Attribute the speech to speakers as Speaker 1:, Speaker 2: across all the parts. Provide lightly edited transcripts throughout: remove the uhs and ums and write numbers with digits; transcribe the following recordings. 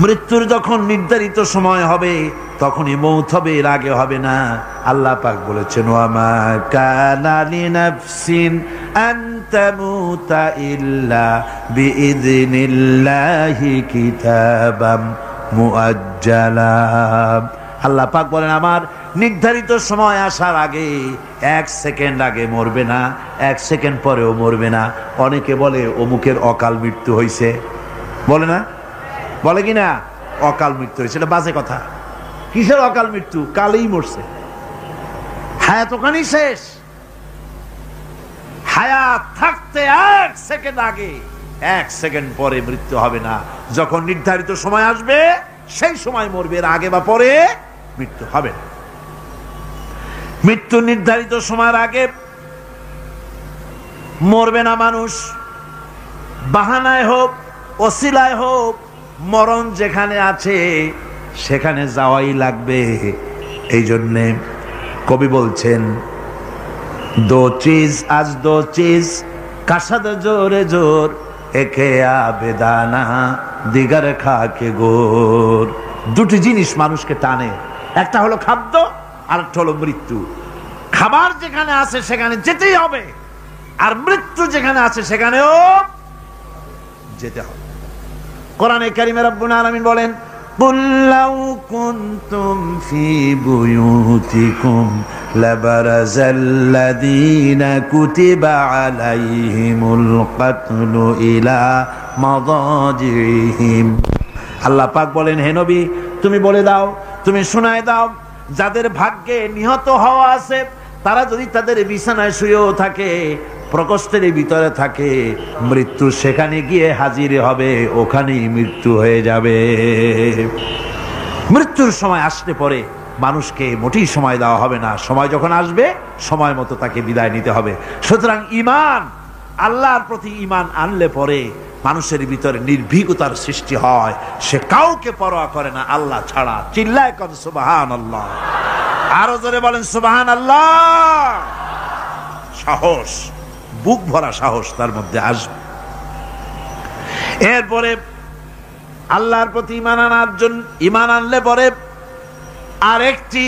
Speaker 1: মৃত্যুর যখন নির্ধারিত সময় হবে তখনই মৌত হবে, এর আগে হবে না। আল্লাহ পাক বলেছেন ওয়ামা কানা লিনাফসিন আন তামুতা ইল্লা বিইযনিল্লাহি কিতাবাম মুআজ্জালা। আল্লাহ পাক বলেন আমার নির্ধারিত সময় আসার আগে 1 সেকেন্ড আগে মরবে না, 1 সেকেন্ড পরেও মরবে না। অনেকে বলে অমুকের অকাল মৃত্যু হয়েছে, বলে না, বলে কি না অকাল মৃত্যু হয়েছে, এটা বাজে কথা। কিসের অকাল মৃত্যু? কালেই মরছে, হায়াত ওখানেই শেষ। হায়াত থাকতে 1 সেকেন্ড আগে 1 সেকেন্ড পরে মৃত্যু হবে না। যখন নির্ধারিত সময় আসবে সেই সময় মরবে, এর আগে বা পরে মৃত্যু হবে না। মৃত্যু নির্ধারিত সময়ের আগে মরবে না মানুষ, বাহানায় হোক ওসিলায় হোক, মরণ যেখানে আছে সেখানে যাওয়াই লাগবে। এই জন্যে কবি বলছেন দো চিজ আজ দো চিজ কাসাদ জোরে জোর একে আবেদানা দিগার খাকে গোর। দুটি জিনিস মানুষকে টানে, একটা হলো খাদ্য আর একটা হলো মৃত্যু। খাবার যেখানে আছে সেখানে যেতেই হবে, আর মৃত্যু যেখানে আছে সেখানেও যেতে হবে। কোরআনে কারিমে রব্বুল আলামিন বলেন কুল লাউ কুনতুম ফি বুয়ুতিকুম লাবারাযাল্লাযীনা কুতিবা আলাইহিমুল কাতলু ইলা মাদাজিহিম। আল্লাহ পাক বলেন হে নবী তুমি বলে দাও, তুমি শোনায় দাও, যাদের ভাগ্যে নিহত হওয়া আছে তারা যদি তাদের বিছানায় শুয়েও থাকে, প্রকোষ্ঠের ভিতরে থাকে, মৃত্যু সেখানে গিয়ে হাজির হবে, ওখানেই মৃত্যু হয়ে যাবে। মৃত্যুর সময় আসতে পরে মানুষকে মোটেই সময় দেওয়া হবে না, সময় যখন আসবে সময় মতো তাকে বিদায় নিতে হবে। সুতরাং ঈমান, আল্লাহর প্রতি ঈমান আনলে পরে মানুষের ভিতরে নির্ভীকতার সৃষ্টি হয়, সে কাউকে পরোয়া করে না আল্লাহ ছাড়া। চিল্লায় কর সুবহানাল্লাহ, আরো জোরে বলেন সুবহানাল্লাহ। সাহস, বুক ভরা সাহস তার মধ্যে আসবে। এরপরে আল্লাহর প্রতি ঈমান আনলে পরে আরেকটি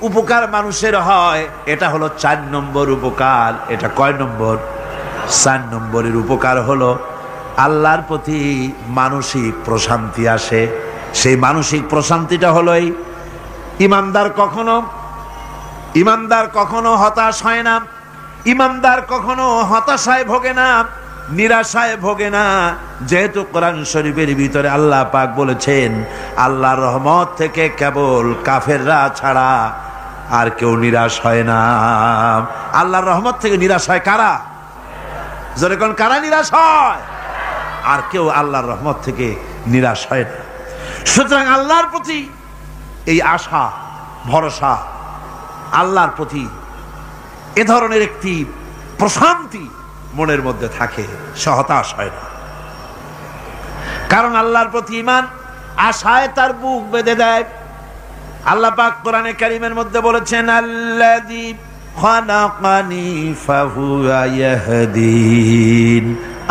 Speaker 1: উপকার মানুষের হয়, এটা হলো 4 নম্বর উপকার। এটা কয় নম্বর? 4 নম্বরের উপকার হলো আল্লাহর প্রতি মানসিক প্রশান্তি আসে। সেই মানসিক প্রশান্তিটা হলো এই ইমানদার কখনো হতাশ হয় না, ইমানদার কখনো হতাশায় ভোগে না, নিরাশায় ভোগে না। যেহেতু কোরআন শরীফের ভিতরে আল্লাহ পাক বলেছেন আল্লাহর রহমত থেকে কেবল কাফেররা ছাড়া আর কেউ নিরাশ হয় না। আল্লাহর রহমত থেকে নিরাশ হয় কারা? জোরে কোন কারা নিরাশ হয়? আর কেউ আল্লাহর রহমত থেকে নিরাশ হয় না। সুতরাং আল্লাহর প্রতি এই আশা ভরসা, আল্লাহর প্রতি এ ধরনের একটি প্রশান্তি মনের মধ্যে থাকে, সে হতাশ হয় না। কারণ আল্লাহর প্রতি ঈমান আশায় তার বুক বেঁধে দেয়। আল্লাহ পাক কোরআনে কারীমের মধ্যে বলেছেন আল্লাযী খালাকানি ফাহুয়া ইয়াহদিন।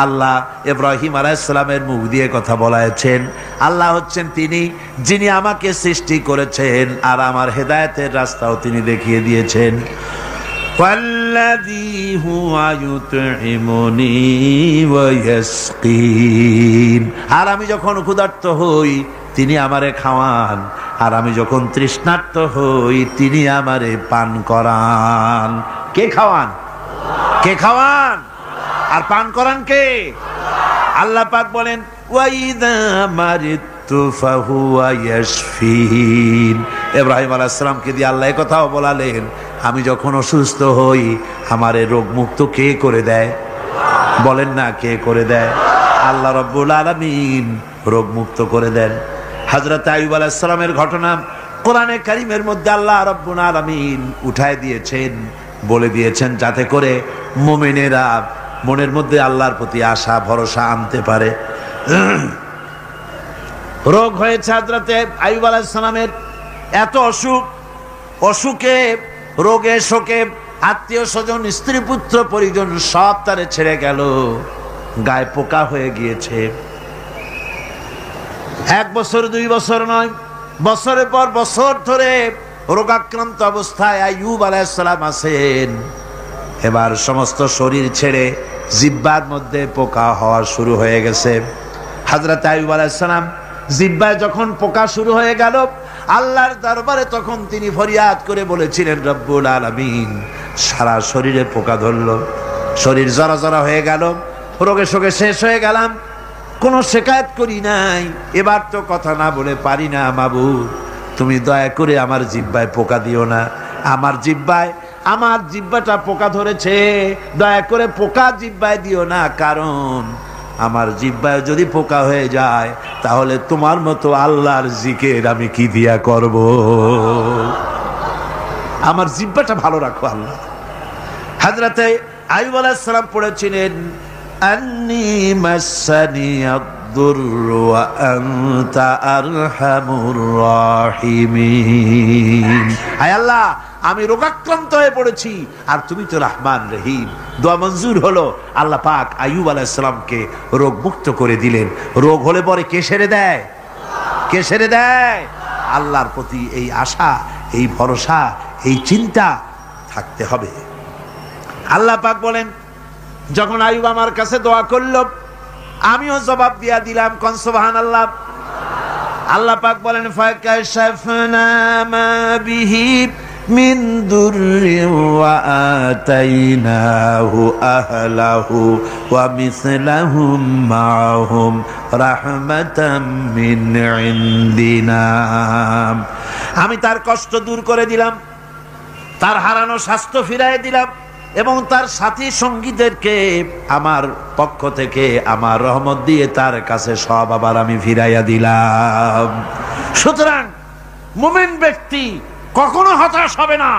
Speaker 1: আল্লাহ ইব্রাহিম আলাইহিস সালামের মুখ দিয়ে কথা বলেছেন, আল্লাহ হচ্ছেন তিনি যিনি আমাকে সৃষ্টি করেছেন আর আমার হেদায়েতের রাস্তাও তিনি দেখিয়ে দিয়েছেন। ওয়াল্লাযী হুয়া ইউতঈমুনি ওয়া ইয়াসকিন। আর আমি যখন ক্ষুধার্ত হই তিনি আমারে খাওয়ান, আর আমি যখন তৃষ্ণার্ত হই তিনি আমারে পান করান। কে খাওয়ান? কে খাওয়ান আর পান করান কে? আল্লাহ পাক বলেন ওয়াইদা মারিতু ফাহুয়া ইয়াশফিন। ইব্রাহিম আলাইহিস সালামকে দিয়ে আল্লাহ এই কথাও বলালেন আমি যখন অসুস্থ হই আমারে রোগ মুক্ত কে করে দেয়? বলেন না কে করে দেয়? আল্লাহ রাব্বুল আলামিন রোগ মুক্ত করে দেন। হযরত আইয়ুব আলাইহিস সালামের ঘটনা কোরআনে কারীমের মধ্যে আল্লাহ রাব্বুল আলামিন উঠায় দিয়েছেন, বলে দিয়েছেন যাতে করে মুমিনেরা মনের মধ্যে আল্লাহর প্রতি আশা ভরসা আনতে পারে। রোগ হয়েছে হযরত আইয়ুব আলাইহিস সালামের, এত অসুখ, অসুখে রোগে শোকে আত্মীয় স্বজন স্ত্রী পুত্র পরিজন সব তারে ছেড়ে গেল, গায়ে পোকা হয়ে গিয়েছে। 1 বছর 2 বছর নয়, বছরের পর বছর ধরে রোগাক্রান্ত অবস্থায় আইয়ুব আলাইহিস সালাম আছেন। এবার সমস্ত শরীর ছেড়ে জিহ্বার মধ্যে পোকা হওয়া শুরু হয়ে গেছে। হযরত আইয়ুব আলাইহিস সালাম জিহ্বায় যখন পোকা শুরু হয়ে গেল, আল্লাহর দরবারে তখন তিনি ফরিয়াদ করে বলেছিলেন, রব্বুল আলামিন, সারা শরীরে পোকা ধরলো, শরীর জরা জরা হয়ে গেল, রোগে শোকে শেষ হয়ে গেলাম, কোনো শিকায়ত করি নাই, এবার তো কথা না বলে পারি না। মাবুদ, তুমি দয়া করে আমার জিহ্বায় পোকা দিও না, আমার জিহ্বাটা পোকা ধরেছে, দয়া করে পোকা জিহ্বায় দিও না, কারণ আমার জিহ্বায় যদি পোকা হয়ে যায় তাহলে তোমার মতো আল্লাহর জিকির আমি কি দিয়া করব? আমার জিহ্বাটা ভালো রাখো আল্লাহ। হযরতে আইয়ুব আলাইহিস সালাম পড়েছিলেন, আন্নী মাসানি আদ-দুররু ওয়া আনতা আরহামুর রাহিমিন। আয় আল্লাহ, আমি রোগাক্রান্ত হয়ে পড়েছি আর তুমি তো রহমান রহিম। দোয়া মঞ্জুর হলো। আল্লাহ পাক আইয়ুব আলাইহিস সালামকে রোগ মুক্ত করে দিলেন। রোগ হলে পরে কে সেরে দেয়? কে সেরে দেয়? আল্লাহর প্রতি এই আশা, এই ভরসা, এই চিন্তা থাকতে হবে। আল্লাহ পাক বলেন, যখন আইয়ুব আমার কাছে দোয়া করল, আমিও জবাব দিয়া দিলাম। কোন সুবহানাল্লাহ। আল্লাহ পাক বলেন, ফাকাশাফনা মা বিহি মিন দুররিন ওয়া আতাইনাহু আহলাহু ওয়া মিসলাহুম মাআহুম রাহমাতাম মিন ইনদিনা। আমি তার কষ্ট দূর করে দিলাম, তার হারানো স্বাস্থ্য ফিরিয়ে দিলাম এবং তার সাথী সঙ্গীদেরকে আমার পক্ষ থেকে আমার রহমত দিয়ে তার কাছে সব আবার আমি ফিরাইয়া দিলাম। সুতরাং মুমিন ব্যক্তি কখনো হতাশ হবে না।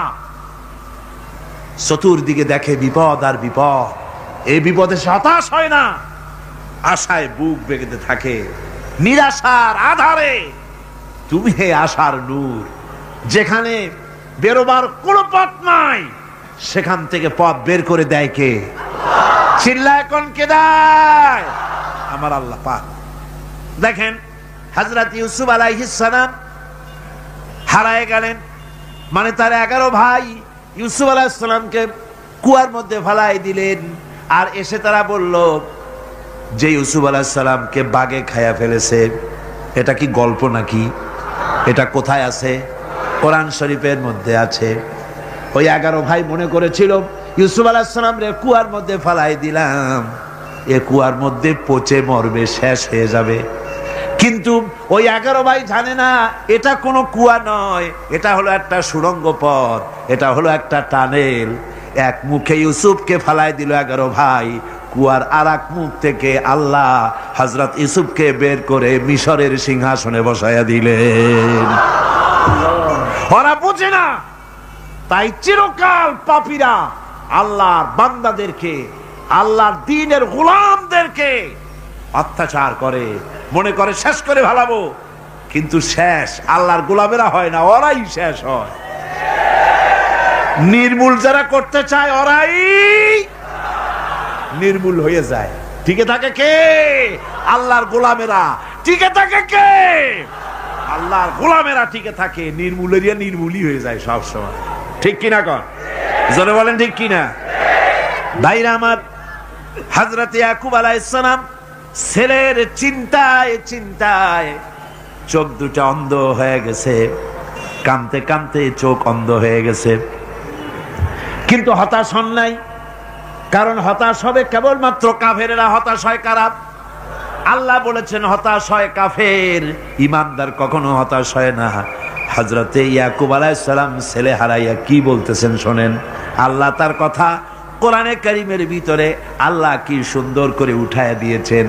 Speaker 1: চতুর্দিকে দেখে বিপদ আর বিপদ, এই বিপদে সে হতাশ হয় না, আশায় বুক বেঁধে থাকে। নিরাশার আধারে তুমি হে আশার নূর, যেখানে বেরোবার কোনো পথ নাই সেখান থেকে পথ বের করে দেয় কে? চিল্লায় কোন কে দেয়? আমার আল্লাহ পাক। দেখেন, হযরত ইউসুফ আলাইহিস সালাম হারায় গেলেন, মানে তার 11 ভাই ইউসুফ আলাইহিস সালামকে কুয়ার মধ্যে ফেলাই দিলেন। আর এসে তারা বলল যে ইউসুফ আলাইহিস সালামকে বাঘে খায়া ফেলেছে। এটা কি গল্প নাকি? এটা কোথায় আছে? কোরআন শরীফের মধ্যে আছে। ওই 11 ভাই মনে করেছিল ইউসুফ আলাইহিস সালাম রে কুয়ার মধ্যে ফেলাই দিলাম, এ কুয়ার মধ্যে পচে মরবে, শেষ হয়ে যাবে। কিন্তু ওই 11 ভাই জানে না এটা কোনো কুয়া নয়, এটা হলো একটা সুড়ঙ্গ পথ, এটা হলো একটা টানেল। এক মুখে ইউসুফকে ফেলাই দিল 11 ভাই, কুয়ার আরেক মুখ থেকে আল্লাহ হযরত ইউসুফকে বের করে মিশরের সিংহাসনে বসায়া দিলেন। ওরা বুঝে না, তাই চিরকাল পাপীরা আল্লাহর বান্দাদেরকে, আল্লাহর দ্বীনের গোলামদেরকে অত্যাচার করে, মনে করে শেষ করে ভালাবো, কিন্তু শেষ আল্লাহর গোলামেরা হয় না, ওরাই শেষ হয়। নির্মূল যারা করতে চায় ওরাই নির্মূল হয়ে যায়। টিকে থাকে কে? আল্লাহর গোলামেরা। টিকে থাকে কে? আল্লাহর গোলামেরা টিকে থাকে। নির্মূলেরিয়া নির্মূলই হয়ে যায় সব সময়। ঠিক কিনা কর? জোরে বলেন ঠিক কিনা? ভাইরা আমার, হযরত ইয়াকুব আলাইহিস সালাম ছেলের চিন্তায় চিন্তায় চোখ দুটা অন্ধ হয়ে গেছে, কাঁদতে কাঁদতে চোখ অন্ধ হয়ে গেছে। কিন্তু হতাশ হন নাই, কারণ হতাশ হবে কেবলমাত্র কাফেরেরা। হতাশ হয় কারা? আল্লাহ বলেছেন হতাশ হয় কাফের, ইমানদার কখনো হতাশ হয় না। হযরতে ইয়াকুব আলাইহিস সালাম ছেলে হারাইয়া কি বলতেছেন শোনেন। আল্লাহ তার কথা কোরআনে কারীমের ভিতরে আল্লাহ কি সুন্দর করে উঠায়া দিয়েছেন।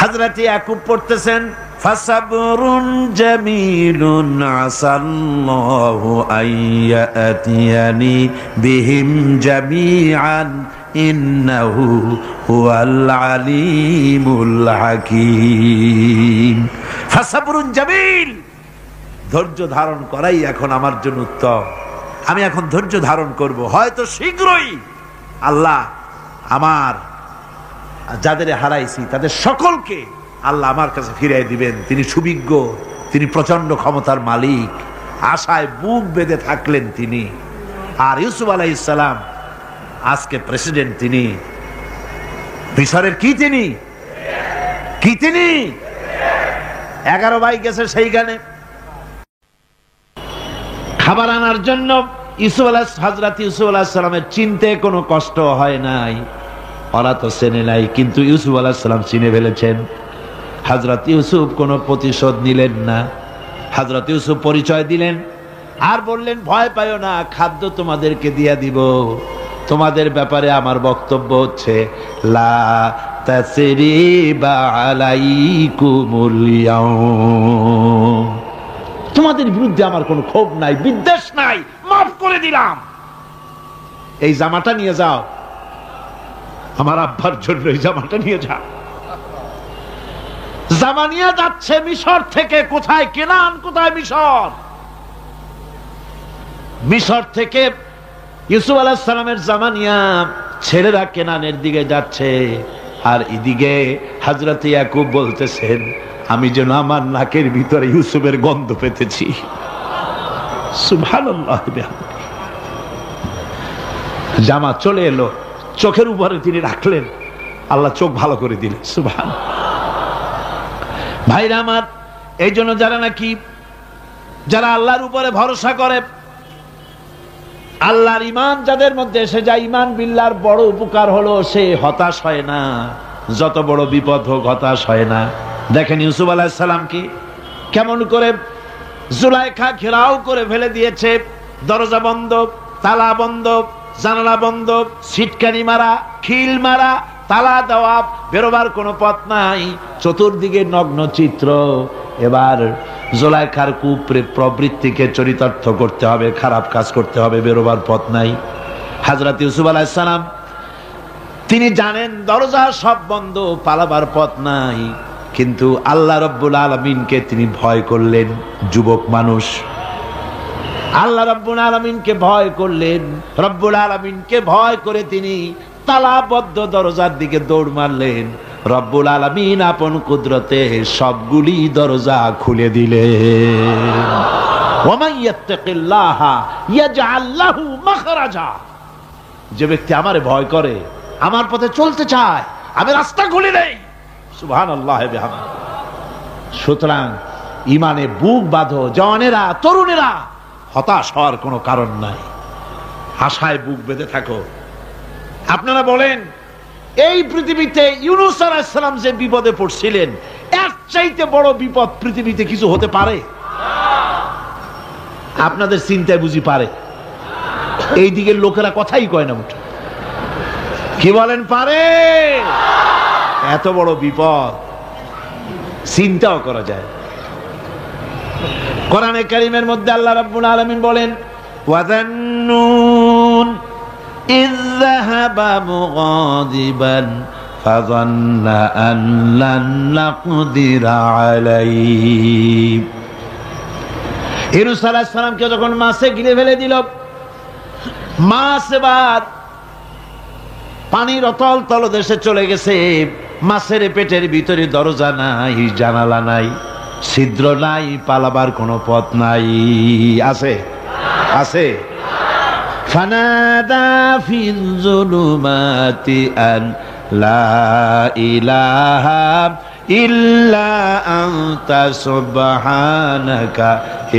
Speaker 1: হযরতে ইয়াকুব পড়তেছেন, ফাসাবরুন জামিলুন আসাল্লাহু আইয়াতিয়ানি বিহিম জামিআন ইন্নাহু হুয়াল আলিমুল হাকীম। ফাসাবরুন জামিল, ধৈর্য ধারণ করাই এখন আমার জন্য উত্তম। আমি এখন ধৈর্য ধারণ করব, হয়তো শীঘ্রই আল্লাহ আমার যাদের হারাইছি তাদের সকলকে আল্লাহ আমার কাছে ফিরিয়ে দিবেন, তিনি সুবিজ্ঞ, তিনি প্রচন্ড ক্ষমতার মালিক। আশায় বুক বেঁধে থাকলেন তিনি। আর ইউসুফ আলাইহিস সালাম আজকে প্রেসিডেন্ট, তিনি মিশরের কি তিনি 11 ভাই গেছে সেইখানে খাবার আনার জন্য। হযরত ইউসুফ আলাইহিস সালামের চিনতে কোনো কষ্ট হয় নাই, ওরা তো চেনে নাই, কিন্তু ইউসুফ আলাইহিস সালাম চিনে ফেলেছেন। হযরত ইউসুফ কোনো প্রতিশোধ নিলেন না। হযরত ইউসুফ পরিচয় দিলেন আর বললেন, ভয় পাইও না, খাদ্য তোমাদেরকে দিয়া দিব। তোমাদের ব্যাপারে আমার বক্তব্য হচ্ছে, লা তাসরিবা আলাইকুমুল ইয়াউম, তোমাদের বিরুদ্ধে আমার কোনো ক্ষোভ নাই, বিদ্বেষ নাই, মাফ করে দিলাম। এই জামাটা নিয়ে যাও, আমার আব্বার জন্য এই জামাটা নিয়ে যাও। জামা নিয়ে যাচ্ছে মিশর থেকে। কোথায়? কেনান। কোথায়? মিশর। মিশর থেকে ইউসুফ আলাইহিস সালামের জামা নিয়ে ছেলেরা কেনানের দিকে যাচ্ছে, আর এদিকে হযরত ইয়াকুব বলতেছেন, আমি যেন আমার নাকের ভিতরে ইউসুফের গন্ধ পেতেছি। সুবহানাল্লাহ। জামা চলে এলো, চোখের উপরে তিনি রাখলেন, আল্লাহ চোখ ভালো করে দিলেন। সুবহানাল্লাহ। ভাইরা আমার, এই জন্য যারা আল্লাহর উপরে ভরসা করে, আল্লাহর ঈমান যাদের মধ্যে এসে যায়, ঈমান বিল্লাহর বড় উপকার হলো সে হতাশ হয় না। যত বড় বিপদ হোক হতাশ হয় না। দেখেন ইউসুফ আলাইহিস সালামকে কেমন করে জুলাইখা ঘেরাও করে ফেলে দিয়েছে। দরজা বন্ধ, তালা বন্ধ, জানালা বন্ধ, সিটকানি মারা, খিল মারা, তালা দেওয়া, বেরোবার কোনো পথ নাই, চতুর্দিকে নগ্ন চিত্র। এবার জুলাইখার প্রবৃত্তিকে চরিতার্থ করতে হবে, খারাপ কাজ করতে হবে, বেরোবার পথ নাই। হযরত ইউসুফ আলাইহিস সালাম তিনি জানেন দরজা সব বন্ধ, পালাবার পথ নাই, কিন্তু আল্লাহ রাব্বুল আলামিনকে তিনি ভয় করলেন। যুবক মানুষ, আল্লাহ রাব্বুল আলামিনকে ভয় করলেন। রব্বুল আলামিনকে ভয় করে তিনি তালাবদ্ধ দরজার দিকে দৌড় মারলেন। রব্বুল আলামিন আপন কুদরতে সবগুলি দরজা খুলে দিলেন। ওয়া ইয়াত্তাকিল্লাহা ইয়াজআল লাহু মাখরাজা, যে ব্যক্তি আমারে ভয় করে, আমার পথে চলতে চায়, আমি রাস্তা খুলে দেই। সুবহানাল্লাহ বিহামদিহি। সুতরাং ঈমানে বুক বাঁধো, জওয়ানেরা, তরুণেরা, হতাশ হওয়ার কোনো কারণ নাই, আশায় বুক বেঁধে থাকো। আপনারা বলেন, এই পৃথিবীতে ইউনূস আলাইহিস সালাম যে বিপদে পড়ছিলেন, এর চাইতে বড় বিপদ পৃথিবীতে কিছু হতে পারে? আপনাদের চিন্তায় বুঝি পারে? এই দিকের লোকেরা কথাই কয় না মুঠো। কি বলেন, পারে? এত বড় বিপদ চিন্তাও করা যায়। কোরআনে কারীমের মধ্যে আল্লাহ রাব্বুল আলামিন বলেন, ওয়াযান্নুন ইয যাহাবা মুগাদিবান ফাযান্না আন লান নাকদিরা আলাইহি। ইউনূস আলাইহিস সালামকে যখন মাছে গিলে ফেলে দিল, মাছ এবার পানির অতল তলদেশে চলে গেছে। মাছের পেটের ভিতরে দরজা নাই, জানালা নাই, ছিদ্র নাই, পালাবার কোনো পথ নাই। আছে? আছে? ফানাদা ফিল যুলুমাতি আন লা ইলাহা ইল্লা আনতা সুবহানাকা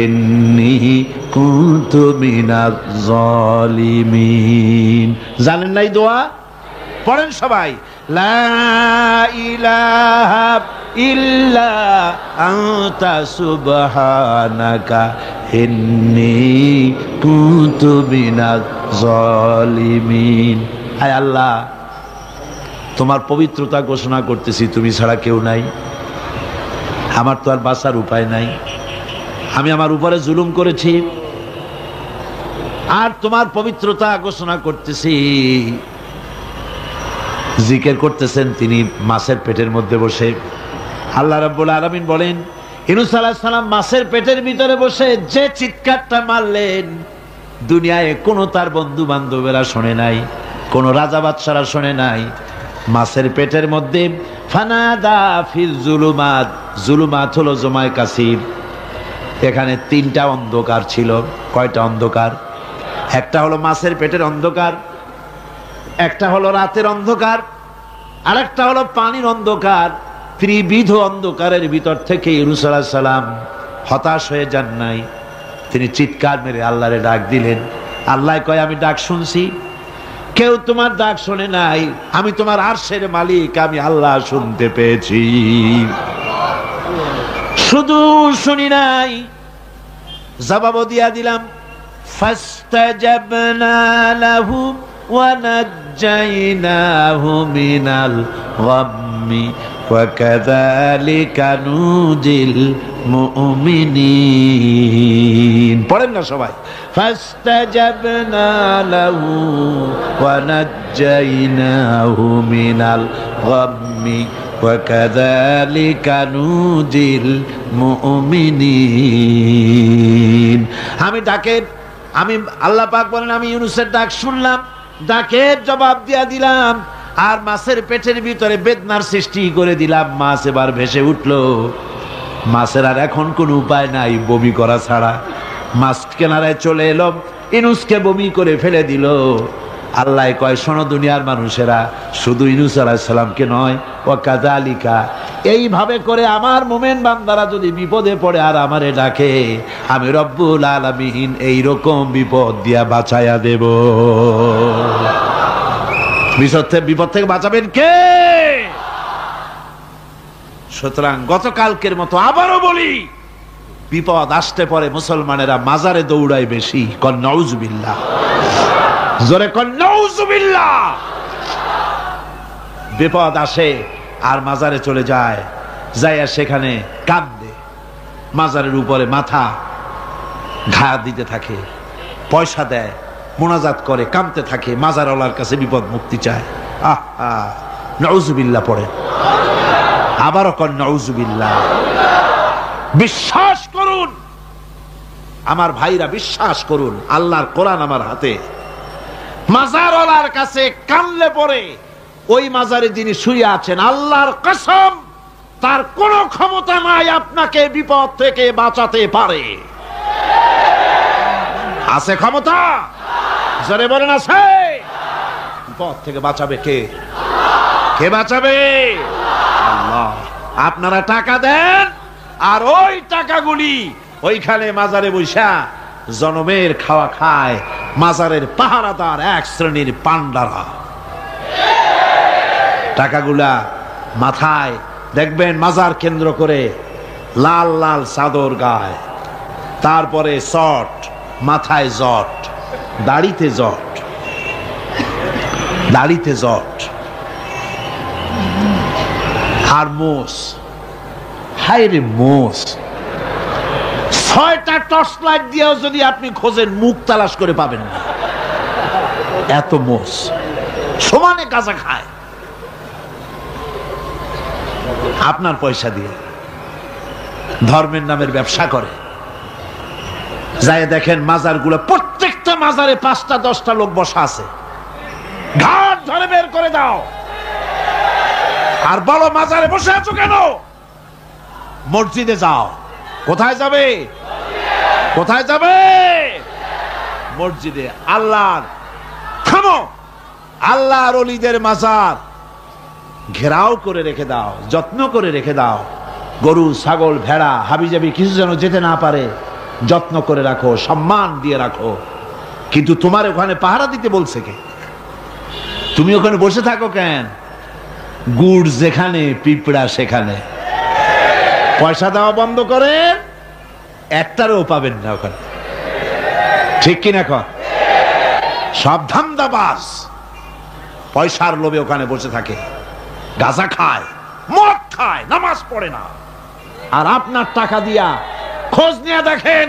Speaker 1: ইন্নী কুনতু মিনাজ জালিমিন। জানেন নাই দোয়া? পড়েন সবাই, লা ইলাহা ইল্লা আনতা সুবহানাকা ইন্নী কুনতু মিনাজ জালিমিন। আয় আল্লাহ, তোমার পবিত্রতা ঘোষণা করতেছি, তুমি ছাড়া কেউ নাই, আমার তো আর বাঁচার উপায় নাই, আমি আমার উপরে জুলুম করেছি, আর তোমার পবিত্রতা ঘোষণা করতেছি। জিকির করতেছেন তিনি মাছের পেটের মধ্যে বসে। আল্লাহ রাব্বুল আলামিন বলেন, ইউনূস আলাইহিস সালাম মাছের পেটের ভিতরে বসে যে চিৎকারটা মারলেন, দুনিয়ায় কোনো তার বন্ধু বান্ধবেরা শোনে নাই, কোন রাজা বাদশারা শোনে নাই, মাছের পেটের মধ্যে ফানাদা ফিল জুলুমাত, জুলুমাত হলো জমায় কাসির। এখানে তিনটা অন্ধকার ছিল। কয়টা অন্ধকার? একটা হলো মাছের পেটের অন্ধকার, একটা হলো রাতের অন্ধকার, আরেকটা হলো পানির অন্ধকার। ত্রিবিধ অন্ধকারের ভিতর থেকে ইউনূস আলাইহিস সালাম হতাশ হয়ে যান নাই। তিনি চিৎকার মেরে আল্লাহরে ডাক দিলেন। আল্লাহ কয়, আমি ডাক শুনছি, কেউ তোমার ডাক শোনে নাই, আমি তোমার আরশের মালিক, আমি আল্লাহ শুনতে পেয়েছি, শুধু শুনি নাই, জবাবও দিয়া দিলাম। ফাস্তাজাবনা লাহু ওয়া নাজ্জাইনাহু মিনাল গাম্মি ওয়া কাযালিকা নুজিল মুমিনিন। পড়েন না সবাই, ফাস্তাজাবনা লাহু ওয়া নাজ্জাইনাহু মিনাল গাম্মি ওয়া কাযালিকা নুজিল মুমিনিন। আমি আল্লাহ পাক বলেন, আমি ইউনূসের ডাক শুনলাম, ডাকের জবাব দিয়া দিলাম, আর মাছের পেটের ভিতরে বেদনার সৃষ্টি করে দিলাম। মাছ এবার ভেসে উঠলো। মাছের আর এখন কোন উপায় নাই বমি করা ছাড়া। মাছ কিনারায় চলে এলো, ইউনূসকে বমি করে ফেলে দিল। আল্লাহ কয়, শোনো দুনিয়ার মানুষেরা, শুধু ইউনূস আলাইহিস সালামকে নয়, ওয়া কাযালিকা, এইভাবে করে আমার মুমিন বান্দারা যদি বিপদে পড়ে আর আমারে ডাকে, আমি রব্বুল আলামিন এইরকম বিপদ দিয়া বাঁচাইয়া দেব। বিপদ থেকে বাঁচাবেন কে? সুতরাং গতকালকের মতো আবারও বলি, বিপদ আসতে পরে মুসলমানেরা মাজারে দৌড়ায় বেশি। কন নাউজুবিল্লাহ, জোরে কন নাউজুবিল্লাহ। বিপদ আসে আর মাজারে চলে যায়, যাইয়া সেখানে কাঁদে, মাজারের উপরে মাথা ঘা দিতে থাকে, পয়সা দেয়, মোনাজাত করে, কাঁদতে থাকে, মাজারওয়ালার কাছে বিপদ মুক্তি চায়। নাউজুবিল্লাহ পড়ে, আবারও কন নাউজুবিল্লাহ। বিশ্বাস করুন আমার ভাইরা, বিশ্বাস করুন, আল্লাহর কোরআন আমার হাতে। মাজারওয়ালার কাছে কানলে পরে ওই মাজারে যিনি শুয়ে আছেন, আল্লাহর কসম, তার কোন ক্ষমতা নাই আপনাকে বিপদ থেকে বাঁচাতে পারে। আছে ক্ষমতা? জোরে বলেন আছে। বিপদ থেকে বাঁচাবে কে? কে বাঁচাবে? আল্লাহ। আপনারা টাকা দেন, আর ওই টাকাগুলি ওইখানে মাজারে বৈশা জনমের খাওয়া খায় মাজারের পাহারাদার এক শ্রেণীর পান্ডারা। টাকাগুলা মাথায় দেখবেন মাজার কেন্দ্র করে লাল লাল চাদর গায়, তারপরে শট, মাথায় জট, দাড়িতে জট, দাড়িতে জট, আর মোষ। হায় রে মোষ! 6টা টর্চ লাইট দিয়েও যদি আপনি খোঁজেন, মুখ তালাশ করে পাবেন না, এত মোষ। সমানে গাঁজা খায় আপনার পয়সা দিয়ে, ধর্মের নামের ব্যবসা করে। যাই দেখেন মাজারগুলো, প্রত্যেকটা মাজারে 5টা 10টা লোক বসা আছে। ঘাট ধরে বের করে দাও, আর বলো মাজারে বসে আছো কেন? মসজিদে যাও। কোথায় যাবে? কোথায় যাবে? মসজিদে। আল্লাহর থামো, আল্লাহর ওলিদের মাজার ঘেরাও করে রেখে দাও, যত্ন করে রেখে দাও। গরু, ছাগল, ভেড়া, হাবিজাবি কিছু যেন যেতে না পারে, যত্ন করে রাখো, সম্মান দিয়ে রাখো। কিন্তু তোমার ওখানে পাহারা দিতে বলছে কে? তুমি ওখানে বসে থাকো কেন? গুড় যেখানে, পিঁপড়া সেখানে। পয়সা দেওয়া বন্ধ করে, একটারও পাবেন না ওখানে। ঠিক কিনা কর? সব ধান্দাবাজ পয়সার লোভে ওখানে বসে থাকে, গাঁজা খায়, মদ খায়, নামাজ পড়ে না। আর আপনার টাকা দিয়া খোঁজ নিয়ে দেখেন,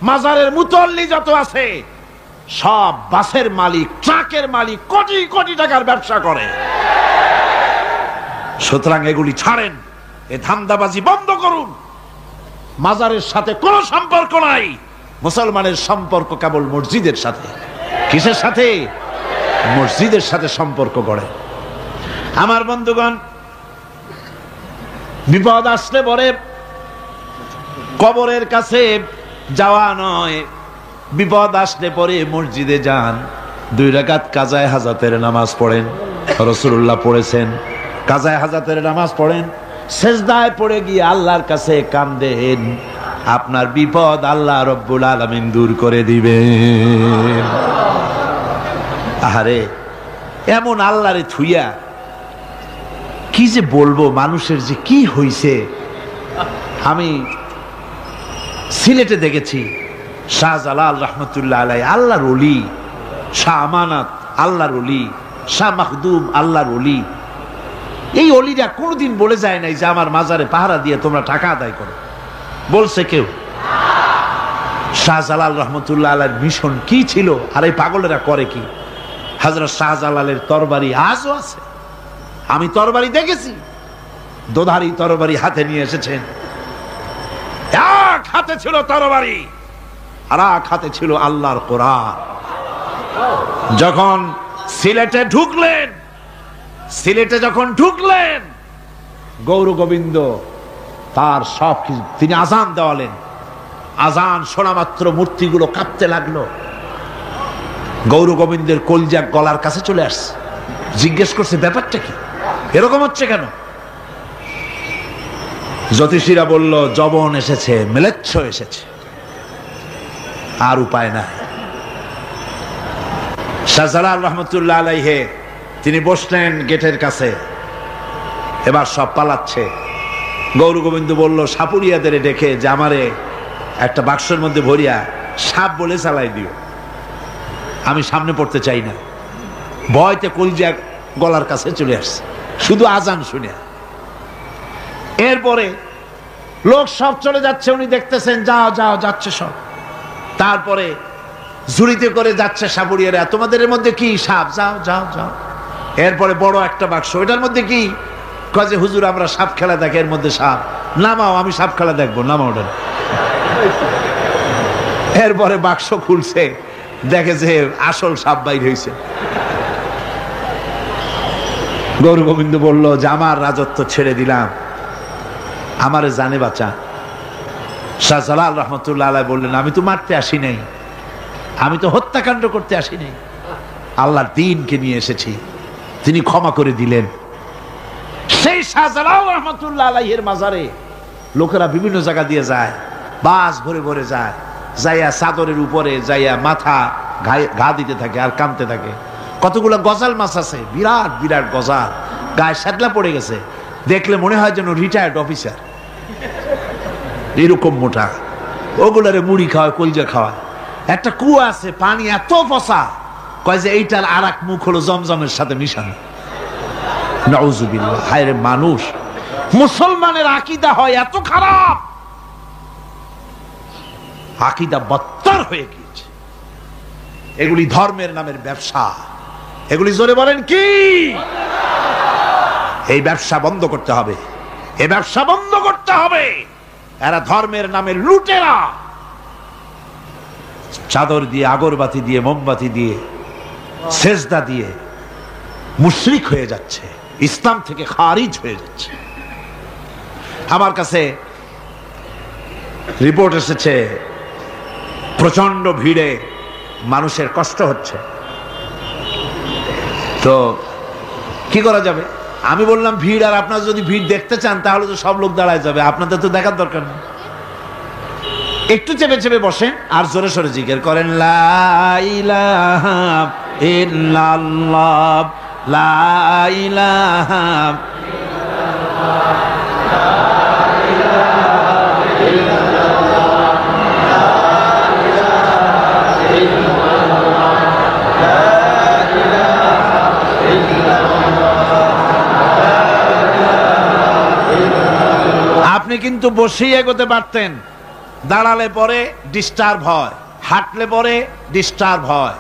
Speaker 1: মাজারের মুতল্লি যত আছে সব বাসের মালিক, ট্রাকের মালিক, কোটি কোটি টাকার ব্যবসা করে। সুতরাং এগুলি ছাড়েন, এ ধান্দাবাজি বন্ধ করুন। মাজারের সাথে কোনো সম্পর্ক নাই। মুসলমানের সম্পর্ক কেবল মসজিদের সাথে। কিসের সাথে? মসজিদের সাথে সম্পর্ক গড়ে। আমার বন্ধুগণ, বিপদ আসলে পরে কবরের কাছে যাওয়া নয়, বিপদ আসলে পরে মসজিদে যান, 2 রাকাত কাজায়ে হাজাতের নামাজ পড়েন। রাসূলুল্লাহ পড়েছেন, কাজায়ে হাজাতের নামাজ পড়েন, সেজদায় পড়ে গিয়ে আল্লাহর কাছে কাঁদেন, আপনার বিপদ আল্লাহ রব্বুল আলামিন দূর করে দিবেন। আরে এমন আল্লাহরে থুইয়া কি যে বলবো, মানুষের যে কি হইছে। আমি সিলেটে দেখেছি শাহজালাল রহমতুল্লাহ আলাইহি, আল্লাহর ওলি, শাহ আমানত আল্লাহর ওলি, শাহ মাখদুম আল্লাহর ওলি। এই ওলিরা কোনোদিন বলে যায় নাই যে আমার মাজারে পাহারা দিয়ে তোমরা টাকা আদায় করো, বলছে কেউ? শাহজালাল রহমতুল্লাহ আলাইহির মিশন কি ছিল, আর এই পাগলেরা করে কি? হযরত শাহজালালের তরবারি আজও আছে, আমি তরবারি দেখেছি, দোধারি তরবারি হাতে নিয়ে এসেছেন। এক হাতে ছিল তরবারি, আর এক হাতে ছিল আল্লাহর কোরআন। যখন সিলেটে ঢুকলেন, গৌর গোবিন্দ তার সব কিছু, তিনি আজান দেওয়ালেন। আজান শোনা মাত্র মূর্তিগুলো কাঁপতে লাগলো। গৌর গোবিন্দের কলজা গলার কাছে চলে আসছে, জিজ্ঞেস করছে ব্যাপারটা কি, এরকম হচ্ছে কেন? জ্যোতিষীরা বলল যবন এসেছে, মেলেচ্ছ এসেছে, আর উপায় নাই। শাহজালাল রহমতুল্লাহ আলাইহি তিনি বসলেন গেটের কাছে, এবার সব পালাচ্ছে। গৌর গোবিন্দ বলল সাপুরিয়াদের ডেকে যে আমারে একটা বাক্সের মধ্যে ভরিয়া সাপ বলে চালাই দিও, আমি সামনে পড়তে চাই না। ভয়তে কলজা গলার কাছে চলে আসছে শুধু আজান শুনে। এরপরে লোক সব চলে যাচ্ছে, উনি দেখতেছেন যাও যাও যাচ্ছে সব। তারপরে ঝুড়িতে করে যাচ্ছে সাপুরিয়ারা, তোমাদের মধ্যে কি সাপ, যাও যাও যাও। এরপরে বড় একটা বাক্স, ওইটার মধ্যে কি? কাজে হুজুর আমরা সাপ খেলা দেখি, এর মধ্যে সাপ, নামাও, আমি সাপ খেলা দেখবো, নামাও ওটা। এরপরে বাক্স খুলছে, দেখে যে আসল সাপ বাইর হয়েছে। গৌর গোবিন্দ বলল যে আমার রাজত্ব ছেড়ে দিলাম, আমারে জানে বাঁচা। শাহজালাল রহমতুল্লাহ আলাইহি বললেন আমি তো মারতে আসি নাই, আমি তো হত্যাকাণ্ড করতে আসি নাই, আল্লাহর দ্বীনকে নিয়ে এসেছি। তিনি ক্ষমা করে দিলেন। সেই শাহজালাল রহমতুল্লাহ আলাইহির মাজারে লোকেরা বিভিন্ন জায়গা দিয়ে যায়, বাস ভরে ভরে যায়, যাইয়া চাদরের উপরে যাইয়া মাথা ঘা দিতে থাকে আর কাঁদতে থাকে। কতগুলো গজাল মাছ আছে, বিরাট বিরাট গজাল, গায়ে শ্যাদলা পড়ে গেছে, দেখলে মনে হয় যেন রিটায়ার্ড অফিসার, এরকম মোটা। ওগুলারে মুড়ি খাওয়ায়, কলজা খাওয়ায়। একটা কুয়া আছে, পানি এত পচা, কয় যে এইটার আর এক মুখ হলো জমজমের সাথে মিশানো। নাউজুবিল্লাহ। হায় রে মানুষ, মুসলমানের আকীদা হয় এত খারাপ, আকীদা বত্তর হয়ে গিয়েছে। এগুলি ধর্মের নামের ব্যবসা, এগুলি জোরে বলেন কি? এই ব্যবসা বন্ধ করতে হবে, এই ব্যবসা বন্ধ করতে হবে। এরা ধর্মের নামে লুটেরা, চাদর দিয়ে, আগরবাতি দিয়ে, মোমবাতি দিয়ে, সেজদা দিয়ে মুশরিক হয়ে যাচ্ছে, ইসলাম থেকে খারিজ হয়ে যাচ্ছে। আমার কাছে রিপোর্ট এসেছে প্রচন্ড ভিড়ে মানুষের কষ্ট হচ্ছে, তো কি করা যাবে? আমি বললাম ভিড়, আর আপনারা যদি ভিড় দেখতে চান তাহলে তো সব লোক দাঁড়ায় যাবে, আপনাদের তো দেখার দরকার নেই। একটু চেপে চেপে বসেন আর জোরে সোরে জিকির করেন, লা ইলাহা ইল্লাল্লাহ, লা ইলাহা আপনি কিন্তু বসেই এগোতে পারতেন, দাঁড়ালে পরে ডিস্টার্ব হয়, হাঁটলে পরে ডিস্টার্ব হয়।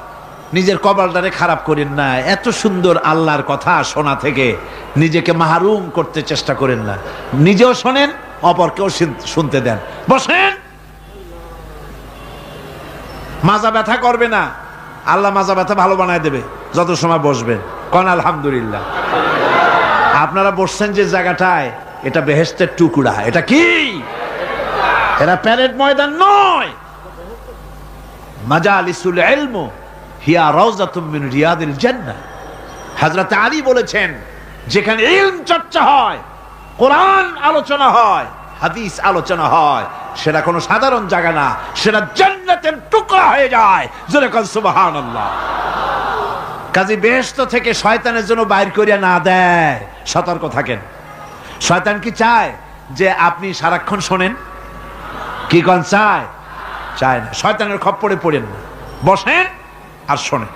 Speaker 1: নিজের কপালটারে খারাপ করেন না, এত সুন্দর আল্লাহর কথা শোনা থেকে নিজেকে মাহরুম করতে চেষ্টা করেন না। নিজেও শোনেন, অপরকেও শুনতে দেন। বসেন, মাজা ব্যথা করবে না, আল্লাহ মাজা ব্যথা ভালো বানায় দেবে যত সময় বসবেন। কোন আলহামদুলিল্লাহ। আপনারা বসছেন যে জায়গাটায়, এটা বেহেশতের টুকরা। এটা কি? এরা প্যারেড ময়দান নয়। মাজালিসুল ইলম হিয়া রাউযাতুম মিন রিয়াদিল জান্নাহ। হযরত আলী বলেছেন, যেখানে ইলম চর্চা হয়, কোরআন আলোচনা হয়, হাদিস আলোচনা হয়, সেটা কোনো সাধারণ জায়গা না, সেটা জান্নাতের টুকরা হয়ে যায়। জোরে কোন সুবহানাল্লাহ। কাজী বেহেশত থেকে শয়তানের জন্য বাইর করিয়া না দেয়, সতর্ক থাকেন। শয়তান কি চায় যে আপনি সারাক্ষণ শোনেন? কি কোন চায়? চায় না। শয়তানের খপ্পরে পড়েন না, বসেন আর শোনেন।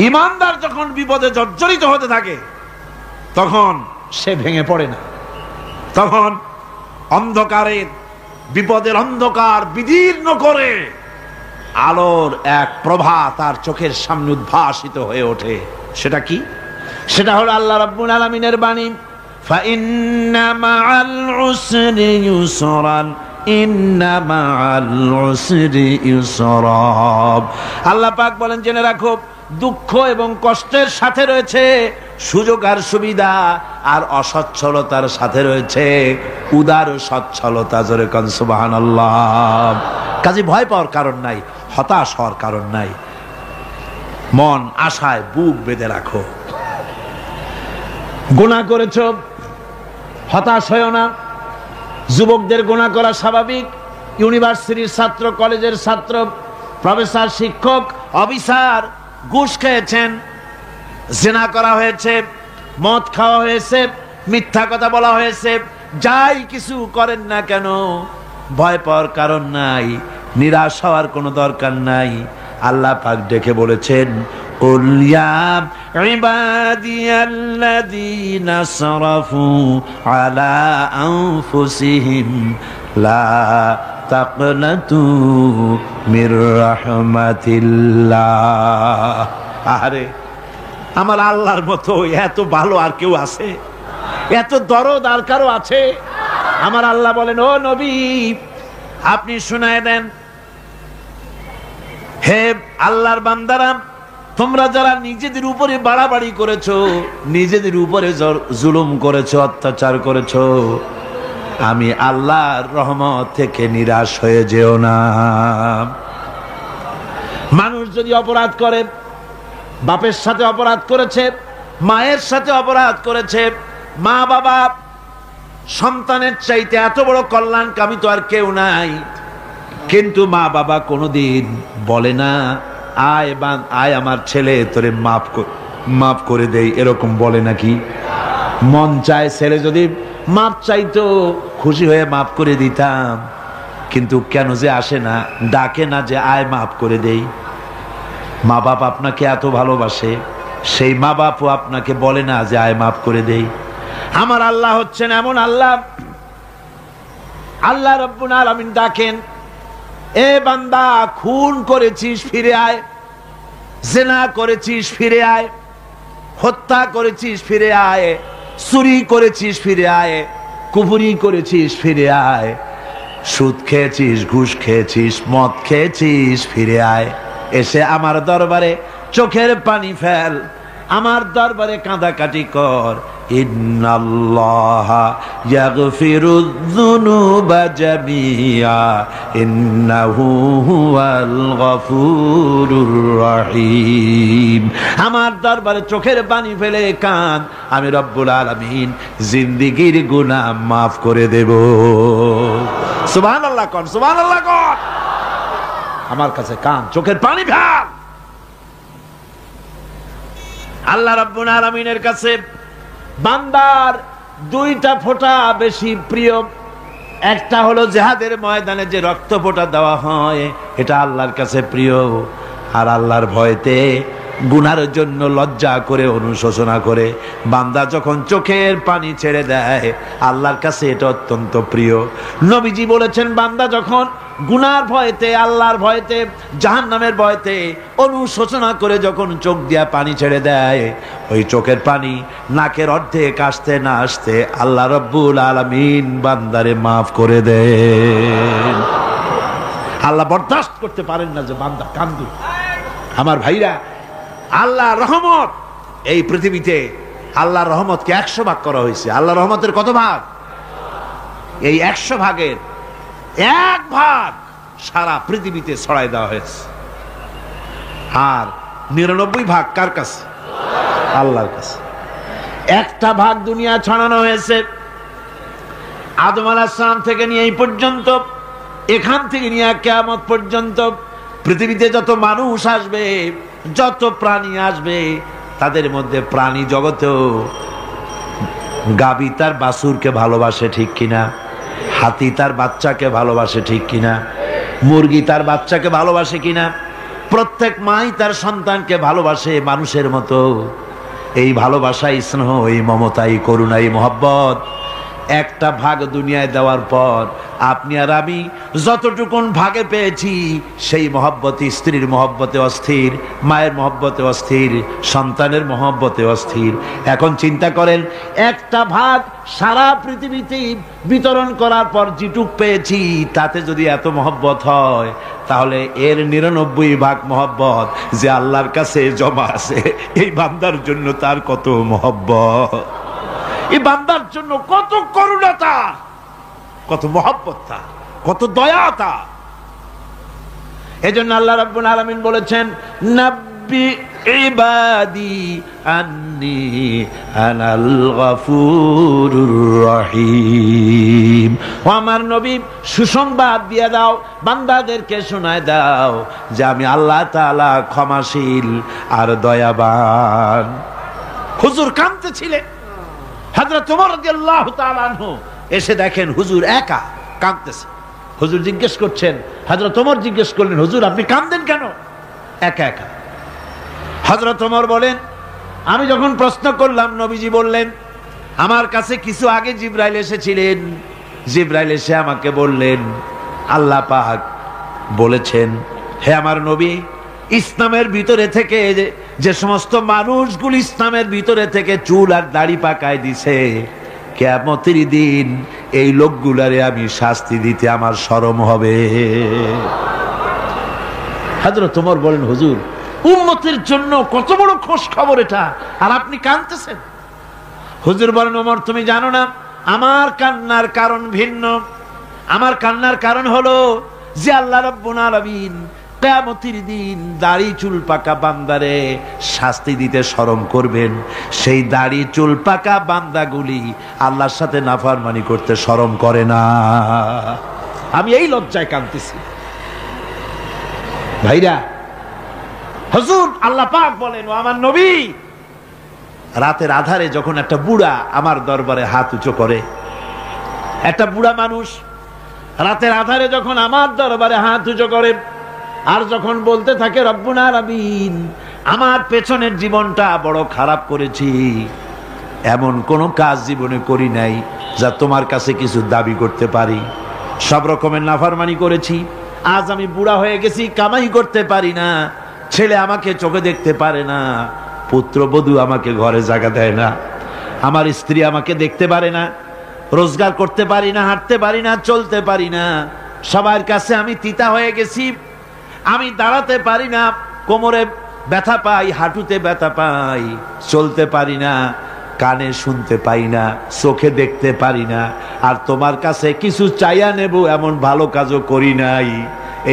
Speaker 1: ইমানদার যখন বিপদে জর্জরিত হতে থাকে তখন সে ভেঙে পড়ে না, তখন অন্ধকারের বিপদের অন্ধকার বিদীর্ণ করে আলোর এক প্রভা তার চোখের সামনে উদ্ভাসিত হয়ে ওঠে। সেটা কি? সেটা হলো আল্লাহ রাব্বুল আলামিনের বাণী, ফাইন্না মাআল উসরি ইউসরান ইন্না মাআল উসরি ইউসরা। আল্লাহ পাক বলেন, জেনে রাখো, দুঃখ এবং কষ্টের সাথে রয়েছে সুযোগ আর সুবিধা, আর অসচ্ছলতার সাথে রয়েছে উদার সচ্ছলতা। জোরে কোন সুবহানাল্লাহ। কাজে ভয় পাওয়ার কারণ নাই, হতাশ হওয়ার কারণ নাই। মন আশায় বুক বেঁধে রাখো। গুনাহ করেছ, হতাশ হয়ো না। যুবকদের গুনাহ করা স্বাভাবিক। ইউনিভার্সিটির ছাত্র, কলেজের ছাত্র, প্রফেসর, শিক্ষক, অফিসার ঘুষ খেয়েছেন, জিনা করা হয়েছে, মদ খাওয়া হয়েছে, মিথ্যা কথা বলা হয়েছে, যাই কিছু করেন না কেন ভয় পাওয়ার কারণ নাই, নিরাশ হওয়ার কোনো দরকার নাই। আল্লাহ পাক ডেকে বলেছেন, কুল ইয়া ইবাদিয়াল্লাযীনা আসরাফু আলা আনফুসিহিম লা তাকনাতু মির রাহমাতিল্লাহ। আরে আমার আল্লাহর মতো এত ভালো আর কেউ আছে? এত দরদ আর কারো আছে? আমার আল্লাহ বলেন, ও নবী, আপনি শুনায় দেন, হে আল্লাহর বান্দারা, তোমরা যারা নিজেদের উপরে বাড়াবাড়ি করেছো, নিজেদের উপরে জুলুম করেছো, অত্যাচার করেছো, আমি আল্লাহর রহমত থেকে নিরাশ হয়ে যেও না। মানুষ যদি অপরাধ করে, বাপের সাথে অপরাধ করেছে, মায়ের সাথে অপরাধ করেছে, মা বাবা সন্তানের চাইতে এত বড় কল্যাণকামী তো আর কেউ নাই, কিন্তু মা বাবা কোনোদিন বলে না, আয় আমার ছেলে তোরে মাফ করে দেই, এরকম বলে নাকি? মন চায় ছেলে যদি মাপ চাইতো, খুশি হয়ে মাফ করে দিতাম, কিন্তু কেন যে আসে না, ডাকে না যে আয় মাফ করে দেই। মা বাপ আপনাকে এত ভালোবাসে, সেই মা বাপও আপনাকে বলে না যে আয় মাফ করে দেই। আমার আল্লাহ হচ্ছেন এমন আল্লাহ, আল্লাহ রাব্বুল আলামিন ডাকেন, এ বান্দা, খুন করেছিস ফিরে আয়, জিনা করেছিস ফিরে আয়, হত্যা করেছিস ফিরে আয়, চুরি করেছিস ফিরে আয়, কুফরি করেছিস ফিরে আয়, সুদ খেয়েছিস, ঘুষ খেয়েছিস, মদ খেয়েছিস ফিরে আয়, এসে আমার দরবারে চোখের পানি ফেল, আমার দরবারে কাঁদাকাটি কর। ইন্নাল্লাহা ইয়াগফিরুয যুনুবা জামিআ ইন্নাহু হুয়াল গফুরুর রহিম। আমার দরবারে চোখের পানি ফেলে কাঁদ, আমি রব্বুল আলামিন জিন্দেগীর গুনাহ মাফ করে দেব। সুবহানাল্লাহ কোন, সুবহানাল্লাহ কোন। আমার কাছে কান, চোখের পানি ফেল। আল্লাহ রাব্বুল আলামিনের কাছে বান্দার দুইটা ফোঁটা বেশি প্রিয়। একটা হলো জিহাদের ময়দানে যে রক্ত ফোঁটা দেওয়া হয়, এটা আল্লাহর কাছে প্রিয়। আর আল্লাহর ভয়তে গুনার জন্য লজ্জা করে, অনুশোচনা করে বান্দা যখন চোখের পানি ছেড়ে দেয়, আল্লাহর কাছে এটা অত্যন্ত প্রিয়। নবীজি বলেছেন, বান্দা যখন গুনার ভয়তে, আল্লাহর ভয়তে, জাহান্নামের ভয়তে অনুশোচনা করে যখন চোখ দিয়া পানি ছেড়ে দেয়, ওই চোখের পানি নাকের অর্ধেক আসতে না আসতে আল্লাহ রাব্বুল আলামিন বান্দারে মাফ করে দেন। আল্লাহ বরদাস্ত করতে পারেন না যে বান্দা কান্দু। আমার ভাইরা, আল্লাহ রহমত এই পৃথিবীতে আল্লাহর রহমতকে 100 ভাগ করা হয়েছে। আল্লাহর রহমতের কত ভাগ? এই 100 ভাগের 1 ভাগ সারা পৃথিবীতে ছড়াই দেওয়া হয়েছে। আর 99 ভাগ কার কাছে? আল্লাহর কাছে। 1টা ভাগ দুনিয়া ছড়ানো হয়েছে আদম আলাইহিস সালাম থেকে নিয়ে এই পর্যন্ত, এখান থেকে নিয়ে কিয়ামত পর্যন্ত পৃথিবীতে যত মানুষ আসবে, যত প্রাণী আসবে, তাদের মধ্যে প্রাণী জগতেও গাভী তার বাছুরকে ভালোবাসে ঠিক কিনা, হাতি তার বাচ্চাকে ভালোবাসে ঠিক কিনা, মুরগি তার বাচ্চাকে ভালোবাসে কিনা, প্রত্যেক মাই তার সন্তানকে ভালোবাসে মানুষের মতো। এই ভালোবাসা, স্নেহ, এই মমতা, এই করুণা, এই মহব্বত 1টা ভাগ দুনিয়ায় দেওয়ার পর আপনি আর আমি যতটুকুন ভাগে পেয়েছি সেই মহব্বতে, স্ত্রীর মহব্বতে অস্থির, মায়ের মহব্বতে অস্থির, সন্তানের মহব্বতে অস্থির। এখন চিন্তা করেন, 1টা ভাগ সারা পৃথিবীতে বিতরণ করার পর যেটুক পেয়েছি তাতে যদি এত মহব্বত হয়, তাহলে এর 99 ভাগ মহব্বত যে আল্লাহর কাছে জমা আছে, এই বান্দার জন্য তার কত মহব্বত, এই বান্দার জন্য কত করুণা তার, কত মহব্বত তার, কত দয়া তার। এজন্য আল্লাহ রাব্বুল আলামিন বলেছেন, নাব্বি ইবাদি আন্নি আনাল গফুরুর রহিম। ও আমার নবী, সুসংবাদ দিয়ে দাও, বান্দাদেরকে শোনায় দাও যে আমি আল্লাহ তাআলা ক্ষমাশীল আর দয়াবান। হুজুর কাঁদতেছিলেন, হযরত ওমর রাদিয়াল্লাহু তাআলা আনহু এসে দেখেন হুজুর একা কাঁদতেছে। হুজুর জিজ্ঞেস করছেন, হযরত ওমর জিজ্ঞেস করলেন, হুজুর আপনি কাঁদেন কেন একা একা? হযরত ওমর বলেন, আমি যখন প্রশ্ন করলাম, নবীজি বললেন, আমার কাছে কিছু আগে জিবরাইল এসেছিলেন। জিবরাইল এসে আমাকে বললেন, আল্লাহ পাক বলেছেন, হে আমার নবী, ইসলামের ভিতরে থেকে যে সমস্ত মানুষগুলো ইসলামের ভিতরে থেকে চুল আর দাড়ি পাকায় দিছে, কিয়ামতের দিন এই লোকগুলারে আমি শাস্তি দিতে আমার শরম হবে। হযরত ওমর বলেন, হুজুর উম্মতের জন্য কত বড় খোঁজ খবর এটা, আর আপনি কাঁদতেছেন। হুজুর বলেন, ওমর তুমি জানো না, আমার কান্নার কারণ ভিন্ন। আমার কান্নার কারণ হলো যে আল্লাহ রাব্বুল আলামিন কিয়ামতের দিন দাড়ি চুল পাকা বান্দারে শাস্তি দিতে শরম করবেন। সেই দাড়ি চুল পাকা বান্দাগুলি আল্লাহর সাথে নাফরমানি করতে শরম করে না। আমি এই লজ্জায় কাঁদতেছি। ভাইরা, হুজুর আল্লাহ পাক বলেন, ও আমার নবী, রাতের আধারে যখন একটা বুড়া আমার দরবারে হাত উঁচু করে, একটা বুড়া মানুষ রাতের আধারে যখন আমার দরবারে হাত উঁচু করে, আর যখন বলতে থাকে, রব্বুল আলামিন আমার পেছনের জীবনটা বড় খারাপ করেছি, এমন কোনো কাজ জীবনে করি নাই যা তোমার কাছে কিছু দাবি করতে পারি, সব রকমের নাফরমানি করেছি, আজ আমি বুড়া হয়ে গেছি, কামাই করতে পারি না, ছেলে আমাকে চোখে দেখতে পারে না, পুত্রবধূ আমাকে ঘরে জায়গা দেয় না, আমার স্ত্রী আমাকে দেখতে পারে না, রোজগার করতে পারি না, হাঁটতে পারি না, চলতে পারি না, সবার কাছে আমি তিতা হয়ে গেছি, আমি দাঁড়াতে পারি না, কোমরে ব্যথা পাই, হাঁটুতে ব্যথা পাই, চলতে পারি না, কানে শুনতে পাই না, চোখে দেখতে পারি না, আর তোমার কাছে কিছু চাইয়া নেব এমন ভালো কাজও করি নাই।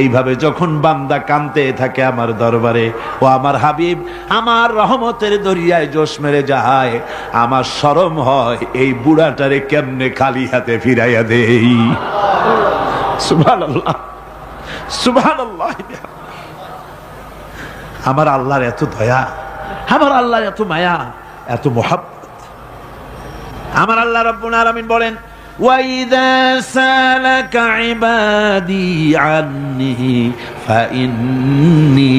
Speaker 1: এইভাবে যখন বান্দা কাঁদতে থাকে আমার দরবারে, ও আমার হাবিব আমার রহমতের দরিয়ায় জোশ মেরে যায়, আমার শরম হয় এই বুড়াটারে কেমনে খালি হাতে ফিরাইয়া দেই। সুবহানাল্লাহ, সুবহানাল্লাহ। আমার আল্লাহর এত দয়া, আমার আল্লাহর এত মায়া, এত মহব্বত। আমার আল্লাহ রাব্বুল আলামিন বলেন, ওয়াইদা সালাকা ইবাদি আন্নি ফাইন্নী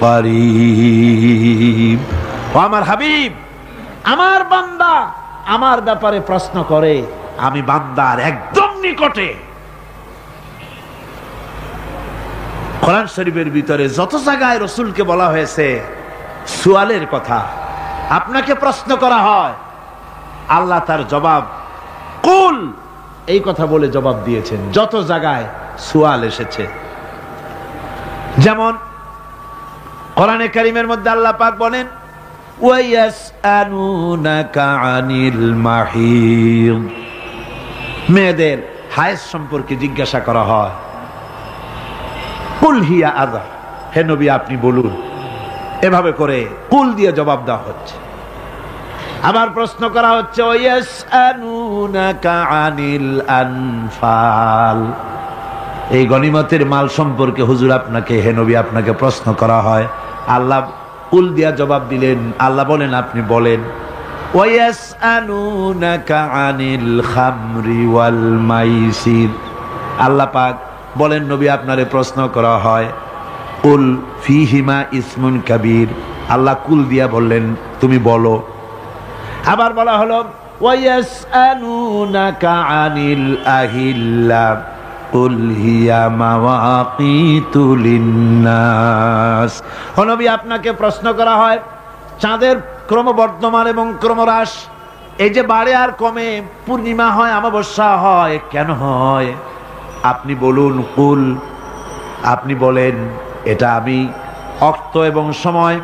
Speaker 1: করিব। ও আমার হাবিব, আমার বান্দা আমার ব্যাপারে প্রশ্ন করে, আমি বান্দার একদম নিকটে। কোরআন শরীফের ভিতরে যত জায়গায় রাসূলকে বলা হয়েছে সুয়ালের কথা, আপনাকে প্রশ্ন করা হয়, আল্লাহ তার জবাব কুল এই কথা বলে জবাব দিয়েছেন। যত জায়গায় সুয়াল এসেছে, যেমন কোরআনে কারীমের মধ্যে আল্লাহ পাক বলেন, ওয়ায়াসআলুনাকা আনিল মাহিদ, মেয়েদের হায়েজ সম্পর্কে জিজ্ঞাসা করা হয়। কুল হিয়া আযা, হে নবী আপনি বলুন। এভাবে করে কুল দিয়ে জবাব দেওয়া হচ্ছে। আবার প্রশ্ন করা হচ্ছে ওয়ায়াসআলুনাকা আনিল আনফাল, এই গনিমতের মাল সম্পর্কে হুজুর আপনাকে, হে নবী আপনাকে প্রশ্ন করা হয়। আল্লাহ কুল দিয়া জবাব দিলেন। আল্লাহ বলেন আপনি বলেন। ওয়ায়াসআলুনাকা আনিল খামরি ওয়াল মাইসির, আল্লাহ পাক বলেন নবী আপনারে প্রশ্ন করা হয় কুল ফিহিমা ইসমুন কাবীর, আল্লাহ কুল দিয়া বললেন তুমি বলো। আবার বলা হলো ওয়ায়াসআলুনাকা আনিল আহিল্লা কুল হিয়া মাওয়াকিতু লিন্নাস, ও নবী আপনাকে প্রশ্ন করা হয় চাঁদের ক্রমবর্ধমান এবং ক্রমহ্রাস, এই যে বাড়ে আর কমে, পূর্ণিমা হয় অমাবস্যা হয়, কেন হয়? আপনি বলুন কুল, আপনি বলেন এটা আমি অক্ত এবং সময়,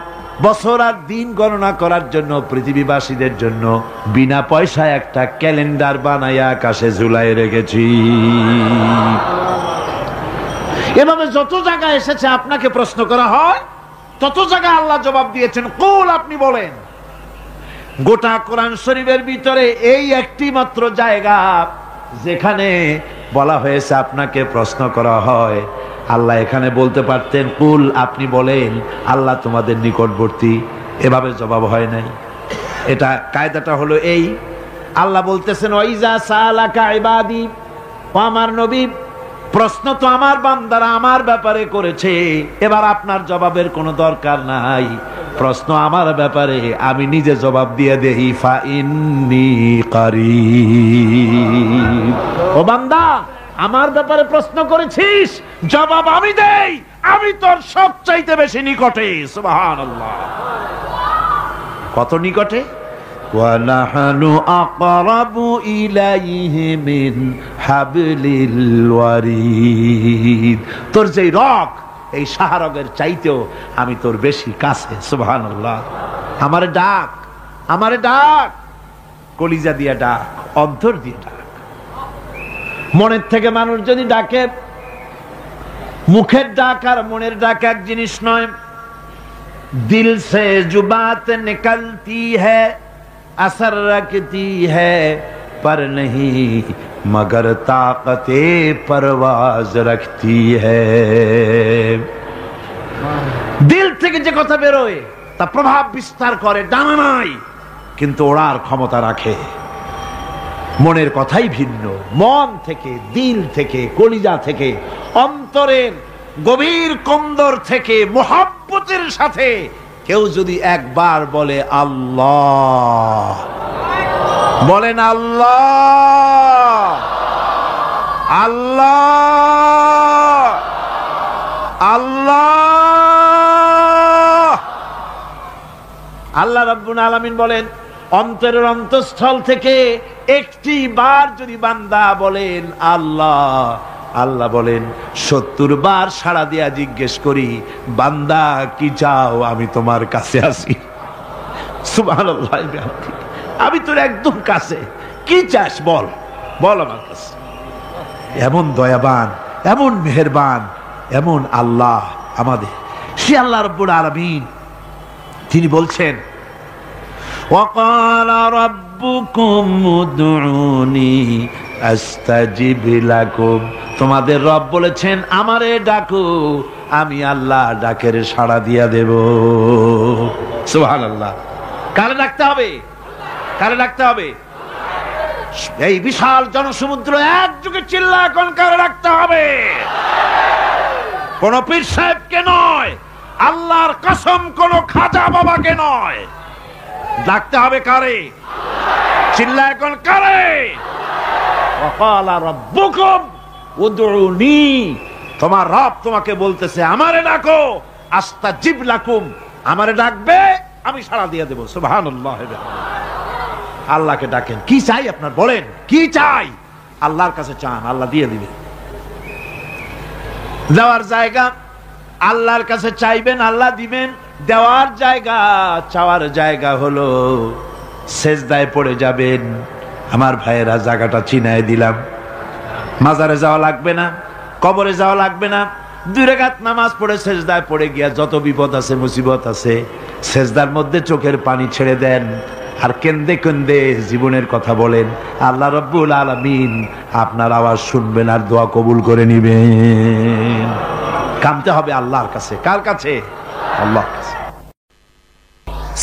Speaker 1: বছর আর দিন গণনা করার জন্য পৃথিবীবাসীদের জন্য বিনা পয়সায় একটা ক্যালেন্ডার বানাইয়া আকাশে ঝুলাই রেখেছি। এভাবে যত জায়গায় এসেছে আপনাকে প্রশ্ন করা হয়, তত জায়গায় আল্লাহ জবাব দিয়েছেন কুল, আপনি বলেন। গোটা কোরআন শরীফের ভিতরে এই একটি মাত্র জায়গা যেখানে বলা হয়েছে আপনাকে প্রশ্ন করা হয়। আল্লাহ এখানে বলতে পারতেন কুল, আপনি বলেন, আল্লাহ তোমাদের নিকটবর্তী, এভাবে জবাব হয় নাই। এটা কায়দাটা হলো এই, আল্লাহ বলতেছেন ওয়াইজা সালাকা ইবাদি, ও আমার নবী প্রশ্ন তো আমার বান্দারা আমার ব্যাপারে করেছে, এবার আপনার জবাবের কোনো দরকার নাই। প্রশ্ন আমার ব্যাপারে, আমি নিজে জবাব দিয়ে দেই। ফা ইন্নী কারীব, ও বান্দা আমার ব্যাপারে প্রশ্ন করেছিস, জবাব আমি দেই, আমি তোর সবচাইতে বেশি নিকটে। সুবহানাল্লাহ, কত নিকটে? ওয়া নাহনু আকরাবু ইলাইহি মিন হাবলিল ওয়ারিদ, তোর যেই রগ, এই শাহরগের চাইতেও আমি তোর বেশি কাছে। সুবহানাল্লাহ, আমারে ডাক, আমারে ডাক, কলিজা দিয়া ডাক, অন্তর দিয়ে ডাক। মনের থেকে মানুষ যদি ডাকে, মুখের ডাক আর মনের ডাক এক জিনিস নয়। দিল সে জুবাত নিকলতি হ্যায়, असर रखती है पर नहीं मगर ताकते परवाज रखती है। দিল থেকে যে কথা বেরোয় তা প্রভাব বিস্তার করে, ডানা নাই কিন্তু ওড়ার ক্ষমতা রাখে। মনের কথাই ভিন্ন, মন থেকে, দিল থেকে, কলিজা থেকে, অন্তরের গভীর কন্দর থেকে, মুহাব্বতের সাথে কেউ যদি একবার বলে আল্লাহ, বলেন আল্লাহ, আল্লাহ, আল্লাহ, আল্লাহ রাব্বুল আলামিন বলেন অন্তরের অন্তঃস্থল থেকে একটি বার যদি বান্দা বলেন আল্লাহ, আল্লাহ বলেন ৭০ বার সাড়া দিয়া জিজ্ঞেস করি বান্দা কি চাও, আমি তোমার কাছে আছি। সুবহানাল্লাহ, আমি তোর একদম কাছে, কি চাস বল, বল আমার কাছে। এমন দয়াবান, এমন মেহেরবান, এমন আল্লাহ আমাদের। সে আল্লাহ রাব্বুল আলামিন তিনি বলছেন ওয়াকালা রাব্বুকুম উদউনি আস্তাজিব লাকুম, তোমাদের রব বলেছেন আমারে ডাকো, আমি আল্লাহ ডাকের সাড়া দিয়া দেব। সুবহানাল্লাহ, কারে ডাকতে হবে? কারে ডাকতে হবে? এই বিশাল জনসমুদ্র একযোগে চিল্লা এখন কারে ডাকতে হবে? কোন পীর সাহেবকে নয়, আল্লাহর কসম কোন খাজা বাবাকে নয়, ডাকতে হবে কারে? চিল্লা এখন কারে? ওয়াকালা রাব্বুকুম উদউনি, তোমার রব তোমাকে বলতেছে আমারে ডাকো, আস্তাজিব লাকুম, আমারে ডাকবে আমি সাড়া দিয়ে দেব। সুবহানাল্লাহ, আল্লাহকে ডাকেন। কি চাই আপনার বলেন, কি চাই? আল্লাহর কাছে চান, আল্লাহ দিয়ে দিবে। যাওয়ার জায়গা আল্লাহর কাছে চাইবেন, আল্লাহ দিবেন। দেওয়ার জায়গা, চাওয়ার জায়গা হলো সেজদায় পড়ে যাবেন। আমার ভাইয়েরা, জায়গাটা চিনায় দিলাম। মাজারে যাওয়া লাগবে না, কবরে যাওয়া লাগবে না। 2 রাকাত নামাজ পড়ে সেজদায় পড়ে গিয়া যত বিপদ আছে, মুসিবত আছে, সেজদার মধ্যে চোখের পানি ছেড়ে দেন আর কেন্দে কেন্দে জীবনের কথা বলেন। আল্লাহ রাব্বুল আলামিন আপনার আওয়াজ শুনবেন আর দোয়া কবুল করে নিবেন। কামতে হবে আল্লাহর কাছে। কার কাছে? আল্লাহর কাছে।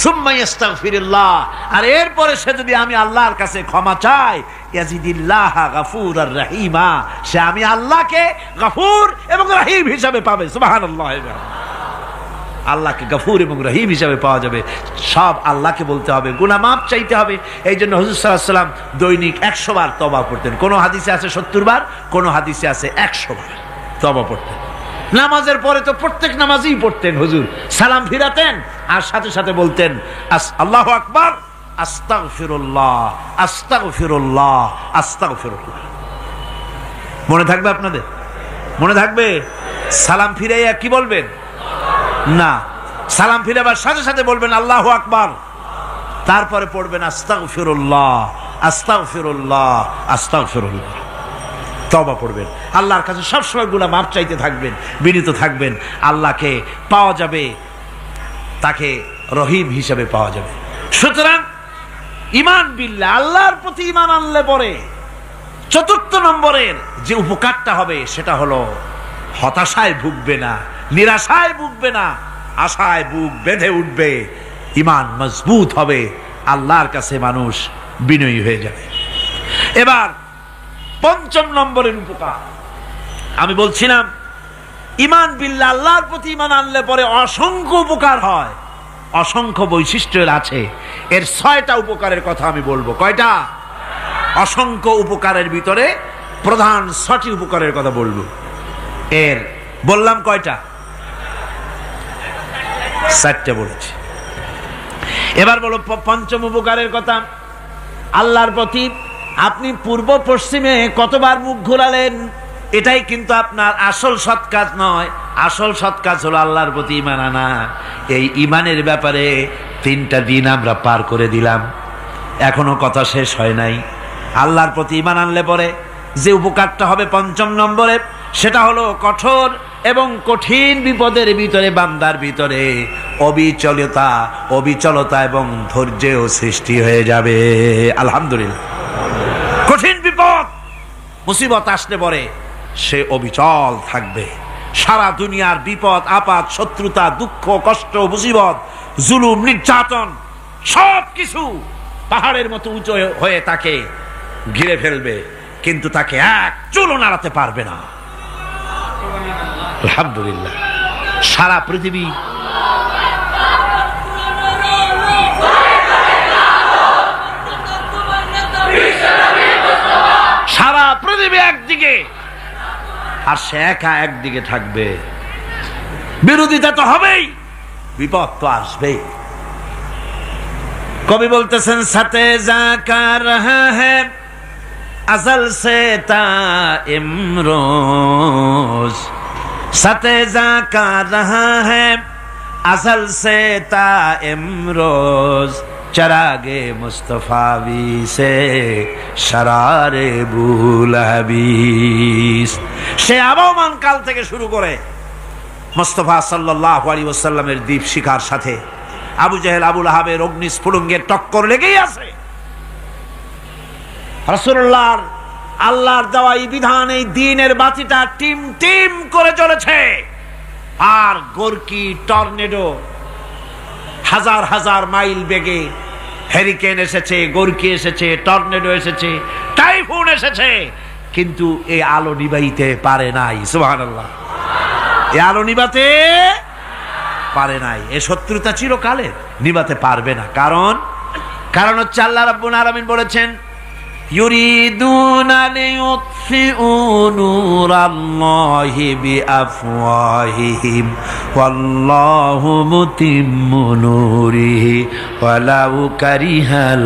Speaker 1: সুম্মা ইস্তাগফিরুল্লাহ, আর এরপরে সে যদি আমি আল্লাহর কাছে ক্ষমা চাই, ইয়াজিদিল্লাহ গফুরার রহিমা, সে আমি আল্লাহকে গফুর এবং রহিম হিসাবে পাবে। সুবহানাল্লাহ। আল্লাহকে গফুর এবং রহিম হিসাবে পাওয়া যাবে। সব আল্লাহকে বলতে হবে, গুনাহ মাফ চাইতে হবে। এই জন্য হুজুর সাল্লাল্লাহু আলাইহি ওয়াসাল্লাম দৈনিক 100 বার তওবা পড়তেন। কোন হাদিসে আছে 70 বার, কোন হাদিসে আছে 100 বার তওবা পড়তেন। নামাজের পরে তো প্রত্যেক নামাজই পড়তেন হুজুর। সালাম ফিরাতেন আর সাথে সাথে বলতেন আল্লাহু আকবার, আস্তাগফিরুল্লাহ, আস্তাগফিরুল্লাহ, আস্তাগফিরুল্লাহ। মনে থাকবে আপনাদের? মনে থাকবে? সালাম ফিরাইয়া কি বলবেন? না, সালাম ফিরাবার সাথে সাথে বলবেন আল্লাহু আকবার, তারপরে পড়বেন আস্তাগফিরুল্লাহ, আস্তাগফিরুল্লাহ, আস্তাগফিরুল্লাহ। তওবা পড়বেন। আল্লাহর কাছে সবসময় গুনাহ মাফ চাইতে থাকবেন, বিনীত থাকবেন। আল্লাহকে পাওয়া যাবে, তাকে রহিম হিসেবে পাওয়া যাবে। সুতরাং ঈমান বিল্লাহ, আল্লাহর প্রতি ঈমান আনলে পরে 4 নম্বরের যে উপকারটা হবে সেটা হলো হতাশায় ভুগবে না, নিরাশায় ভুগবে না, আশায় বুক বেঁধে উঠবে, ঈমান মজবুত হবে, আল্লাহর কাছে মানুষ বিনয়ী হয়ে যাবে। এবার 5 নম্বরের উপকার আমি বলছিলাম, ঈমান বিল্লাহ, আল্লাহর প্রতি ঈমান আনলে পরে অসংখ্য উপকার হয়, অসংখ্য বৈশিষ্ট্য আছে। এর 6টা উপকারের কথা আমি বলবো। কয়টা? অসংখ্য উপকারের ভিতরে প্রধান 6টি উপকারের কথা বলবো। এর বললাম কয়টা? 4টে বলেছি। এবার বলো 5ম উপকারের কথা। আল্লাহর প্রতি আপনি পূর্ব পশ্চিমে কতবার মুখ ঘোরালেন, এটাই কিন্তু আপনার আসল সৎ কাজ নয়। আসল সৎ কাজ হলো আল্লাহর প্রতি ঈমান আনা। এই ঈমানের ব্যাপারে 3টা দিন আমরা পার করে দিলাম, এখনো কথা শেষ হয় নাই। আল্লাহর প্রতি ঈমান আনলে পরে যে উপকারটা হবে 5ম নম্বরে, সেটা হলো কঠোর এবং কঠিন বিপদের ভিতরে বান্দার ভিতরে অবিচলতা এবং ধৈর্যের সৃষ্টি হয়ে যাবে। আলহামদুলিল্লাহ। কঠিন বিপদ মুসিবত আসলে পরে সে অবিচল থাকবে। সারা দুনিয়ার বিপদ আপদ, শত্রুতা, দুঃখ, কষ্ট, মুসিবত, জুলুম, নির্যাতন সব কিছু পাহাড়ের মতো উঁচু হয়ে তাকে ঘিরে ফেলবে, কিন্তু তাকে এক চুলও নাড়াতে পারবে না। আলহামদুলিল্লাহ। সারা পৃথিবী একদিকে আর সে একা একদিকে থাকবে। বিরোধিতা তো হবেই, বিপদ তো আসবেই। কবি বলতেছেন, সাথে জাকা রহা হ্যায় अज़ल से ता इमरोज, सतेजा का रहा है अज़ल से ता इमरोज, चरागे मुस्तफावी से शरारे बुलहबीस। সে আবহমান কাল থেকে শুরু করে মুস্তাফা সাল্লাল্লাহু আলাইহি ওয়াসাল্লামের দীপ শিখার সাথে আবু জাহেল, আবু লাহাবের অগ্নিস্ফুলিঙ্গের টক্কর লেগেই আছে। রাসূলুল্লাহর আল্লাহর দেওয়া এই বিধান, এই দ্বীনের বাতিটা টিম টিম করে চলেছে। আর গোরকি, টর্নেডো, হাজার হাজার মাইল বেগে হেরিকেন এসেছে, গোরকি এসেছে, টর্নেডো এসেছে, টাইফুন এসেছে, কিন্তু এই আলো নিবাইতে পারে নাই। সুবহানাল্লাহ। এই আলো নিবাতে পারে নাই। এই শত্রুতা চিরকালের, নিবাতে পারবে না। কারণ হচ্ছে আল্লাহ রাব্বুল আলামিন বলেছেন, ইউরিদুনা লিইউতফিউ নূরাল্লাহি বিআফওয়াহিহিম ওয়াল্লাহু মুতিম্মু নূরিহি ওয়ালাউ কারিহাল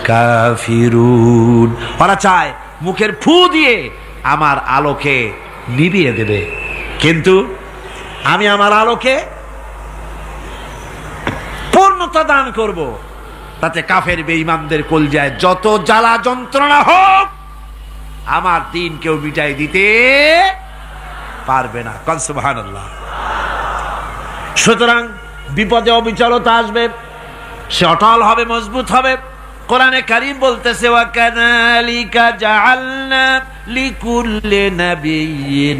Speaker 1: কাফিরুন। ওরা চায় মুখের ফু দিয়ে আমার আলোকে নিভিয়ে দেবে, কিন্তু আমি আমার আলোকে ক্ষমতা দান করব, তাতে কাফের বেঈমানদের কলজায় যত জ্বালা যন্ত্রণা হোক আমার দিন কেউ মিটাই দিতে পারবে না। কোন সুবহানাল্লাহ। সুতরাং বিপদে অবিচলতা আসবে, সে অটল হবে, মজবুত হবে। কোরআনে কারীম বলতেছে ওয়া কাযালিকা জাআলনা লিকুল্লি নাবিয়্যিন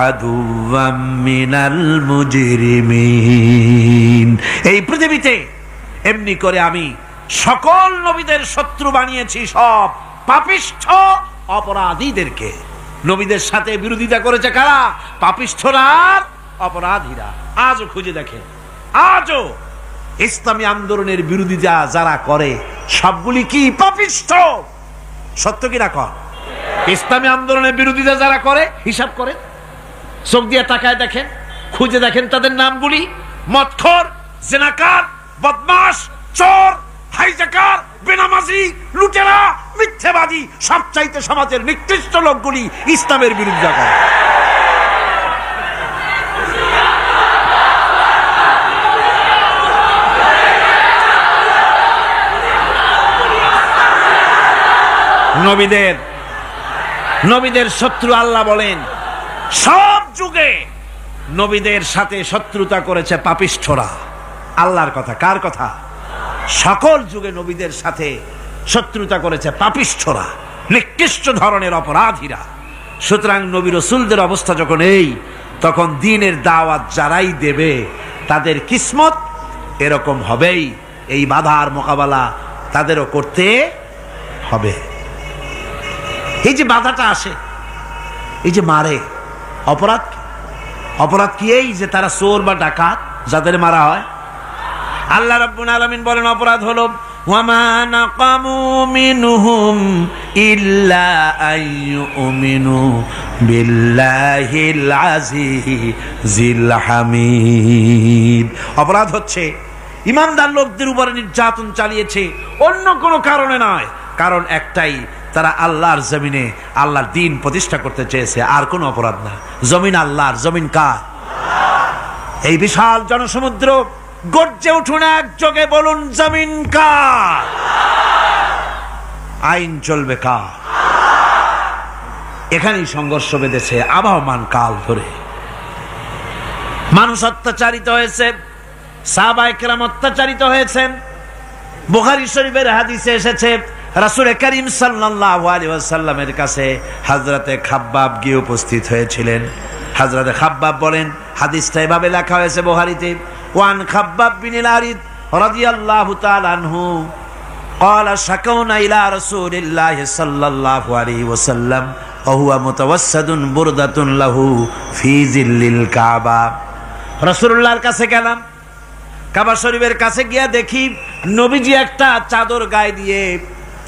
Speaker 1: আদুওয়াম মিনাল মুজরিমিন। এই পৃথিবীতে এমনি করে আমি সকল নবীদের শত্রু বানিয়েছি, সব পাপিষ্ঠ অপরাধীদেরকে। নবীদের সাথে বিরোধিতা করেছে কারা? পাপিষ্ঠরা, অপরাধীরা। আজও খুঁজে দেখেন, আজও ইসলামী আন্দোলনের বিরোধিতা যারা করে সবগুলি কি পাপিষ্ঠ? সত্য কিনা কর? ইসলামী আন্দোলনের বিরোধিতা যারা করে হিসাব করে চোখ দিয়ে তাকায় দেখেন, খুঁজে দেখেন তাদের নামগুলি। মদখোর, জিনাকার, বদমাশ, চোর, হাইজাকার, বেনামাজি, লুটেরা, মিথ্যাবাদী, সবচাইতে সমাজের নিকৃষ্ট লোকগুলি ইসলামের বিরোধিতা করে। নবীদের শত্রু আল্লাহ বলেন সব যুগে নবীদের সাথে শত্রুতা করেছে পাপিষ্ঠরা। আল্লাহর কথা, কার কথা? সকল যুগে নবীদের সাথে শত্রুতা করেছে পাপিষ্ঠরা, নিকৃষ্ট ধরনের অপরাধীরা। সুতরাং নবী রাসূলদের অবস্থা যখন এই, তখন দ্বীনের দাওয়াত যারাই দেবে তাদের কিসমত এরকম হবেই। এই বাধার মোকাবেলা তাদেরও করতে হবে। এই যে বাধাটা আসে, এই যে মারে, অপরাধ কি? এই যে তারা চোর বা ডাকাত যাদের মারা হয়। আল্লাহ রাব্বুল আলামিন বলেন অপরাধ হলো ওয়ামা নাকামু মিনহুম ইল্লা আইয়ুমিনু বিল্লাহিল আজিজিল হামিদ। অপরাধ হচ্ছে ঈমানদার লোকদের উপরে নির্যাতন চালিয়েছে, অন্য কোনো কারণে নয়। কারণ একটাই, তারা আল্লাহর জমিনে আল্লাহর দ্বীন প্রতিষ্ঠা করতে চেয়েছে, আর কোনো অপরাধ না। জমিন আল্লাহর, জমিন কার? এই বিশাল জনসমুদ্র গর্জে উঠুন একযোগে, বলুন জমিন কার? আইন চলবে কার? এখানেই সংঘর্ষ বেঁধেছে আবহমান কাল ধরে। মানুষ অত্যাচারিত হয়েছে, সাহাবায়ে কেরাম অত্যাচারিত হয়েছেন। বুখারী শরীফের হাদিসে এসেছে রাসূল করিম সাল্লাল্লাহু আলাইহি ওয়াসাল্লামের কাছে হযরতে খাব্বাব গিয়ে উপস্থিত হয়েছিলেন। হযরতে খাব্বাব বলেন, হাদিসটা এভাবে লেখা হয়েছে বুখারীতে, ওয়ান খাব্বাব বিন আরিদ রাদিয়াল্লাহু তাআলা আনহু قال شكونا الى رسول الله صلى الله عليه وسلم وهو متوسد بردة له في ظل الكعبة। রাসূলুল্লাহর কাছে গেলাম, কাবা শরীফের কাছে গিয়ে দেখি নবীজি একটা চাদর গায়ে দিয়ে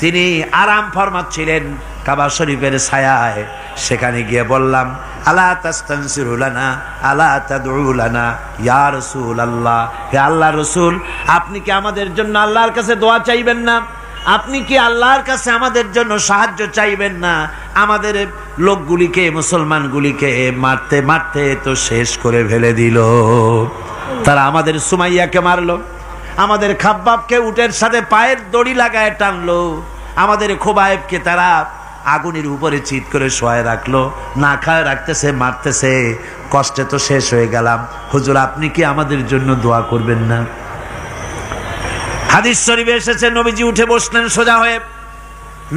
Speaker 1: তিনি আরাম ফরমাচ্ছিলেন কাবা শরীফের ছায়ায়। সেখানে গিয়ে বললাম, আলা তাস্তানসিরু লানা আলা তাদউ লানা ইয়া রাসূলুল্লাহ, হে আল্লাহর রাসূল, আপনি কি আমাদের জন্য আল্লাহর কাছে দোয়া চাইবেন না? আপনি কি আল্লাহর কাছে আমাদের জন্য সাহায্য চাইবেন না? আমাদের লোকগুলিকে, মুসলমানগুলিকে মারতে মারতে তো শেষ করে ফেলে দিল। তারা আমাদের সুমাইয়াকে মারলো, আমাদের খাব্বাবকে উটের সাথে পায়ের দড়ি লাগায় টানলো, আমাদের খোবায়েবকে তারা আগুনের উপরে চিৎ করে শোয়ায় রাখলো, না খায় রাখতেছে, মারতেছে, কষ্টে তো শেষ হয়ে গেলাম। হুজুর, আপনি কি আমাদের জন্য দোয়া করবেন না? হাদিস শরীফে এসেছে, নবীজি উঠে বসলেন সোজা হয়ে।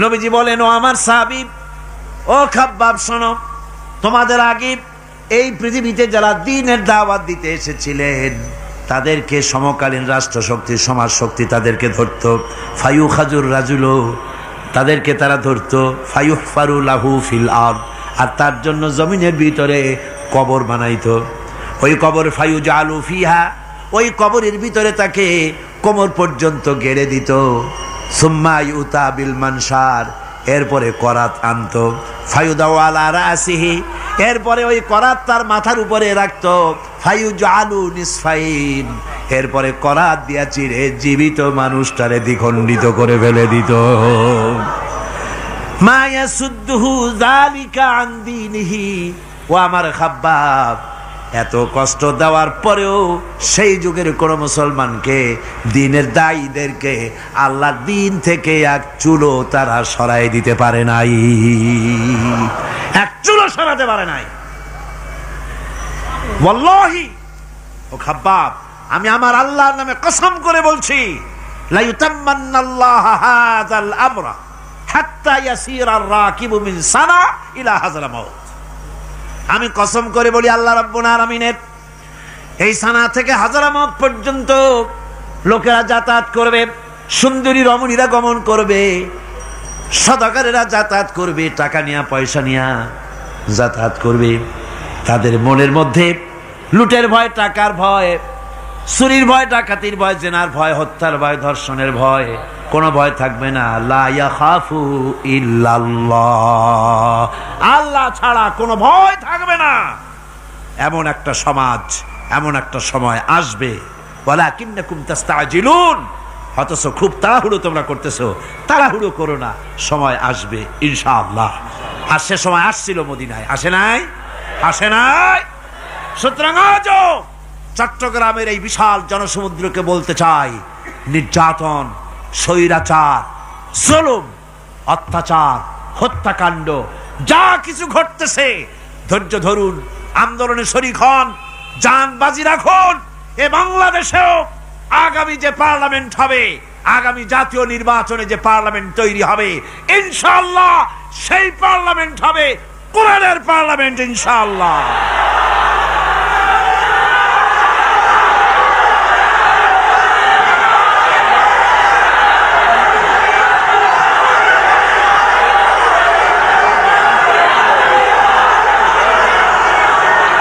Speaker 1: নবীজি বলেন, ও আমার সাহাবী, ও খাব্বাব, শোনো, তোমাদের আগে এই পৃথিবীতে যারা দ্বীনের দাওয়াত দিতে এসেছিলেন তাদেরকে সমকালীন রাষ্ট্রশক্তি, সমাজ শক্তি তাদেরকে ধরত। ফায়ুখাজুর রাজুলো, তাদেরকে তারা ধরত। ফায়ুহফারু লাহু ফিল আরদ, আর তার জন্য জমিনের ভিতরে কবর বানাইতো। ওই কবর ফায়ুজালু ফিহা, ওই কবরের ভিতরে তাকে কোমর পর্যন্ত গেড়ে দিত। সুম্মা ইউতা বিল মানশার, এরপরে করাত আনতো। ফায়ুদাউ আলা রাসিহি, এরপরে ওই করাত তার মাথার উপরে রাখতো। ফায়ুজালু নিসফাইন, এরপরে করাত দিয়া চিরে জীবিত মানুষটারে দ্বিখণ্ডিত করে ফেলে দিত। মা ইয়াসুদ্দুহু যালিকা আন দীনিহি, ও আমার খাব্বাব, এত কষ্ট দেওয়ার পরেও সেই যুগের কোন মুসলমানকে, দ্বীনের দায়ীদেরকে আল্লাহ দ্বীন থেকে এক চুলো তারা সরাই দিতে পারে নাই, এক চুলো সরাতে পারে নাই। ওয়াল্লাহি ও খাব্বাব, আমি আমার আল্লাহর নামে কসম করে বলছি, লা ইউতাম্মান্নাল্লাহু হাযাল আমরা হাত্তা ইয়াসিরা আর-রাকিবু মিন সানা ইলা হাযরামাউত। আমি কসম করে বলি, আল্লাহ রাব্বুল আলামিনের এই সানা থেকে হাযরামাউত পর্যন্ত লোকেরা যাতায়াত করবে, সুন্দরী রমণীরা গমন করবে, সদাগরেরা যাতায়াত করবে, টাকা নিয়া পয়সা নিয়া যাতায়াত করবে। তাদের মনের মধ্যে লুটের ভয়, টাকার ভয়, চুরির ভয়, ডাকাতির ভয়, জেনার ভয়, হত্যার ভয়, ধর্ষণের ভয়, কোন ভয় থাকবে না। লা ইয়াখাফু ইল্লাল্লাহ, আল্লাহ ছাড়া কোনো ভয় থাকবে না। এমন একটা সমাজ, এমন একটা সময় আসবে। ওয়ালাকিন্নাকুম তাস্তাজিলুন, অথচ খুব তাড়াহুড়ো তোমরা করতেছো। তাড়াহুড়ো করো না, সময় আসবে ইনশাআল্লাহ। আর সে সময় আসছিল মদিনায়, আসে নাই? আসে নাই? সুতরাং আজও চট্টগ্রামের এই বিশাল জনসমুদ্রকে বলতে চাই, নির্যাতন, স্বৈরাচার, জুলুম, অত্যাচার, হত্যাকাণ্ড যা কিছু ঘটতেছে, ধৈর্য ধরুন, আন্দোলনে শরীক হন, জান বাজি রাখুন। এ বাংলাদেশেও আগামী যে পার্লামেন্ট হবে, আগামী জাতীয় নির্বাচনে যে পার্লামেন্ট তৈরি হবে, ইনশাআল্লাহ সেই পার্লামেন্ট হবে কোরআনের পার্লামেন্ট ইনশাআল্লাহ।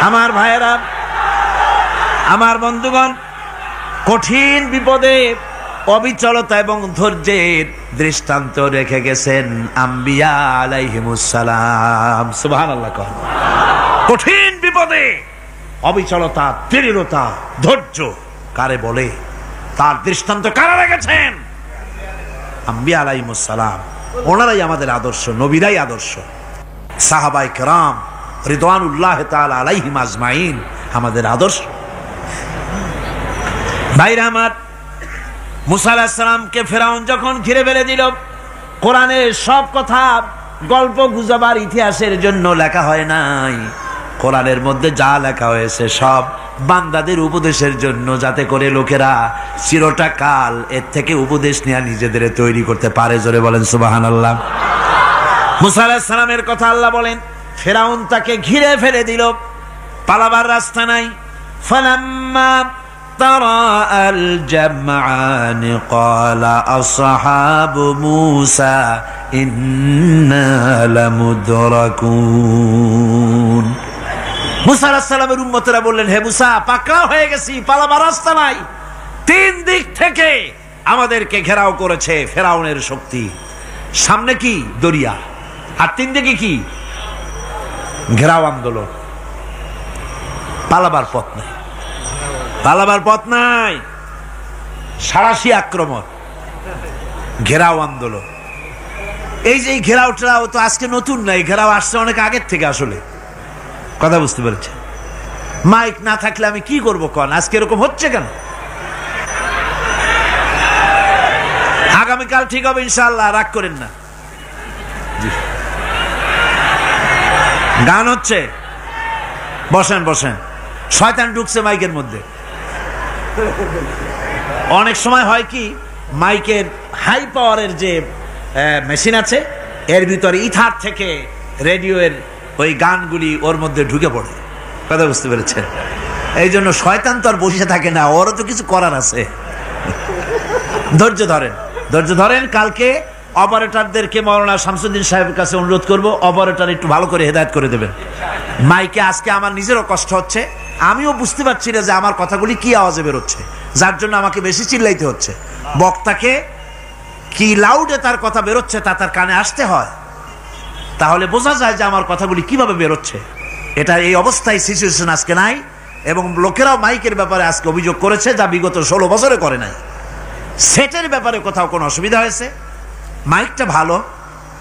Speaker 1: আমার ভাইয়েরা, আমার বন্ধুগণ, কঠিন বিপদে অবিচলতা এবং ধৈর্যের দৃষ্টান্ত রেখে গেছেন আম্বিয়া আলাইহিমুস সালাম। সুবহানাল্লাহ। কঠিন বিপদে অবিচলতা, দৃঢ়তা, ধৈর্য কারে বলে, তার দৃষ্টান্ত কারা রেখেছেন? আম্বিয়া আলাইহিমুস সালাম। ওনারাই আমাদের আদর্শ, নবীরাই আদর্শ। সাহাবায়ে কেরাম রিদওয়ানুল্লাহ তাআলা আলাইহিম আজমাইন আমাদের আদর্শ। ভাইরা আমার, মুসা আলাইহিস সালামকে ফেরাউন যখন ঘিরে ফেলে দিল, কোরআনের সব কথা গল্প গুজবার ইতিহাসের জন্য লেখা হয় নাই। কোরআনের মধ্যে যা লেখা হয়েছে সব বান্দাদের উপদেশের জন্য, যাতে করে লোকেরা চিরটা কাল এর থেকে উপদেশ নিয়ে নিজেদের তৈরি করতে পারে। জোরে বলেন সুবহানাল্লাহ। মুসা আলাইহিস সালামের কথা আল্লাহ বলেন, ফেরাউন তাকে ঘিরে ফেলে দিল, পালাবার রাস্তা নাই। ফালাম্মা তারাআল জামআন ক্বালা আসহাবু মূসা ইন্না লামুদরাকুন। মুসা আলাইহিস সালামের উম্মতেরা বললেন, হে মুসা, পাকড়াও হয়ে গেছি, পালাবার রাস্তা নাই। তিন দিক থেকে আমাদেরকে ঘেরাও করেছে ফেরাউনের শক্তি। সামনে কি? দরিয়া, আর তিন দিকে কি? ঘেরাও আন্দোলন। পালাবার পথ নাই, পালাবার পথ নাই। সারাশি আক্রমণ, ঘেরাও আন্দোলন। এই যে ঘেরাওটাও তো আজকে নতুন নাই, ঘেরাও আসছে অনেক আগের থেকে। আসলে কথা বুঝতে পেরেছে? মাইক না থাকলে আমি কি করবো কন? আজকে এরকম হচ্ছে কেন? আগামীকাল ঠিক হবে ইনশাআল্লাহ, রাগ করেন না। গান হচ্ছে, বসেন বসেন। শয়তান ঢুকছে মাইকের মধ্যে। অনেক সময় হয় কি, মাইকের হাই পাওয়ারের যে মেশিন আছে, এর ভিতরে ইথার থেকে রেডিওর ওই গানগুলি ওর মধ্যে ঢুকে পড়ে। কথা বুঝতে পেরেছেন? এই জন্য শয়তান তো আর বসে থাকে না, ওরও তো কিছু করার আছে। ধৈর্য ধরেন, ধৈর্য ধরেন। কালকে অপারেটরদেরকে মাওলানা শামসুদ্দিন সাহেবের কাছে অনুরোধ করব, অপারেটর একটু ভালো করে হেদায়েত করে দেবেন মাইকে। আজকে আমার নিজেরও কষ্ট হচ্ছে, আমিও বুঝতে পারছি না যে আমার কথাগুলি কি আওয়াজে বেরোচ্ছে, যার জন্য আমাকে বেশি চিল্লাইতে হচ্ছে। বক্তাকে কি লাউডে তার কথা বেরোচ্ছে তা তার কানে আসতে হয়, তাহলে বোঝা যায় যে আমার কথাগুলি কিভাবে বেরোচ্ছে। এটা এই অবস্থায় সিচুয়েশন আজকে নাই, এবং লোকেরাও মাইকের ব্যাপারে আজকে অভিযোগ করেছে, যা বিগত 16 বছরে করে নাই। সেটের ব্যাপারে কোথাও কোনো অসুবিধা হয়েছে? মাইকটা ভালো,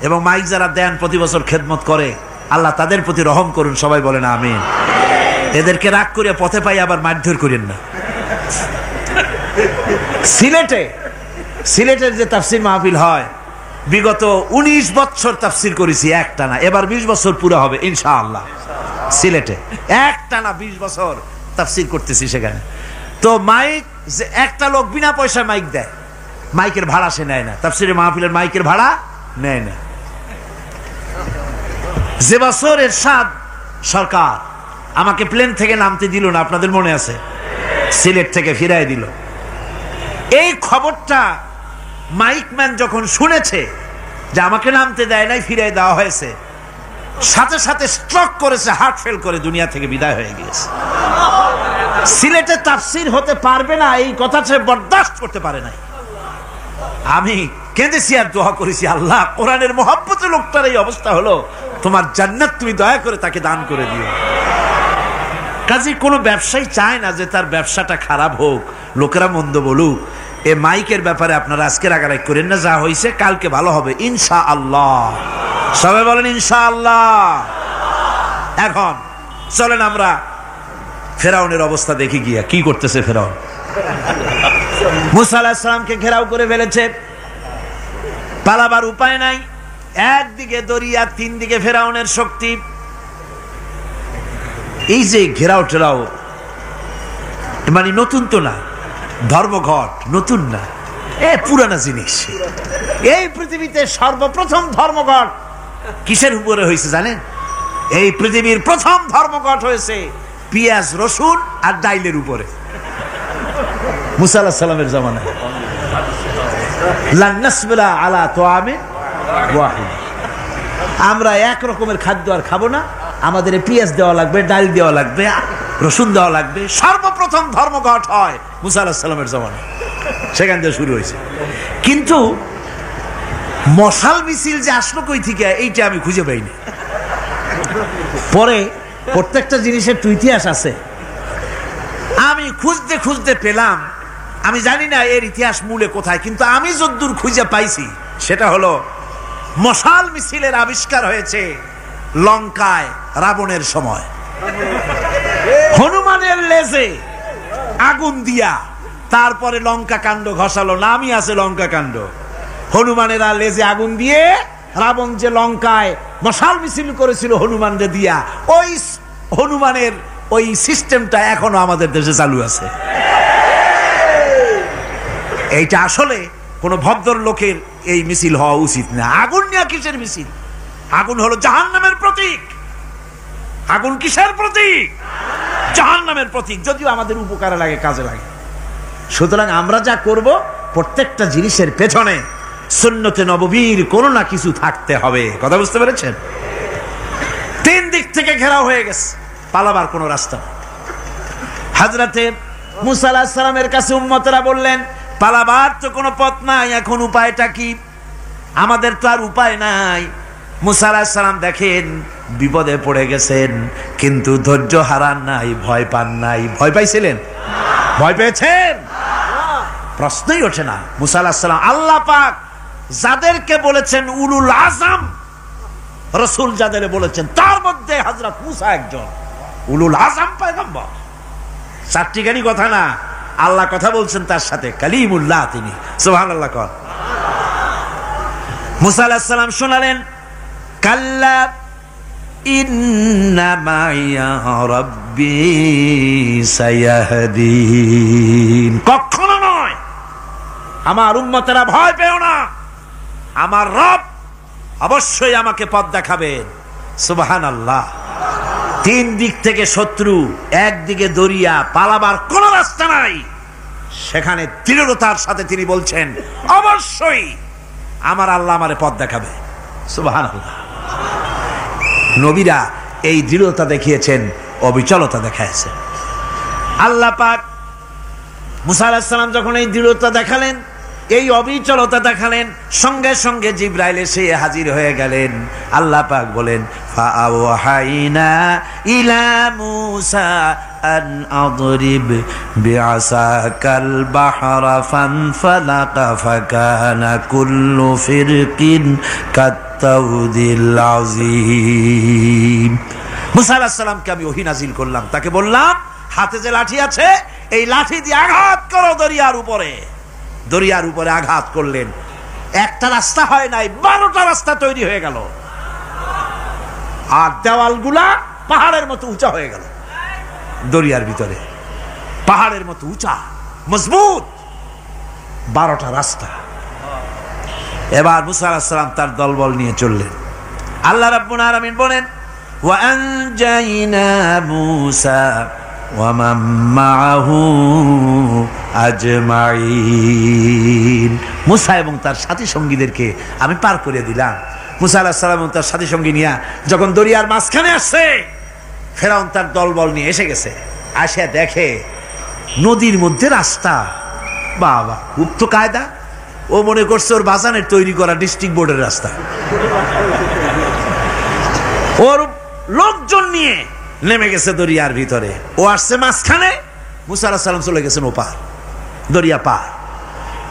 Speaker 1: এবং মাইক যারা দেন প্রতি বছর খেদমত করে, আল্লাহ তাদের প্রতি রহম করুন। সবাই বলেন আমিন। এদেরকে রাগ করে পথে পাই আবার মারধর করেন না। সিলেটের যে তাফসির মাহফিল হয়, বিগত 19 বছর তাফসির করেছি একটানা, এবার 20 বছর পুরো হবে ইনশাআল্লাহ। সিলেটে একটানা 20 বছর তাফসির করতেছি সেখানে। তো মাইক, যে একটা লোক বিনা পয়সায় মাইক দেয়, মাইকের ভাড়া সে নেয় না, তাফসিরের মাহফিলের মাইকের ভাড়া নেয় না। যে বছর এরশাদ সরকার আমাকে প্লেন থেকে নামতে দিল না, আপনাদের মনে আছে, সিলেট থেকে ফিরাই দিল, এই খবরটা মাইকম্যান যখন শুনেছে যে আমাকে নামতে দেয় নাই, ফিরাই দেওয়া হয়েছে, সাথে সাথে স্ট্রোক করেছে, হার্ট ফেল করে দুনিয়া থেকে বিদায় হয়ে গিয়েছে। সিলেটে তাফসির হতে পারবে না এই কথা সে বরদাস্ত করতে পারে নাই। আমি কেঁদেছি আর দোয়া করেছি, আল্লাহ কোরআনের মহব্বতে লোকটার এই অবস্থা হলো, তোমার জান্নাত তুমি দয়া করে তাকে দান করে দিও। কাজে কোনো ব্যবসায়ী চায় না যে তার ব্যবসাটা খারাপ হোক, লোকেরা মন্দ বলুক। এ মাইকের ব্যাপারে আপনারা আজকে রাগারাগ করেন না, যা হয়েছে কালকে ভালো হবে ইনশাআল্লাহ। সবাই বলেন ইনশাআল্লাহ। এখন চলেন আমরা ফেরাউনের অবস্থা দেখি গিয়া কি করতেছে ফেরাউন। মুসা আলাইহিস সালামকে ঘেরাও করে ফেলেছে, পালাবার উপায় নাই, একদিকে দরিয়া, তিন দিকে ফেরাউনের শক্তি। এই যে ঘেরাও টেরাও মানে নতুন তো না, ধর্মঘট নতুন না, পুরানা জিনিস। এই পৃথিবীতে সর্বপ্রথম ধর্মঘট কিসের উপরে হয়েছে জানেন? এই পৃথিবীর প্রথম ধর্মঘট হয়েছে পেঁয়াজ, রসুন আর ডাইলের উপরে, মুসা আলাইহিস সালামের জামানায়। লান নাসবিরা আলা তুআমিন ওয়াহিদ, আমরা এক রকমের খাদ্য আর খাবো না, আমাদের পেঁয়াজ দেওয়া লাগবে, ডাল দেওয়া লাগবে, রসুন দেওয়া লাগবে। সর্বপ্রথম ধর্মঘট হয় মুসা আলাইহিস সালামের জামানায়, সেখান থেকে শুরু হয়েছে। কিন্তু মশাল মিছিল যে আসলো কই থেকে, এইটা আমি খুঁজে পাইনি। পরে প্রত্যেকটা জিনিসের তো ইতিহাস আছে, আমি খুঁজতে খুঁজতে পেলাম। আমি জানি না এর ইতিহাস মূলে কোথায়, কিন্তু আমি যদ্দূর খুঁজে পাইছি সেটা হলো মশাল মিছিলের আবিষ্কার হয়েছে লঙ্কায় রাবণের সময়। হনুমানের লেজে আগুন দিয়া তারপরে লঙ্কা কাণ্ড ঘষালো, নামই আছে লঙ্কা কাণ্ড। হনুমানেরা লেজে আগুন দিয়ে রাবণ যে লঙ্কায় মশাল মিছিল করেছিল হনুমানরে দিয়া, ওই হনুমানের ওই সিস্টেমটা এখনো আমাদের দেশে চালু আছে। এইটা আসলে কোন ভদ্র লোকের এই মিছিল হওয়া উচিত না। আগুন নিয়ে কিসের মিছিল? আগুন হলো জাহান্নামের প্রতীক। আগুন কিসের প্রতীক? জাহান্নামের প্রতীক। যদিও আমাদের উপকারে লাগে, কাজে লাগে। সুতরাং আমরা যা করব, প্রত্যেকটা জিনিসের পেছনে সুন্নতে নববীর কোনো না কিছু থাকতে হবে। কথা বুঝতে পেরেছেন? তিন দিক থেকে ঘেরাও হয়ে গেছে, পালাবার কোনো রাস্তা। হযরতে মুসা আলাইহিস সালামের কাছে উম্মতেরা বললেন, পালাবার তো কোনো পথ নাই, এখন উপায়টা কি? আমাদের তো আর উপায় নাই। মুসা আলাইহিস সালাম দেখেন বিপদে পড়ে গেছেন, কিন্তু ধৈর্য হারান নাই, ভয় পান নাই। ভয় পাইছিলেন? ভয় পেয়েছেন? প্রশ্নই ওঠে না। মুসা আলাইহিস সালাম, আল্লাহ পাক যাদেরকে বলেছেন উলুল আজম রাসূল, যাদের বলেছেন তার মধ্যে হযরত মুসা একজন উলুল আজম পয়গম্বর। চারটিখানি কথা না, আল্লাহ কথা বলছেন তার সাথে, কালিমুল্লাহ তিনি। সুবহানাল্লাহ। কর মুসা আলাইহিস সালাম শোনালেন, কাল্লা ইন্না মাইয়া রাব্বি সায়াহদিন। কখনো নয়, আমার উম্মতেরা ভয় পেও না, আমার রব অবশ্যই আমাকে পথ দেখাবেন। সুবহানাল্লাহ। তিন দিক থেকে শত্রু, একদিকে দরিয়া, পালাবার কোন রাস্তা নাই। সেখানে দৃঢ়তার সাথে তিনি বলছেন, অবশ্যই আমার আল্লাহ আমারে পথ দেখাবে। সুবহানাল্লাহ। নবীরা এই দৃঢ়তা দেখিয়েছেন, অবিচলতা দেখাইছেন। আল্লাহ পাক মুসা আলাইহিস সালাম যখন এই দৃঢ়তা দেখালেন, এই অবিচলতা দেখালেন, সঙ্গে সঙ্গে জিবরাইল এসে হাজির হয়ে গেলেন। আল্লাহ পাক বলেন, ফাআওহাইনা ইলা মুসা আন আদরিব বিআসাকাল বাহরা ফানফালাকা ফাকানা কুল্লু ফিরকিন কাত্তাউদিল আযীম। মুসা আলাইহিস সালামকে আমি ওহী নাজিল করলাম, তাকে বললাম হাতে যে লাঠি আছে এই লাঠি দিয়ে আঘাত করো দরিয়ার উপরে। দরিয়ার উপরে আঘাত করলেন, একটা রাস্তা হয় নাই, 12টা রাস্তা তৈরি হয়ে গেল, আর দেওয়ালগুলা পাহাড়ের মতো উঁচা হয়ে গেল। দরিয়ার ভিতরে পাহাড়ের মতো উঁচা মজবুত 12টা রাস্তা। এবার মুসা আলাইহিস সালাম তার দলবল নিয়ে চললেন। আল্লাহ রাব্বুল আলামিন বলেন ওয়া আনজাইনা মূসা ওয়া মান মাআহু আজমাইন। মুসা এবং তার সাথী সঙ্গীদেরকে আমি পার করে দিলাম। মুসা আলাইহিস সালাম এবং তার সাথী সঙ্গী নিয়ে যখন দরিয়ার মাঝখানে আসছে, ফেরাউন তার দলবল নিয়ে এসে গেছে। আসে দেখে নদীর মধ্যে রাস্তা। বাবা, খুব তো কায়দা। ও মনে করছে ওর বাজানের তৈরি করা ডিস্ট্রিক্ট বোর্ডের রাস্তা। ওর লোকজন নিয়ে নেমে গেছে দরিয়ার ভিতরে, ও আসছে মাঝখানে, মুসা আলাইহিস সালাম চলে গেছেন ওপার, দরিয়া পার।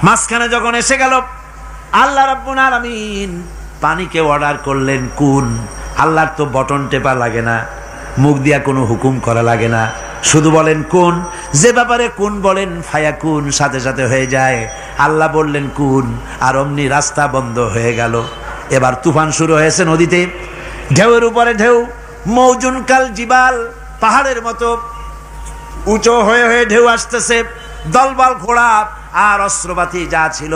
Speaker 1: মাঝখানে যখন এসে গেল, আল্লাহ রাব্বুল আলামিন পানিকে অর্ডার করলেন কুন। আল্লাহর তো বটন টেপা লাগে না, মুখ দিয়া কোনো হুকুম করা লাগে না, শুধু বলেন কুন। যে ব্যাপারে কুন বলেন ফায়াকুন, সাথে সাথে হয়ে যায়। আল্লাহ বললেন কুন, আর অমনি রাস্তা বন্ধ হয়ে গেল। এবার তুফান শুরু হয়েছে নদীতে, ঢেউয়ের উপরে ঢেউ, মৌজুন কাল জিবাল, পাহাড়ের মতো উঁচু হয়ে হয়ে ঢেউ আসতেছে। দলবল ঘোড়া আর অস্ত্রপাতি যা ছিল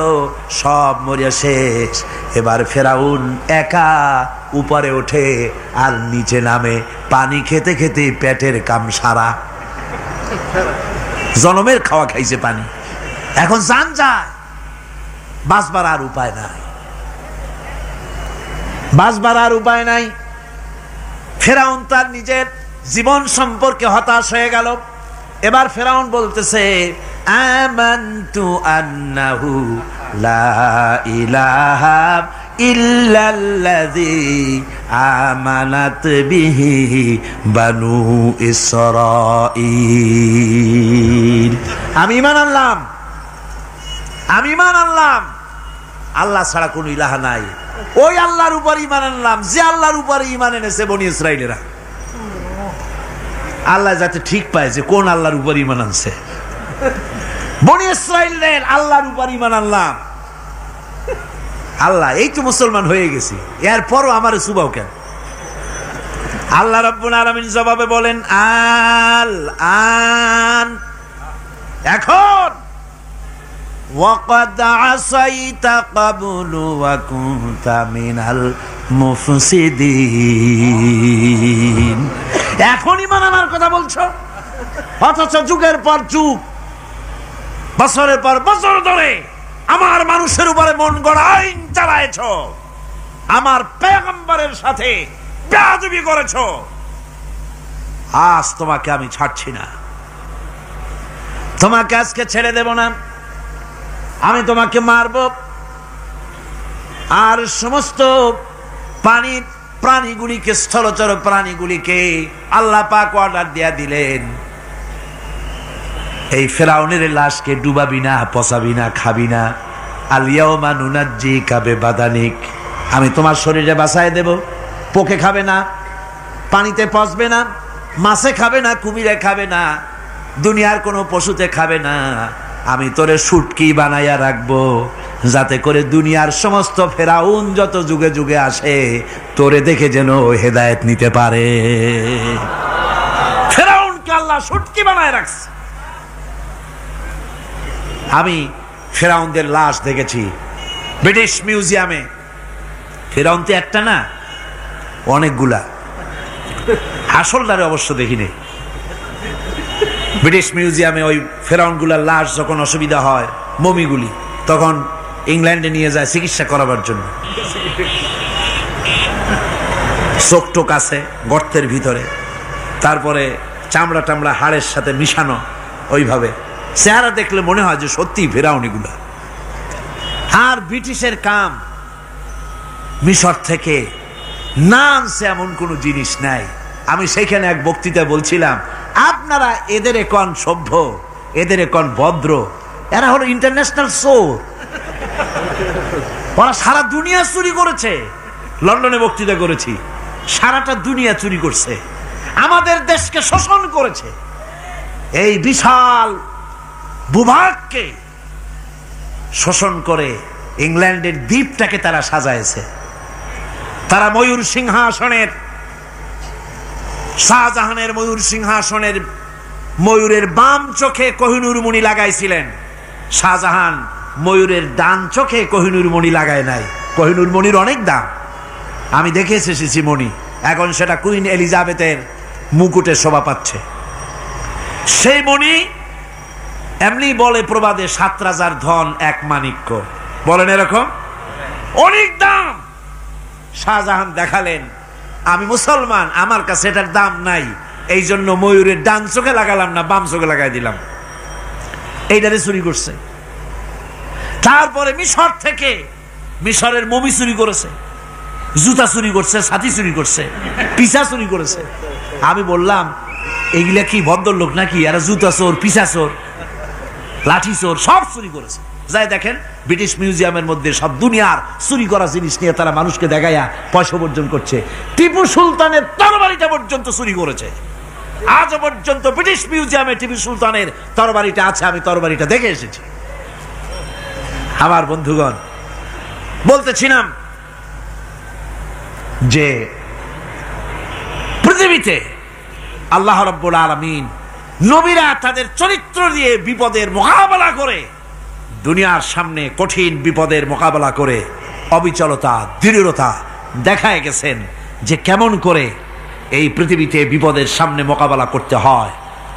Speaker 1: সব মরিয়া শেষ। এবার ফেরাউন একা উপরে ওঠে আর নিচে নামে, পানি খেতে খেতে পেটের কাম সারা। জনমের খাওয়া খাইছে পানি, এখন জান যায়, বাঁচবার আর উপায় নাই, বাঁচবার আর উপায় নাই। ফেরাউন তার নিজের জীবন সম্পর্কে হতাশ হয়ে গেল। এবার ফেরাউন বলতেছে আমানতু আন্নাহু লা ইলাহা ইল্লাল্লাযী আমানাত বিহি বানু ইসরাঈল। আমি ঈমান আনলাম, আমি ঈমান আনলাম আল্লাহ ছাড়া কোনো ইলাহা নাই। ওই আল্লাহর উপর ঈমান আনলাম যে আল্লাহর উপরে ঈমান এনেছে বনি ইসরাঈলেরা। আল্লাহ যাতে ঠিক পায় যে কোন আল্লাহর উপর ঈমান আনছে। বনি ইসরাঈলের আল্লাহর উপর ঈমান আনলাম। আল্লাহ, এই তো মুসলমান হয়ে গেছি, এরপরও আমার সুবাও কেন? আল্লাহ রাব্বুল আলামিন জবাবে বলেন আল আন, এখন ওয়াকাদ আসাইতা ক্বাবলু ওয়া কুনতা মিনাল মুফসিদিন। এখন ঈমান আনার কথা বলছো, অথচ যুগের পর যুগ, বছরের পর বছর ধরে আমার মানুষের উপরে মন গড়া আইন চালায়েছো, আমার পয়গম্বরের সাথে বেয়াদবি করেছো। আজ তোমাকে আমি ছাড়ছি না, তোমাকে আজকে ছেড়ে দেব না, আমি তোমাকে মারব। আর সমস্ত প্রাণীগুলিকে, স্থলচর প্রাণীগুলিকে আল্লাহ পাক অর্ডার দিয়া দিলেন, এই ফেরাউনের লাশকে ডুবাবি না, পচাবি না, খাবি না। আল ইয়াউমা নুনাজ্জিকা বিবাদানিক, আমি তোমার শরীরে বাঁচায় দেব। পোকে খাবে না, পানিতে পচবে না, মাছে খাবে না, কুমিরে খাবে না, দুনিয়ার কোনো পশুতে খাবে না। আমি তোরে শুটকি বানাইয়া রাখবো, যাতে করে দুনিয়ার সমস্ত ফেরাউন যত যুগে যুগে আসে তোরে দেখে যেন হেদায়েত নিতে পারে। ফেরাউনকে আল্লাহ শুটকি বানায় রাখছে। আমি ফেরাউনদের লাশ দেখেছি ব্রিটিশ মিউজিয়ামে। ফেরাউন তো একটা না, অনেকগুলা। আসলটারে অবশ্য দেখিনি। ব্রিটিশ মিউজিয়ামে ওই ফেরাউনগুলার লাশ যখন অসুবিধা হয়, মমিগুলি, তখন ইংল্যান্ডে নিয়ে যায় চিকিৎসা করাবার জন্য। চোখ টোক আছে গর্তের ভিতরে, তারপরে চামড়া টামড়া হাড়ের সাথে মিশানো, ওইভাবে চেহারা দেখলে মনে হয় যে সত্যি ফেরাউনিগুলা। আর ব্রিটিশের কাম মিশর থেকে না আনছে এমন কোন জিনিস নাই। আমি সেখানে এক বক্তৃতা বলছিলাম, আপনারা এদের এখন সভ্য, এদের এখন ভদ্র, এরা হলো ইন্টারন্যাশনাল চোর। ওরা সারা দুনিয়া চুরি করেছে। লন্ডনে বক্তৃতা করেছি, সারাটা দুনিয়া চুরি করছে। আমাদের দেশকে শোষণ করেছে। এই বিশাল ভূভাগকে শোষণ করে ইংল্যান্ডের দ্বীপটাকে তারা সাজাইছে। তারা ময়ূর সিংহাসনের, শাহজাহানের ময়ূর সিংহাসনের ময়ূরের বাম চোখে কোহিনূর মণি লাগাইছিলেন। শাহজাহান ময়ূরের ডান চোখে কোহিনূর মণি লাগায় নাই। কোহিনূর মণির অনেক দাম, আমি দেখে এসেছি মণি। এখন সেটা কুইন এলিজাবেথের মুকুটে শোভা পাচ্ছে। সেই মণি এমনি বলে প্রবাদে 7 রাজার ধন 1 মাণিক্য, বলেন এরকম অনেক দাম। শাহজাহান দেখালেন আমি মুসলমান, আমার কাছে এটার দাম নাই, এই জন্য ময়ূরের ডান চোখে লাগালাম না, বাম চোখে লাগাই দিলাম। এইটারে চুরি করছে। তারপরে মিশর থেকে, মিশরের মমি চুরি করেছে, জুতা চুরি করছে, ছাতি চুরি করছে, পিসা চুরি করেছে। আমি বললাম এগুলা কি ভদ্রলোক নাকি? এরা জুতা চোর, পিসা চোর, লাঠি চোর সব চুরি করেছে। যাই দেখেন ব্রিটিশ মিউজিয়ামের মধ্যে সব দুনিয়ার চুরি করা জিনিস নিয়ে তারা মানুষকে দেখাইয়া পয়সা উপার্জন করছে। টিপু সুলতানের তরবারিটা পর্যন্ত চুরি করেছে। আজ পর্যন্ত ব্রিটিশ মিউজিয়ামে টিপু সুলতানের তরবারিটা আছে, আমি তরবারিটা দেখে এসেছি। আমার বন্ধুগণ, বলতেছিলাম যে পৃথিবীতে আল্লাহ রাব্বুল আলামিন নবীরা তাদের চরিত্র দিয়ে বিপদের মোকাবেলা করে, দুনিয়ার সামনে কঠিন বিপদের মোকাবেলা করে অবিচলতা, দৃঢ়তা দেখায় গেছেন যে কেমন করে এই পৃথিবীতে বিপদের সামনে মোকাবেলা করতে হয়।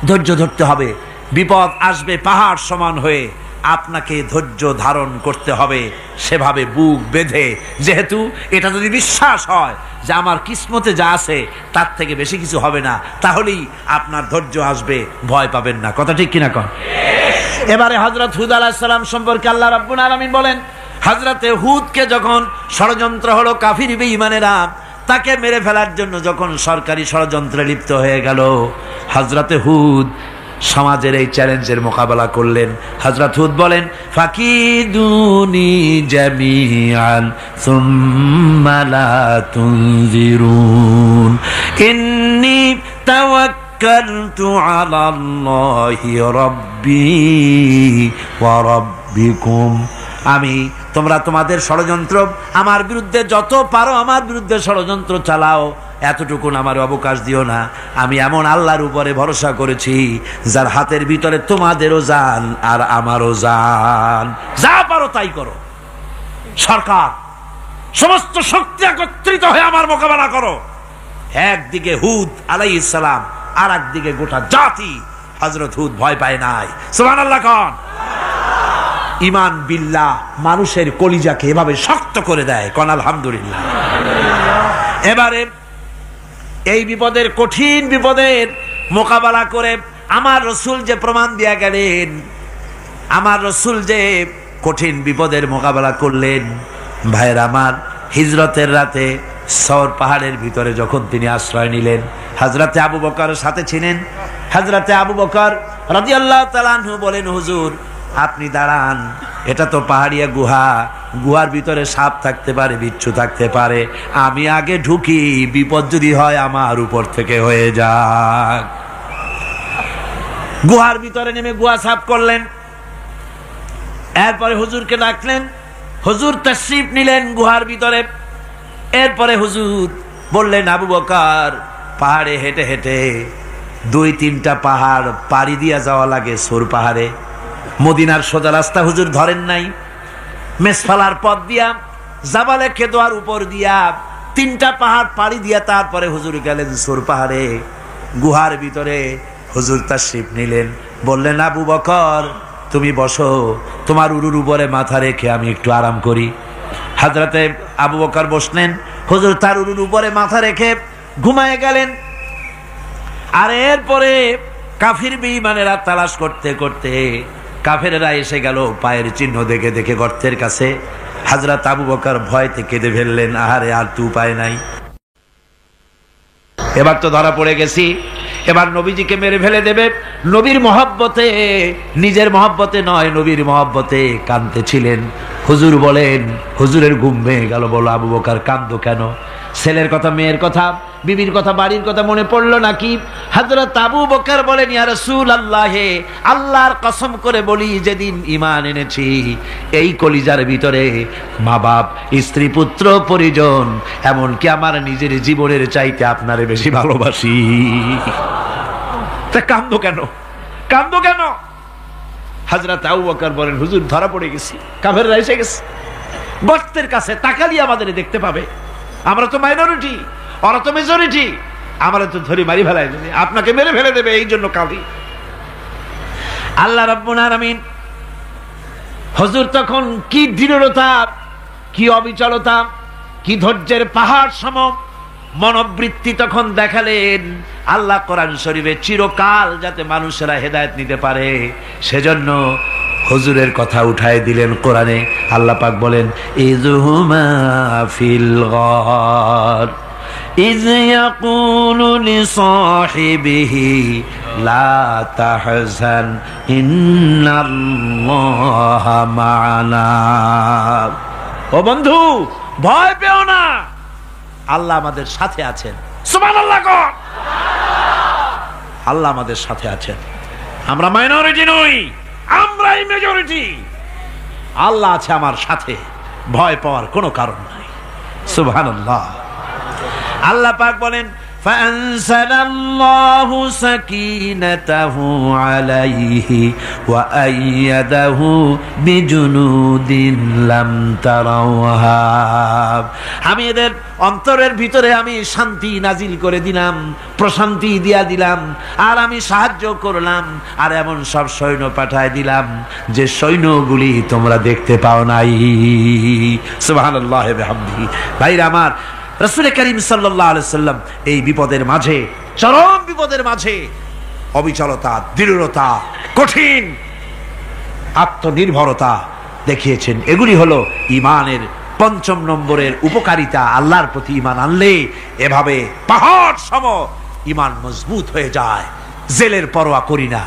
Speaker 1: ধৈর্য ধরতে হবে। বিপদ আসবে পাহাড় সমান হয়ে, আপনাকে ধৈর্য ধারণ করতে হবে সেভাবে বুক বেঁধে। যেহেতু এটা যদি বিশ্বাস হয় যে আমার কিসমতে যা আছে তার থেকে বেশি কিছু হবে না, তাহলেই আপনার ধৈর্য আসবে, ভয় পাবেন না। কথা ঠিক কিনা কন? এবারে হযরত হুদ আলাইহিস সালাম সম্পর্কে আল্লাহ রাব্বুল আলামিন বলেন, হযরতে হুদকে যখন ষড়যন্ত্র হলো, কাফির বেঈমানেরা তাকে মেরে ফেলার জন্য যখন সরকারি ষড়যন্ত্রে লিপ্ত হয়ে গেল, হযরতে হুদ সমাজের এই চ্যালেঞ্জের মোকাবেলা করলেন। হযরত হুদ বলেন, ফাকিদুনি জামিআন সুম্মা লা তুনজিরুন ইন্নী তাওয়াক্কালতু আলাল্লাহি রাব্বি ওয়া রাব্বিকুম। তোমরা তোমাদের ষড়যন্ত্র আমার বিরুদ্ধে যত পারো আমার বিরুদ্ধে ষড়যন্ত্র চালাও, এতটুকুন আমার অবকাশ দিও না। আমি এমন আল্লাহর উপরে ভরসা করেছি যার হাতের ভিতরে তোমাদেরও জান আর আমারও জান। যা পারো তাই করো। সরকার সমস্ত শক্তি একত্রিত হয়ে আমার মোকাবেলা করো। একদিকে হুদ আলাইহিস সালাম, আর একদিকে গোটা জাতি। হযরত হুদ ভয় পায় নাই। সুবহানাল্লাহ কোন? ঈমান বিল্লাহ মানুষের কলিজাকে এভাবে শক্ত করে দেয়। কোন আলহামদুলিল্লাহ। এবারে এই বিপদের, কঠিন বিপদের মোকাবেলা করে আমার রসুল যে প্রমাণ দিয়া গেলেন, আমার রসুল যে কঠিন বিপদের মোকাবেলা করলেন, ভাইয়ের আমার, হিজরতের রাতে সওর পাহাড়ের ভিতরে যখন তিনি আশ্রয় নিলেন, হযরতে আবু বকরের সাথে ছিলেন। হযরতে আবু বকর রাদিয়াল্লাহু তাআলা আনহু বলেন, হুজুর আপনি দাঁড়ান, এটা তো পাহাড়িয়া গুহা, গুহার ভিতরে সাপ থাকতে পারে, বিচ্ছু থাকতে পারে, আমি আগে ঢুকি, বিপদ যদি হয় আমার উপর থেকে হয়ে যাক। গুহার ভিতরে নেমে গুহা সাফ করলেন। এরপরে হুজুরকে ডাকলেন, হুজুর তাশরীফ নিলেন গুহার ভিতরে। এরপরে হুজুর বললেন, আবু বকর পাহাড়ে হেঁটে হেঁটে 2-3টা পাহাড় পাড়ি দিয়া যাওয়া লাগে সৌর পাহাড়ে। মদিনার সোজা রাস্তা হুজুর ধরেন নাই, মেসফালার পথ দিয়া জাবালে কেদোয়ার উপর দিয়া 3টা পাহাড় পাড়ি দিয়া তারপরে হুজুর গেলেন সৌর পাহাড়ে। গুহার ভিতরে হুজুর তাশরীফ নিলেন। বললেন, আবু বকর তুমি বসো, তোমার উরুর উপরে মাথা রেখে আমি একটু আরাম করি। হযরতে আবু বকর বসলেন, হুজুর তার উরুর উপরে মাথা রেখে ঘুমায় গেলেন। আর এরপরে কাফির বেঈমানেরা তালাশ করতে করতে কাফেরেরা এসে গেল পায়ের চিহ্ন দেখে দেখে গর্তের কাছে। হযরত আবু বকর ভয়তে কেঁদে ফেললেন, আহারে আর তো উপায় নাই, এবার তো ধরা পড়ে গেছি, এবার নবীজিকে মেরে ফেলে দেবে। নবীর মহব্বতে, নিজের মহব্বতে নয়, নবীর মহব্বতে কাঁদতেছিলেন। হুজুর বলেন, হুজুরের ঘুম ভেঙে গেল। বলো, আবু বকর কাঁদো কেন? ছেলের কথা, মেয়ের কথা, বিবির কথা, বাড়ির কথা মনে পড়লো নাকি? হযরত আবু বকর বলেন, ইয়া রাসূলুল্লাহ, আল্লাহর কসম করে বলি, যেদিন ঈমান এনেছি এই কলিজার ভিতরে মা বাপ, স্ত্রী, পুত্র, পরিজন, এমনকি আমার নিজের জীবনের চাইতে আপনারে বেশি ভালোবাসি। তা কান্দো কেন, কান্দো কেন? হযরত আবু বকর বলেন, হুজুর ধরা পড়ে গেছি, কাফেররা এসে গেছে, গর্তের কাছে তাকালি আমাদের দেখতে পাবে, আমরা তো মাইনরিটি, ওরা তো মেজরিটি, আমরা তো ধরে মারি ফেলাই দেবে, আপনাকে মেরে ফেলে দেবে, এই জন্য কাঁদি। আল্লাহ রাব্বুল আলামিন হুজুর তখন কি দৃঢ়তা, কি অবিচলতা, কি ধৈর্যের পাহাড় সম মনোবৃত্তি তখন দেখালেন। আল্লাহ কোরআন শরীফে চিরকাল যাতে মানুষেরা হেদায়েত নিতে পারে সেজন্য হুজুরের কথা উঠায় দিলেন কোরআনে। আল্লাহ পাক বলেন, ইযহুমা ফিল গার ইয ইয়াকুলু লিসাহিবিহি লা তাহজান ইন্নাল্লাহা মা'ানা। ও বন্ধু, ভয় পেও না, আল্লাহ আমাদের সাথে আছেন। সুবহানাল্লাহ কর। আল্লাহ আমাদের সাথে আছেন, আমরা মাইনরিটি নই, আমরাই মেজরিটি। আল্লাহ আছে আমার সাথে, ভয় পাওয়ার কোনো কারণ নাই। সুবহানাল্লাহ। আল্লাহ পাক বলেন, ফাআনসালাল্লাহু সাকিনাতাহু আলাইহি ওয়া আইয়াদাহু বিজুনুদিন লাম তারাওহা। আমি এদের অন্তরের ভিতরে আমি শান্তি নাজিল করে দিলাম, প্রশান্তি দিয়া দিলাম, আর আমি সাহায্য করলাম, আর এমন সব সৈন্য পাঠায় দিলাম যে সৈন্যগুলি তোমরা দেখতে পাও নাই। সুবহানাল্লাহ ওয়া বিহামদিহি। ভাইরা আমার, রাসূল করিম সাল্লাল্লাহু আলাইহি সাল্লাম এই বিপদের মাঝে, চরম বিপদের মাঝে অবিচলতা, দৃঢ়তা, কঠিন আত্মনির্ভরতা দেখিয়েছেন। এগুলি হলো ঈমানের ৫ম নম্বরের উপকারিতা। আল্লাহর প্রতি ঈমান আনলে এভাবে পাহাড় সম ঈমান মজবুত হয়ে যায়। জেলের পরোয়া করি না,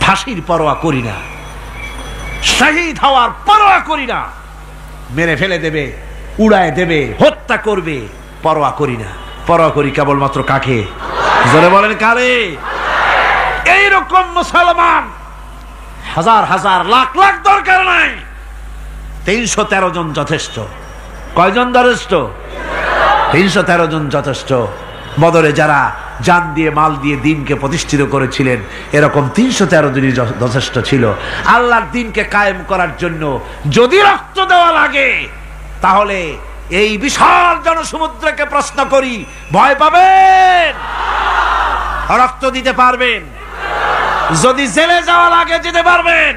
Speaker 1: ফাঁসির পরোয়া করি না, শহীদ হওয়ার পরোয়া করি না, মেরে ফেলে দেবে, উড়ায় দেবে, হত্যা করবে, পরোয়া করি না। পরোয়া করি কেবলমাত্র কাকে? জোরে বলেন, কারে? এইরকম মুসলমান হাজার হাজার লাখ লাখ দরকার নাই, ৩১৩ জন যথেষ্ট। কয়জন যথেষ্ট? ৩১৩ জন যথেষ্ট। বদরে যারা জান দিয়ে, মাল দিয়ে দ্বীনকে প্রতিষ্ঠিত করেছিলেন, এরকম ৩১৩ জনই যথেষ্ট ছিল আল্লাহর দ্বীনকে কায়েম করার জন্য। যদি রক্ত দেওয়া লাগে তাহলে এই বিশাল জনসমুদ্রকে প্রশ্ন করি, ভয় পাবেন? রক্ত দিতে পারবেন? যদি জেলে যাওয়া লাগে যেতে পারবেন?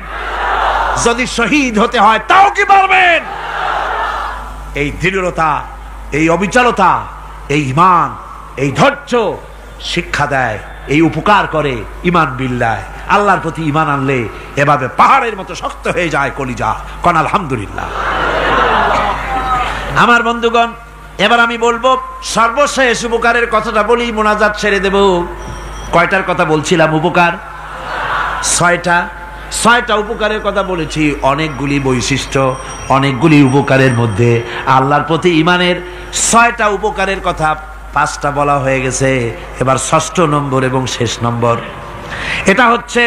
Speaker 1: যদি শহীদ হতে হয় তাও কি পারবেন? এই দৃঢ়তা, এই অবিচলতা, এই ঈমান, এই ধৈর্য শিক্ষা দেয়, এই উপকার করে ঈমান বিল্লাহ। আল্লাহর প্রতি ঈমান আনলে এভাবে পাহাড়ের মতো শক্ত হয়ে যায় কলিজা। কোন আলহামদুলিল্লাহ। আমার বন্ধুগণ, এবার আমি বলবো সর্বশেষ উপকারের কথাটা বলি, মোনাজাত ছেড়ে দেব। কয়টার কথা বলছিলাম? উপকার ৬টা উপকারের কথা বলেছি। অনেকগুলি বৈশিষ্ট্য, অনেকগুলি উপকারের মধ্যে আল্লাহর প্রতি ঈমানের ৬টা উপকারের কথা ৫টা বলা হয়ে গেছে। এবার ৬ষ্ঠ নম্বর এবং শেষ নম্বর, এটা হচ্ছে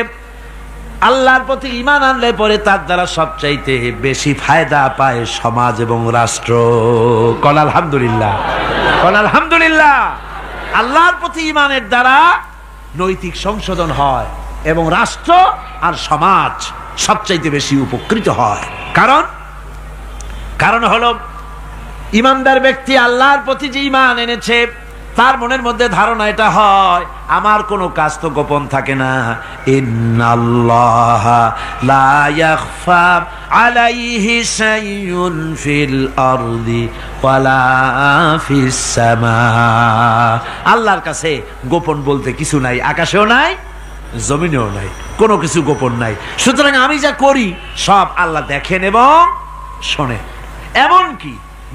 Speaker 1: আল্লাহর প্রতি ঈমান আনলে পরে তার দ্বারা সবচাইতে বেশি ফায়দা পায় সমাজ এবং রাষ্ট্র। কোন আলহামদুলিল্লাহ, কোন আলহামদুলিল্লাহ। আল্লাহর প্রতি ঈমানের দ্বারা নৈতিক সংশোধন হয় এবং রাষ্ট্র আর সমাজ সবচাইতে বেশি উপকৃত হয়। কারণ হলো ঈমানদার ব্যক্তি আল্লাহর প্রতি যে ঈমান এনেছে তার মনের মধ্যে ধারণা এটা হয়, আমার কোনো কাজ তো গোপন থাকে না। ইন্নাল্লাহা লা ইয়াখফা আলাইহি শাইউন ফিল আরদি ওয়ালা ফিস সামা। আল্লাহর কাছে গোপন বলতে কিছু নাই, আকাশেও নাই, জমিনেও নাই, কোনো কিছু গোপন নাই। সুতরাং আমি যা করি সব আল্লাহ দেখেন এবং শোনেন। এমনকি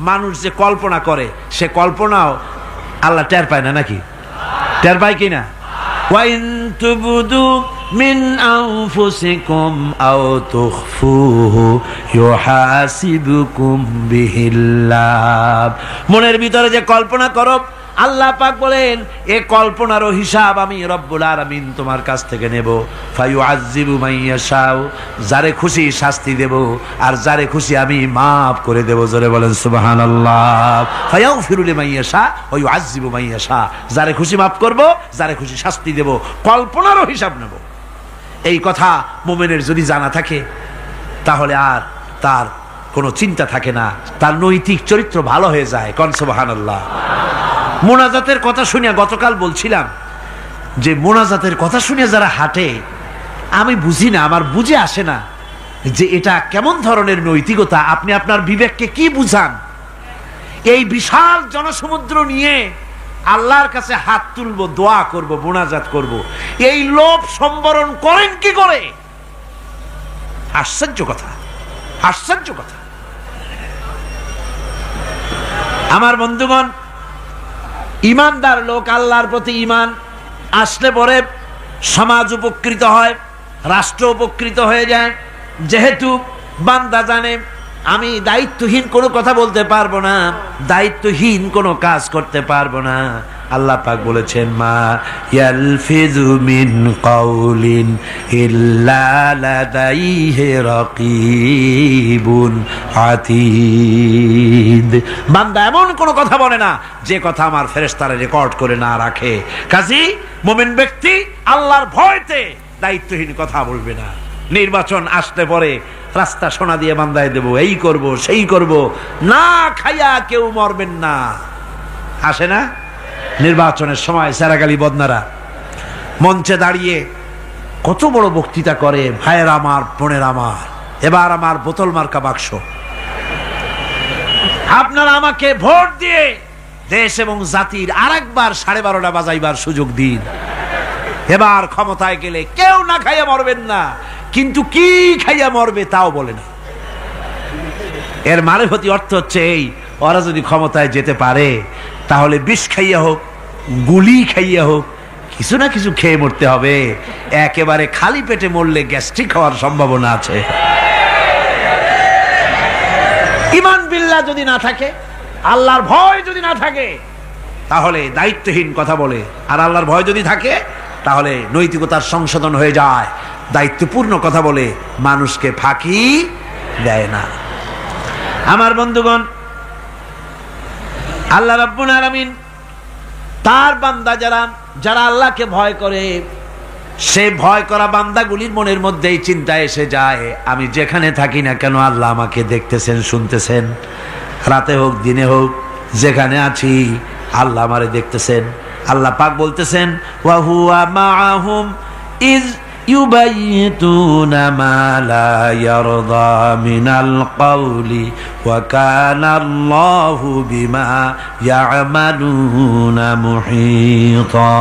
Speaker 1: মানুষ যে কল্পনা করে সে কল্পনাও আল্লাহ টের পায় না, নাকি? টের পায় কিনা? ওয়া ইন তুবদু মিন আনফুসিকুম আও তুখফুহু ইউহাসিবুকুম বিহিল্লাহ। মনের ভিতরে যে কল্পনা করো, আল্লাহ পাক বলেন এই কল্পনারও হিসাব আমি রব্বুল আলামিন তোমার কাছ থেকে নেব। ফায়ুআযযিবু মাইয়াশাউ, যারে খুশি শাস্তি দেব, আর যারে খুশি আমি মাফ করে দেব। জোরে বলেন সুবহানাল্লাহ। ফায়াগফিরু লিমাইয়াশা ওয়া ইউআযযিবু মাইয়াশা, যারে খুশি মাফ করব, যারে খুশি শাস্তি দেব, কল্পনারও হিসাব নেব। এই কথা মুমিনের যদি জানা থাকে তাহলে আর তার কোনো চিন্তা থাকে না, তার নৈতিক চরিত্র ভালো হয়ে যায়। কোন সুবহানাল্লাহ। মোনাজাতের কথা শুনে গতকাল বলছিলাম যে মোনাজাতের কথা শুনে যারা হাঁটে, আমি বুঝি না, আমার বুঝে আসে না যে এটা কেমন ধরনের নৈতিকতা। আপনি আপনার বিবেককে কি বুঝান? এই বিশাল জনসমুদ্র নিয়ে আল্লাহর কাছে হাত তুলবো, দোয়া করব, মোনাজাত করব, এই লোভ সম্বরণ করেন কি করে? আশ্চর্য কথা, আশ্চর্য কথা। আমার বন্ধুগণ, ইমানদার লোক, আল্লাহর প্রতি ইমান আসলে পরে সমাজ উপকৃত হয়, রাষ্ট্র উপকৃত হয়ে যায়। যেহেতু বান্দা জানে আমি দায়িত্বহীন কোনো কথা বলতে পারবো না, দায়িত্বহীন কোনো কাজ করতে পারবো না। আল্লাহ পাক বলেছেন, মা ইয়ালফিযু মিন কাউলিন ইল্লা লাদাইহি রাকীবুন আতীদ। বান্দা এমন কোনো কথা বলে না যে কথা আমার ফেরেশতারা রেকর্ড করে না রাখে। কাজী মুমিন ব্যক্তি আল্লাহর ভয়তে দায়িত্বহীন কথা বলবে না। নির্বাচন আসতে পরে রাস্তা সোনা দিয়ে বান্দায় দেব, এই করব, সেই করব, না খাইয়া কেউ মরবেন না। আসে না নির্বাচনের সময় সেরাগালি বদনারা মঞ্চে দাঁড়িয়ে কত বড় বক্তৃতা করে, ভাইয়ের আমার, বোনের আমার, এবার আমার বোতল মার্কা বাক্স, আপনারা আমাকে ভোট দিয়ে দেশ এবং জাতির আরেকবার 12:30 বাজাইবার সুযোগ দিন। এবার ক্ষমতায় গেলে কেউ না খাইয়া মরবেন না, কিন্তু কি খাইয়া মরবে তাও বলে না। এর মারফতি অর্থ হচ্ছে এই, ওরা যদি ক্ষমতায় যেতে পারে তাহলে বিষ খাইয়া হোক, গুলি খাইয়া হোক, কিছু না কিছু খেয়ে মরতে হবে। একেবারে খালি পেটে মরলে গ্যাস্ট্রিক হওয়ার সম্ভাবনা আছে। ঈমান বিল্লাহ যদি না থাকে, আল্লাহর ভয় যদি না থাকে, তাহলে দায়িত্বহীন কথা বলে। আর আল্লাহর ভয় যদি থাকে তাহলে নৈতিকতার সংশোধন হয়ে যায়, দায়িত্বপূর্ণ কথা বলে, মানুষকে ফাঁকি দেয় না। আমার বন্ধুগণ, আল্লাহ রাব্বুল আলামিন তার বান্দা যারা আল্লাহকে ভয় করে, সে ভয় করা বান্দাগুলির মনের মধ্যেই চিন্তা এসে যায়, আমি যেখানে থাকি না কেন আল্লাহ আমাকে দেখতেছেন, শুনতেছেন। রাতে হোক দিনে হোক, যেখানে আছি আল্লাহ আমারে দেখতেছেন। আল্লাহ পাক বলতেছেন, ওয়া হুয়া মাআহুম ইজ ইউবাইয়িতুনা মা লা ইয়ারদা মিনাল কাওলি ওয়া কানা আল্লাহু বিমা ইয়ামালুনা মুহীতা।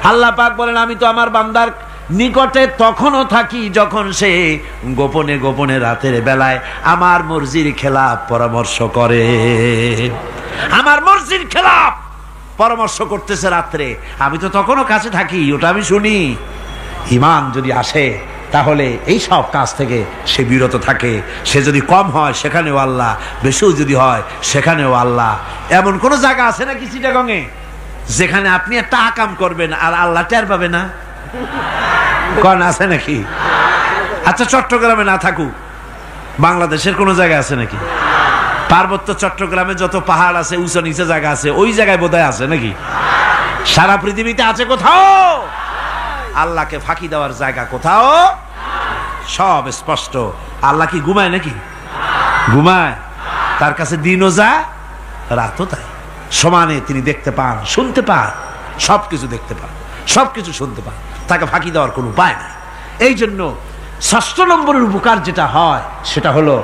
Speaker 1: আল্লাহ পাক বলেন, আমি তো আমার বান্দার নিকটে তখনও থাকি যখন সে গোপনে গোপনে রাতের বেলায় আমার মর্জির খেলাফ পরামর্শ করে। আমার মর্জির খেলাফ পরামর্শ করতেছে রাত্রে, আমি তো তখনও কাছে থাকি, ওটা আমি শুনি। ঈমান যদি আসে তাহলে এই সব কাজ থেকে সে বিরত থাকে। সে যদি কম হয় সেখানেও আল্লাহ, বেশিও যদি হয় সেখানেও আল্লাহ। এমন কোন জায়গা আছে নাকি চিটাগংয়ে যেখানে আপনি একটা আকাম করবেন আর আল্লাহ টের পাবে না? কোন আছে নাকি? আচ্ছা, চট্টগ্রামে না থাকুক, বাংলাদেশের কোন জায়গা আছে নাকি? পার্বত্য চট্টগ্রামে যত পাহাড় আছে, উঁচু নিচে জায়গা আছে, ওই জায়গায় বোধহয় আছে নাকি? সারা পৃথিবীতে আছে কোথাও? আল্লাহকে ফাঁকি দেওয়ার জায়গা কোথাও? সব স্পষ্ট। আল্লাহ কি ঘুমায় নাকি? ঘুমায়? তার কাছে দিনও যা, রাতও তাই। সমানে তিনি দেখতে পান, শুনতে পান, সবকিছু দেখতে পান, সবকিছু শুনতে পান। তাকে ফাঁকি দেওয়ার কোনো উপায় নাই। এই জন্য ৬ষ্ঠ নম্বরের উপকার যেটা হয় সেটা হলো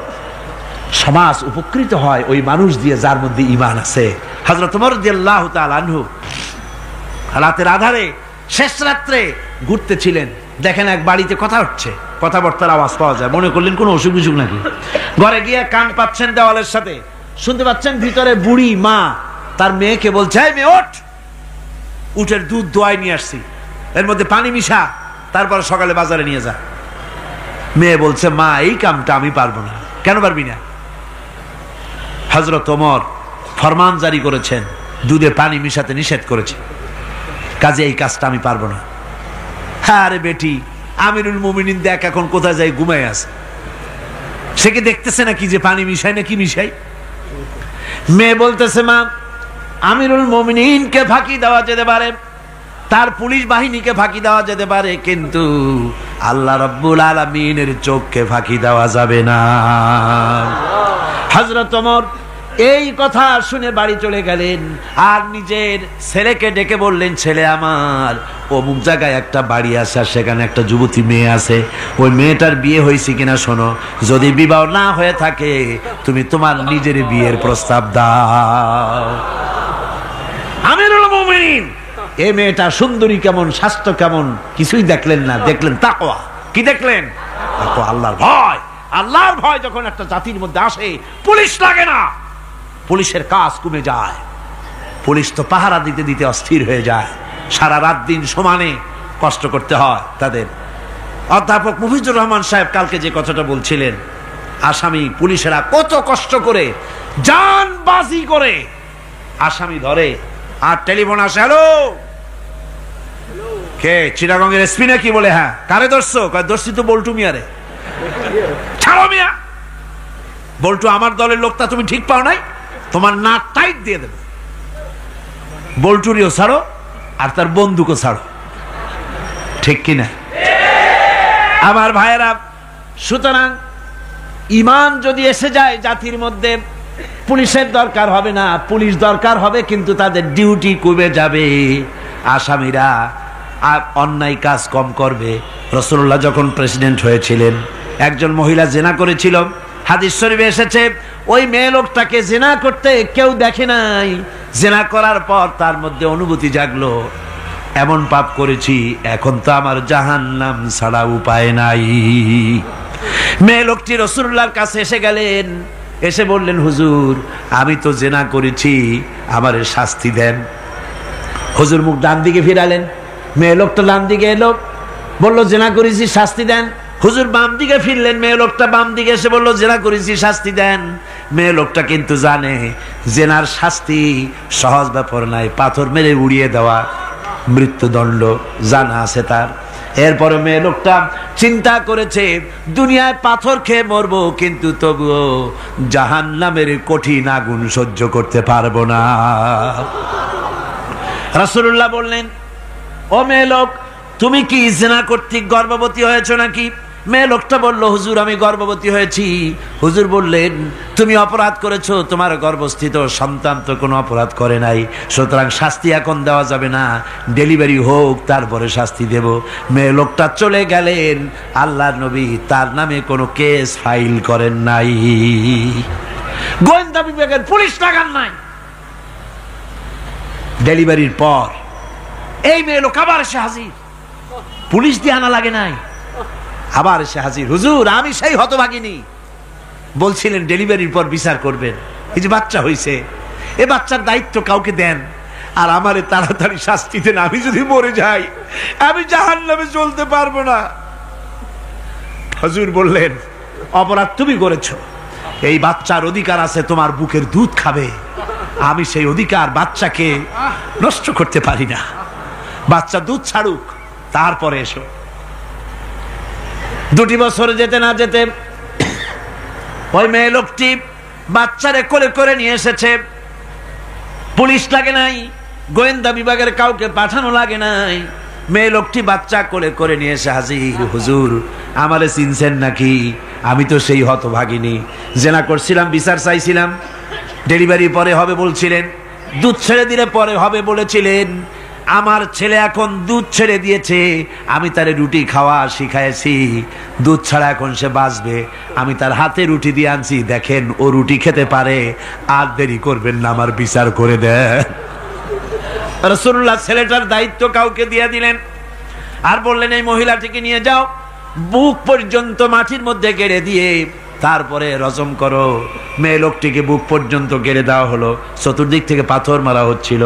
Speaker 1: সমাজ উপকৃত হয় ওই মানুষ দিয়ে যার মধ্যে ঈমান আছে। হযরত ওমর রাদিয়াল্লাহু তাআলা আনহু রাতের আধারে শেষ রাত্রে ঘুরতেছিলেন, দেখেন এক বাড়িতে কথা হচ্ছে, কথাবার্তার আওয়াজ পাওয়া যায়। মনে করলেন কোন অসুখ বিসুখ নাকি। ঘরে গিয়ে কান পাচ্ছেন দেওয়ালের সাথে, শুনতে পাচ্ছেন ভিতরে বুড়ি মা তার মেয়েকে বলছে, এই মেয়ে ওঠ, উটের দুধ দোয়াই নিয়ে আসছি, এর মধ্যে পানি মিশা, তারপর সকালে বাজারে নিয়ে যা। মেয়ে বলছে, মা এই কামটা আমি পারবো না। কেন পারবি না? হযরত ওমর ফরমান জারি করেছেন, দুধে পানি মিশাতে নিষেধ করেছে, কাজে এই কাজটা আমি পারবো না। হ্যাঁ রে বেটি, আমিরুল মুমিনিন দেখ এখন কোথায় যায়, ঘুমায় আছে, সে কি দেখতেছে নাকি যে পানি মিশাই না কি মিশাই? মেয়ে বলতেছে, মা আমিরুল মুমিনিনকে ফাঁকি দেওয়া যেতে পারে, তার পুলিশ বাহিনীকে ফাঁকি দেওয়া যেতে পারে, কিন্তু আল্লাহ রাব্বুল আলামিনের চোখকে ফাঁকি দেওয়া যাবে না। হযরত ওমর এই কথা শুনে বাড়ি চলে গেলেন, আর নিজের ছেলেকে ডেকে বললেন, ছেলে আমার, অমুক জায়গায় একটা বাড়ি আছে, আর সেখানে একটা যুবতী মেয়ে আছে, ওই মেয়েটার বিয়ে হয়েছে কিনা শোনো, যদি বিবাহ না হয়ে থাকে তুমি তোমার নিজের বিয়ের প্রস্তাব দাও। আমিরুল মুমিনিন এই মেয়েটা সুন্দরী কেমন, স্বাস্থ্য কেমন কিছুই দেখলেন না, দেখলেন তাকওয়া। কি দেখলেন? তাকওয়া, আল্লাহর ভয়। আল্লাহর ভয় যখন একটা জাতির মধ্যে আসে, পুলিশ লাগে না, পুলিশের কাজ কমে যায়। পুলিশ তো পাহারা দিতে দিতে অস্থির হয়ে যায়, সারা রাত দিন সমানে কষ্ট করতে হয় তাদের। অধ্যাপক মুফিজুর রহমান সাহেব কালকে যে কথাটা বলছিলেন, আসামি পুলিশেরা কত কষ্ট করে জানবাজি করে আসামি ধরে, আর টেলিফোন আসে, হ্যালো কে, চিটাগংয়ের এসপি নাকি? বলে হ্যাঁ। কারে ধরছো? ধরছি তো বল্টু মিয়ারে। ছাড়ো মিয়া, বল্টু আমার দলের লোকটা, তুমি ঠিক পাও নাই, তোমার নাক টাইট দিয়ে দেবে। বল্টুরিও ছাড়ো আর তার বন্দুকও ছাড়ো, ঠিক কিনা আমার ভাইয়েরা? সুতরাং ঈমান যদি এসে যায় জাতির মধ্যে, পুলিশের দরকার হবে না, পুলিশ দরকার হবে, কিন্তু তাদের ডিউটি কমে যাবে, আসামিরা আর অন্যায় কাজ কম করবে। রাসূলুল্লাহ যখন প্রেসিডেন্ট হয়েছিলেন, একজন মহিলা জিনা করেছিল, হাদিস শরীফে এসেছে, ওই মেয়ে লোকটাকে জিনা করতে কেউ দেখে নাই, জিনা করার পর তার মধ্যে অনুভূতি জাগলো, এমন পাপ করেছি, এখন তো আমার জাহান্নাম ছাড়া উপায় নাই। মেয়ে লোকটি রাসূলুল্লাহর কাছে এসে গেলেন, এসে বললেন, হুজুর আমি তো জিনা করেছি, আমার শাস্তি দেন। হুজুর মুখ ডান দিকে ফিরালেন, মেয়ে লোকটা ডান দিকে এলো, বললো জিনা করেছি, শাস্তি দেন। হুজুর বাম দিকে ফিরলেন, মেয়ে লোকটা বাম দিকে এসে বললো, জিনা করেছি, শাস্তি দেন। মেয়ে লোকটা কিন্তু জানে জেনার শাস্তি সহজ ব্যাপার নাই, পাথর মেরে উড়িয়ে দেওয়া, মৃত্যুদণ্ড জানা আছে তার। এরপরে মেয়ে লোকটা চিন্তা করেছে, দুনিয়ায় পাথর খেয়ে মরবো, কিন্তু তবুও জাহান্নামের কঠিন আগুন সহ্য করতে পারবো না। রাসূলুল্লাহ বললেন, ও মেয়ে লোক, তুমি কি জিনা কর্তৃক গর্ভবতী হয়েছো নাকি? মেয়ে লোকটা বলল, হুজুর আমি গর্ভবতী হয়েছি। হুজুর বললেন, তুমি অপরাধ করেছো, তোমার গর্ভস্থিত সন্তান তো কোনো অপরাধ করে নাই, সুতরাং শাস্তি এখন দেওয়া যাবে না, ডেলিভারি হোক তারপরে শাস্তি দেব। মেয়ে লোকটা চলে গেলেন। আল্লাহর নবী তার নামে কোনো কেস ফাইল করেন নাই, গোয়েন্দা বিভাগের পুলিশ লাগান নাই। ডেলিভারির পর এই মেয়ে লোক আবার এসে হাজির, পুলিশ দিয়ে আনা লাগে নাই, আবার এসে হাজির, হুজুর আমি সেই হতভাগিনী, বলছিলেন ডেলিভারির পর বিচার করবেন, এই যে বাচ্চা হয়েছে, এ বাচ্চার দায়িত্ব কাউকে দেন, আর আমারে তাড়াতাড়ি শাস্তি দেন, আমি যদি মরে যাই আমি জাহান্নামে চলতে পারবো না। হুজুর বললেন, অপরাধ তুমি করেছো, এই বাচ্চার অধিকার আছে তোমার বুকের দুধ খাবে, আমি সেই অধিকার বাচ্চাকে নষ্ট করতে পারি না, বাচ্চা দুধ ছাড়ুক তারপরে এসো। 2 বছর যেতে না যেতে ওই মেয়ে লোকটি বাচ্চারে কোলে করে নিয়ে এসেছে, পুলিশ লাগে নাই, গোয়েন্দা বিভাগের কাউকে পাঠানো লাগে নাই, মেয়ে লোকটি বাচ্চা কোলে করে নিয়ে এসে হাজির, হুজুর আমারে চিনছেন নাকি? আমি তো সেই হতভাগিনী, জেনা করছিলাম, বিচার চাইছিলাম, ডেলিভারি পরে হবে বলছিলেন, দুধ ছেড়ে দিলে পরে হবে বলেছিলেন, আমার ছেলে এখন দুধ ছেড়ে দিয়েছে, আমি তারে রুটি খাওয়া শিখাইছি, দুধ ছাড়া এখন সে বাঁচবে, আমি তার হাতে রুটি দিয়ে আনছি, দেখেন ও রুটি খেতে পারে, আর দেরি করবেন না, আমার বিচার করে দেন। রাসূলুল্লাহ ছেলেটার দায়িত্ব কাউকে দিয়ে দিলেন, আর বললেন, এই মহিলাটিকে নিয়ে যাও, বুক পর্যন্ত মাটির মধ্যে গেড়ে দিয়ে তারপরে রজম করো। মেয়ে লোকটিকে বুক পর্যন্ত গেড়ে দেওয়া হলো, চতুর্দিক থেকে পাথর মারা হচ্ছিল,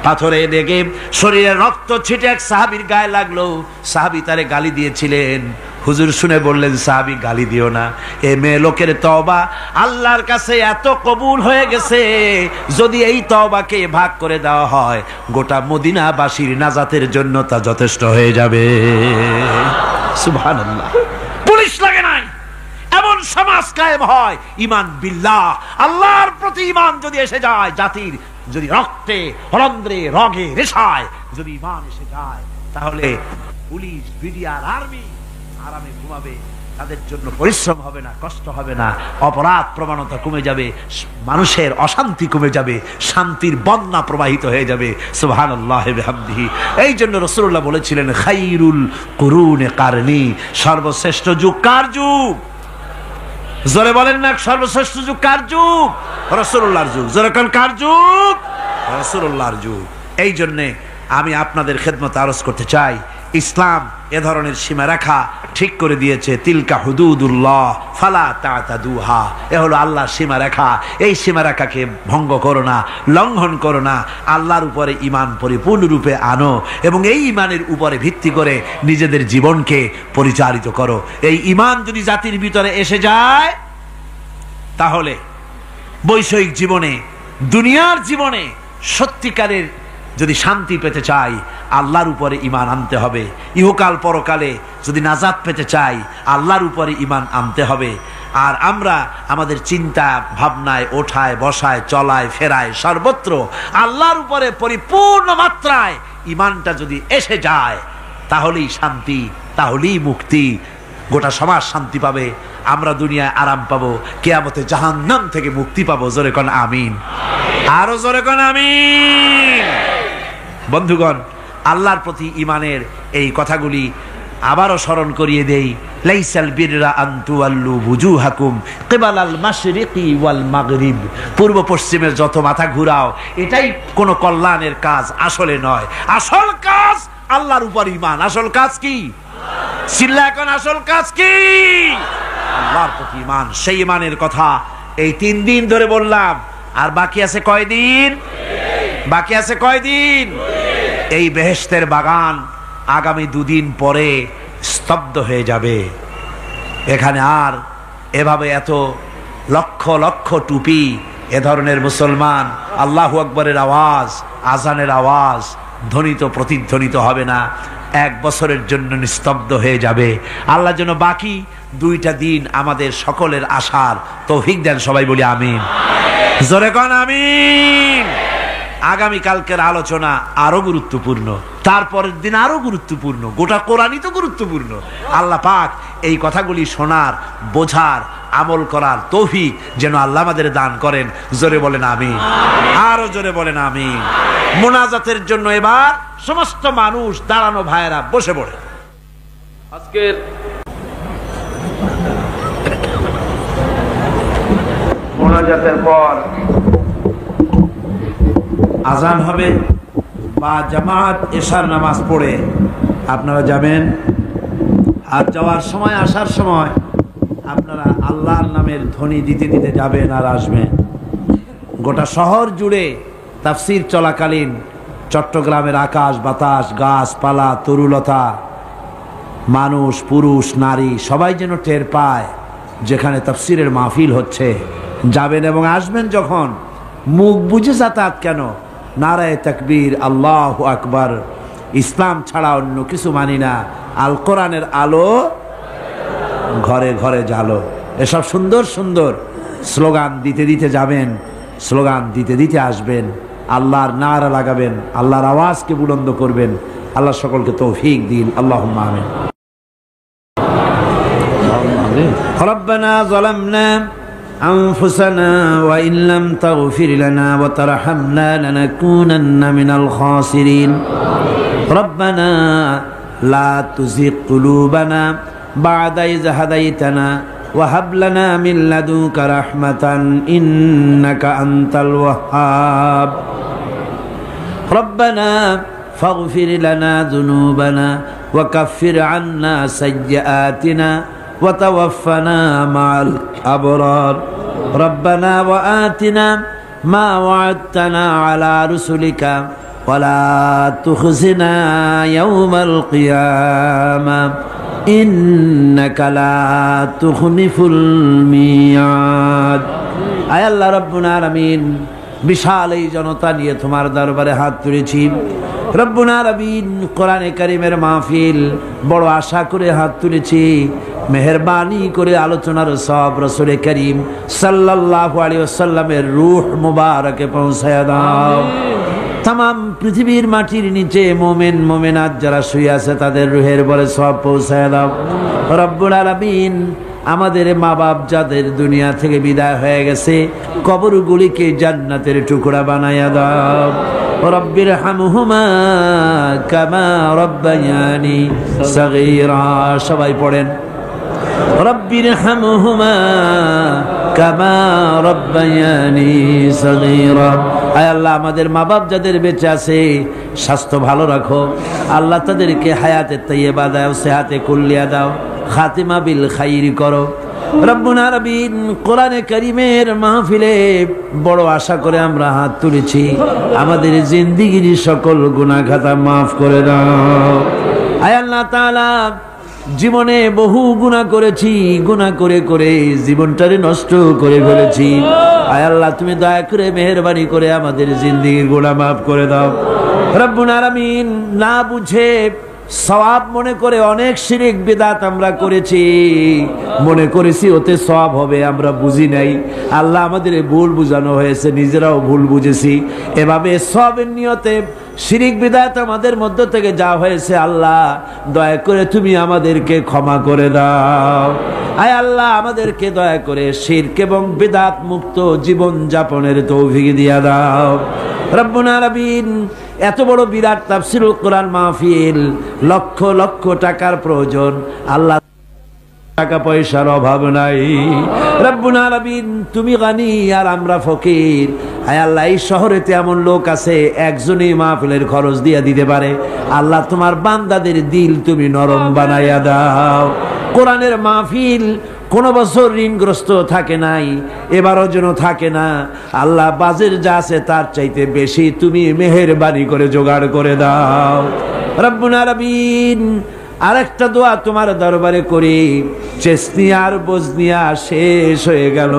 Speaker 1: পাথরে লেগে শরীরে রক্ত ছিটে এক সাহাবীর গায়ে লাগলো। সাহাবী তারে গালি দিয়েছিলেন। হুজুর শুনে বললেন, সাহাবী গালি দিও না, এ মেয়ে লোকের তওবা আল্লাহর কাছে এত কবুল হয়ে গেছে, যদি এই তওবাকে ভাগ করে দেওয়া হয় গোটা মদিনাবাসীর নাজাতের জন্য তা যথেষ্ট হয়ে যাবে। সুবহানাল্লাহ। পুলিশ লাগে নাই, এমন সমাজ কায়েম হয়। ঈমান বিল্লাহ, আল্লাহর প্রতি ঈমান যদি এসে যায়, জাতির যদি রক্তে রন্ধ্রে রগে রেশায় যদি ঈমান এসে যায়, তাহলে পুলিশ বিডিআর আর্মি আরামে ঘুমাবে, তাদের জন্য পরিশ্রম হবে না, কষ্ট হবে না, অপরাধ প্রবণতা কমে যাবে, মানুষের অশান্তি কমে যাবে, শান্তির বন্যা প্রবাহিত হয়ে যাবে। সুবহানাল্লাহ বিহামদিহি। এই জন্য রাসূলুল্লাহ বলেছিলেন, খাইরুল কুরুনে কারনি, সর্বশ্রেষ্ঠ যুগ কার যুগ? জোরে বলেন না, সর্বশ্রেষ্ঠ যুগ কার যুগ? রাসূলুল্লাহর যুগ। জোরে কোন কার যুগ? রাসূলুল্লাহর যুগ। এই জন্যে আমি আপনাদের খেদমতে আরজ করতে চাই, ইসলাম এ ধরনের সীমারেখা ঠিক করে দিয়েছে। তিলকা হুদুদুল্লাহ ফালা তা'তাদুহা, এ হলো আল্লাহর সীমারেখা। এই সীমারেখাকে ভঙ্গ করো না, লঙ্ঘন করো না। আল্লাহর উপরে ঈমান পরিপূর্ণরূপে আনো এবং এই ঈমানের উপরে ভিত্তি করে নিজেদের জীবনকে পরিচালিত করো। এই ঈমান যদি জাতির ভিতরে এসে যায়, তাহলে বৈষয়িক জীবনে, দুনিয়ার জীবনে সত্যিকারের যদি শান্তি পেতে চাই, আল্লাহর উপরে ঈমান আনতে হবে। ইহকাল পরকালে যদি নাজাত পেতে চাই, আল্লাহর উপরে ঈমান আনতে হবে। আর আমরা আমাদের চিন্তা ভাবনায়, ওঠায় বসায়, চলায় ফেরায়, সর্বত্র আল্লাহর উপরে পরিপূর্ণ মাত্রায় ঈমানটা যদি এসে যায়, তাহলেই শান্তি, তাহলেই মুক্তি। গোটা সমাজ শান্তি পাবে, আমরা দুনিয়ায় আরাম পাবো, কিয়ামতে জাহান্নাম থেকে মুক্তি পাবো। জোরে কোন আমিন, আরো জোরে কোন আমিন। বন্ধুগণ, আল্লাহর প্রতি ঈমানের এই কথাগুলি আবারও স্মরণ করিয়ে দেই। লাইসাল বিররা আন তুওয়াল্লু বুজুহাকুম কিবালাল মাশরিকি ওয়াল মাগরিব, পূর্ব পশ্চিমের যত মাথা ঘুরাও, এটাই কোনো কল্যাণের কাজ আসলে নয়। আসল কাজ আল্লাহর উপর ঈমান। আসল কাজ কি? চিল্লা এখন, আসল কাজ কি? আল্লাহর প্রতি ঈমান। সেই ঈমানের কথা এই 3 দিন ধরে বললাম। আর বাকি আছে কয়দিন? বাকি আছে কয়দিন? এই বেহেশতের বাগান আগামী 2 দিন পরে স্তব্ধ হয়ে যাবে। এখানে আর এভাবে এত লক্ষ লক্ষ টুপি, এ ধরনের মুসলমান আল্লাহু আকবরের আওয়াজ, আজানের আওয়াজ ধ্বনিত প্রতিধ্বনিত হবে না। 1 বছরের জন্য নিস্তব্ধ হয়ে যাবে। আল্লাহ যেন বাকি 2টা দিন আমাদের সকলের আশার তৌফিক দেন। সবাই বলি আমিন, জোরে কোন আমিন। আগামী কালকের আলোচনা আরো গুরুত্বপূর্ণ, তারপরের দিন আরো গুরুত্বপূর্ণ, গোটা কোরআনই তো গুরুত্বপূর্ণ। আল্লাহ পাক এই কথাগুলি শোনার, বোঝার, আমল করার তৌফিক যেন আল্লাহ আমাদের দান করেন। জোরে বলেন আমিন, আরো জোরে বলেন আমিন। মোনাজাতের জন্য এবার সমস্ত মানুষ দাঁড়ানো ভাইয়েরা বসে পড়ে।
Speaker 2: আজকের
Speaker 1: মোনাজাতের পর আজান হবে বা জামাত এশার নামাজ পড়ে আপনারা যাবেন। আর যাওয়ার সময়, আসার সময় আপনারা আল্লাহর নামের ধ্বনি দিতে দিতে যাবেন আর আসবেন। গোটা শহর জুড়ে তাফসীর চলাকালীন চট্টগ্রামের আকাশ বাতাস, গাছপালা, তরুলতা, মানুষ, পুরুষ, নারী সবাই যেন টের পায় যেখানে তাফসীরের মাহফিল হচ্ছে। যাবেন এবং আসবেন যখন, মুখ বুঝে যাতায়াত কেন? নারায়ে তাকবীর, আল্লাহু আকবার। ইসলাম ছাড়া অন্য কিছু মানি না। আল কোরআনের আলো ঘরে ঘরে জ্বালো। এসব সুন্দর সুন্দর স্লোগান দিতে দিতে যাবেন, স্লোগান দিতে দিতে আসবেন। আল্লাহর নারা লাগাবেন, আল্লাহর আওয়াজকে বুলন্দ করবেন। আল্লাহ সকলকে তৌফিক দিন। আল্লাহুম্মা আমিন। রব্বানা যালামনা أنفسنا وإن لم تغفر لنا وترحمنا لنكونن من الخاسرين ربنا لا تزغ قلوبنا بعد إذ هديتنا وهب لنا من لدنك رحمة إنك أنت الوهاب ربنا فاغفر لنا ذنوبنا وكفر عنا سيئاتنا وتوفنا مع الأبرار ربنا وآتنا ما وعدتنا على رسلك ولا تخزنا يوم القيامة إنك لا تخلف الميعاد আয় আল্লাহ রব্বুল আলামিন বিশাল এই জনতা নিয়ে তোমার দরবারে হাত তুলেছি রব্বুল আলামিন কোরআনে কারীমের মাহফিল বড় আশা করে হাত তুলেছি মেহেরবানি করে আলোচনার সওয়াব রাসূল করিম সাল্লাল্লাহু আলাইহি ওয়াসাল্লামের রূহ মুবারকে পৌঁছায়া দাও तमाम পৃথিবীর মাটির নিচে মুমিন মুমিনাত যারা শুয়ে আছে তাদের রূহের বলে সওয়াব পৌঁছায়া দাও রব্বুল আলামিন আমাদের মা বাপ যাদের দুনিয়া থেকে বিদায় হয়ে গেছে কবরগুলিকে জান্নাতের টুকরা বানায়া দাও রব্বির হামহুমা কামা রব্বায়ানি সগীরা সবাই পড়েন রব্বির হামহুমা কামা রব্বায়ানি সগীরা আয় আল্লাহ আমাদের মা বাপ যাদের বেঁচে আছে স্বাস্থ্য ভালো রাখো আল্লাহ তাদেরকে হায়াতে তাইয়্যিবা দাও সেহাতে কুল্লিয়া দাও খাতিমা বিল খাইর করো রব্বুল আলামিন কোরআনে কারীমের মাহফিলে বড় আশা করে আমরা হাত তুলেছি আমাদের জিন্দেগীর সকল গুনাহ খাতা maaf করে দাও আয় আল্লাহ তাআলা জীবনে বহু গুনাহ করেছি গুনাহ করে করে জীবনটারে নষ্ট করে ফেলেছি আয় আল্লাহ তুমি দয়া করে মেহেরবানি করে আমাদের জিন্দেগীর গুনাহ maaf করে দাও রব্বুল আলামিন না বুঝে সওয়াব মনে করে অনেক শিরক বিদআত আমরা করেছি মনে করেছি ওতে সওয়াব হবে আমরা বুঝি নাই আল্লাহ আমাদের ভুল বুঝানো হয়েছে নিজেরাও ভুল বুঝেছি এভাবে সওয়াবের নিয়তে শিরক বিদআত আমাদের মধ্য থেকে যা হয়েছে আল্লাহ দয়া করে তুমি আমাদেরকে ক্ষমা করে দাও আয় আল্লাহ আমাদেরকে দয়া করে শিরক এবং বিদআত মুক্ত জীবন যাপনের তৌফিক দিয়া দাও রব্বুল আলামিন এত বড় বিরাট তাফসীরুল কোরআন মাহফিল লক্ষ লক্ষ টাকার প্রয়োজন আল্লাহ টাকা পয়সার অভাব নাই রব্বুল আলামিন তুমি গানি আর আমরা ফকির আয় আল্লাহ এই শহরেতে এমন লোক আছে একজনই মাহফিলের খরচ দিয়ে দিতে পারে আল্লাহ তোমার বান্দাদের দিল তুমি নরম বানাইয়া দাও কোরআনের মাহফিল কোন বছর ঋণগ্রস্ত থাকে নাই এবারও যেন থাকে না আল্লাহ বাজের যা আছে তার চাইতে বেশি তুমি মেহেরবানি করে জোগাড় করে দাও রব্বুল আলামিন আরেকটা দোয়া তোমার দরবারে করি চেসনিয়া আর বজনিয়া শেষ হয়ে গেল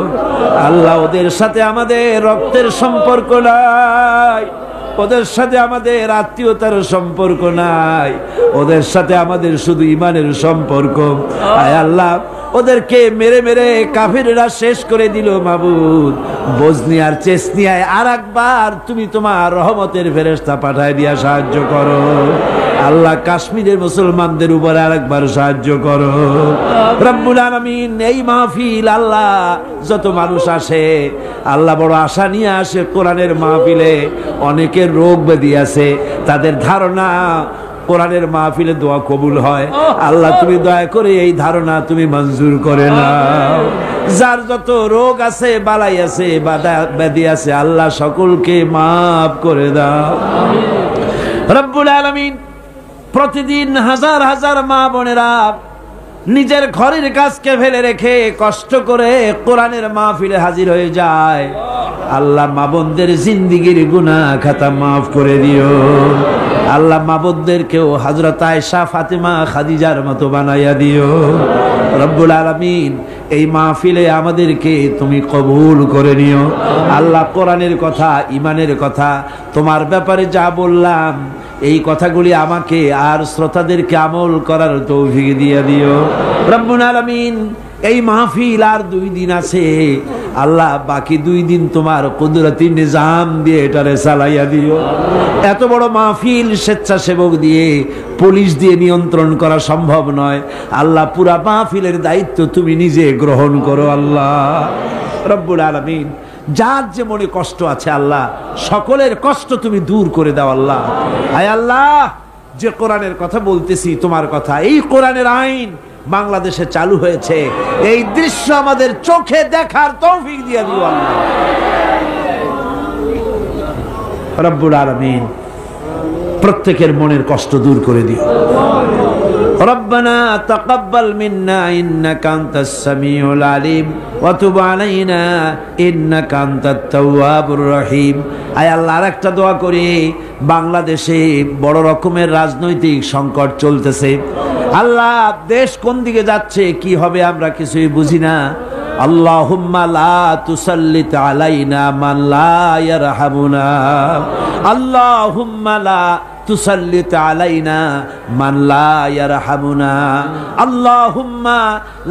Speaker 1: আল্লাহ ওদের সাথে আমাদের রক্তের সম্পর্ক নাই ওদের সাথে আমাদের আত্মীয়তার সম্পর্ক নাই ওদের সাথে আমাদের শুধু ঈমানের সম্পর্ক আয় আল্লাহ ওদেরকে মেরে মেরে কাফিররা শেষ করে দিল মাবুদ বজনিয়ার চেসনিয়ায় আরেকবার তুমি তোমার রহমতের ফেরেশতা পাঠায় দিয়া সাহায্য করো আল্লাহ কাশ্মীরের মুসলমানদের উপর আরেকবার সাহায্য করো রব্বুল আলামিন এই মাহফিল আল্লাহ যত মানুষ আসে আল্লাহ বড় আশা নিয়ে আসে কোরআনের মাহফিলে অনেকের রোগ ব্যাধি আছে তাদের ধারণা কোরআনের মাহফিলে দোয়া কবুল হয় আল্লাহ তুমি দয়া করে এই ধারণা তুমি মঞ্জুর করে নাও যার যত রোগ আছে বালাই আছে ব্যাধি আছে আল্লাহ সকলকে maaf করে দাও রব্বুল আলামিন প্রতিদিন হাজার হাজার মা বোনেরা নিজের ঘরের কাজকে ফেলে রেখে কষ্ট করে কোরআনের মাহফিলে হাজির হয়ে যায় আল্লাহ মা বোনদের জিন্দেগীর গুনাহ খাতা maaf করে দিও আল্লাহ মা বোনদেরকেও হযরত আয়েশা ফাতেমা খাদিজার মতো বানাইয়া দিও রব্বুল আলামিন এই মাহফিলে আমাদেরকে তুমি কবুল করে নিও আল্লাহ কোরআনের কথা ঈমানের কথা তোমার ব্যাপারে যা বললাম এই কথাগুলি আমাকে আর শ্রোতাদেরকে আমল করার তৌফিক দিয়ে দিও রব্বুল আলামিন এই মাহফিল আর 2 দিন আছে আল্লাহ বাকি 2 দিন তোমার কুদরতি নিজাম দিয়ে এটারে চালাইয়া দিও এত বড় মাহফিল স্বেচ্ছাসেবক দিয়ে পুলিশ দিয়ে নিয়ন্ত্রণ করা সম্ভব নয় আল্লাহ পুরা মাহফিলের দায়িত্ব তুমি নিজে গ্রহণ করো আল্লাহ রব্বুল আলামিন যার যে মনে কষ্ট আছে আল্লাহ সকলের কষ্ট তুমি দূর করে দাও আল্লাহ আয় আল্লাহ যে কোরআনের কথা বলতেছি তোমার কথা এই কোরআনের আইন বাংলাদেশে চালু হয়েছে এই দৃশ্য আমাদের চোখে দেখার তৌফিক দিয়ে দিও আল্লাহ রব্বুল আলামিন প্রত্যেকের মনের কষ্ট দূর করে দিও। ربنا تقبل منا إنك أنت السميع العليم وتب علينا إنك أنت التواب الرحيم। আয় আল্লাহ, আরেকটা দোয়া করি, বাংলাদেশে বড় রকমের রাজনৈতিক সংকট চলতেছে। আল্লাহ, দেশ কোন দিকে যাচ্ছে, কি হবে আমরা কিছুই বুঝি না। আল্লাহুম্মা লা তুসাল্লিত আলাইনা মান লা ইয়ারহামুনা, আল্লাহুম্মা লা তুসাল্লিত আলাইনা মান লা ইয়ারহামুনা, আল্লাহুম্মা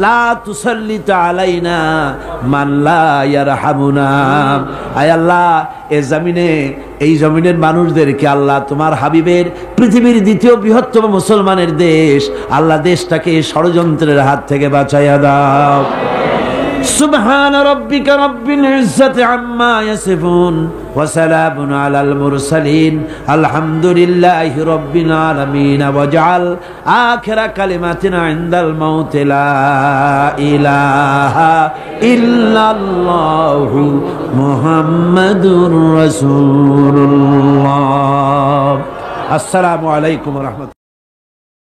Speaker 1: লা তুসাল্লিত আলাইনা মান লা ইয়ারহামুনা। আয় আল্লাহ, এই জমিনের মানুষদেরকে আল্লাহ তোমার হাবিবের পৃথিবীর দ্বিতীয় বৃহত্তম মুসলমানের দেশ, আল্লাহ দেশটাকে ষড়যন্ত্রের হাত থেকে বাঁচাইয়া দাও। সুবহান রাব্বিকা রাব্বিল ইজ্জাতি আম্মা ইয়াসিফুন ওয়া সালামুন আলাল মুরসালিন আলহামদুলিল্লাহি রাব্বিল আলামিন। ওয়াজআল আখিরা কালিমাতিনা ইনদাল মাউত লা ইলাহা ইল্লাল্লাহু মুহাম্মাদুর রাসূলুল্লাহ। আসসালামু আলাইকুম ওয়া রাহমাতুল্লাহ।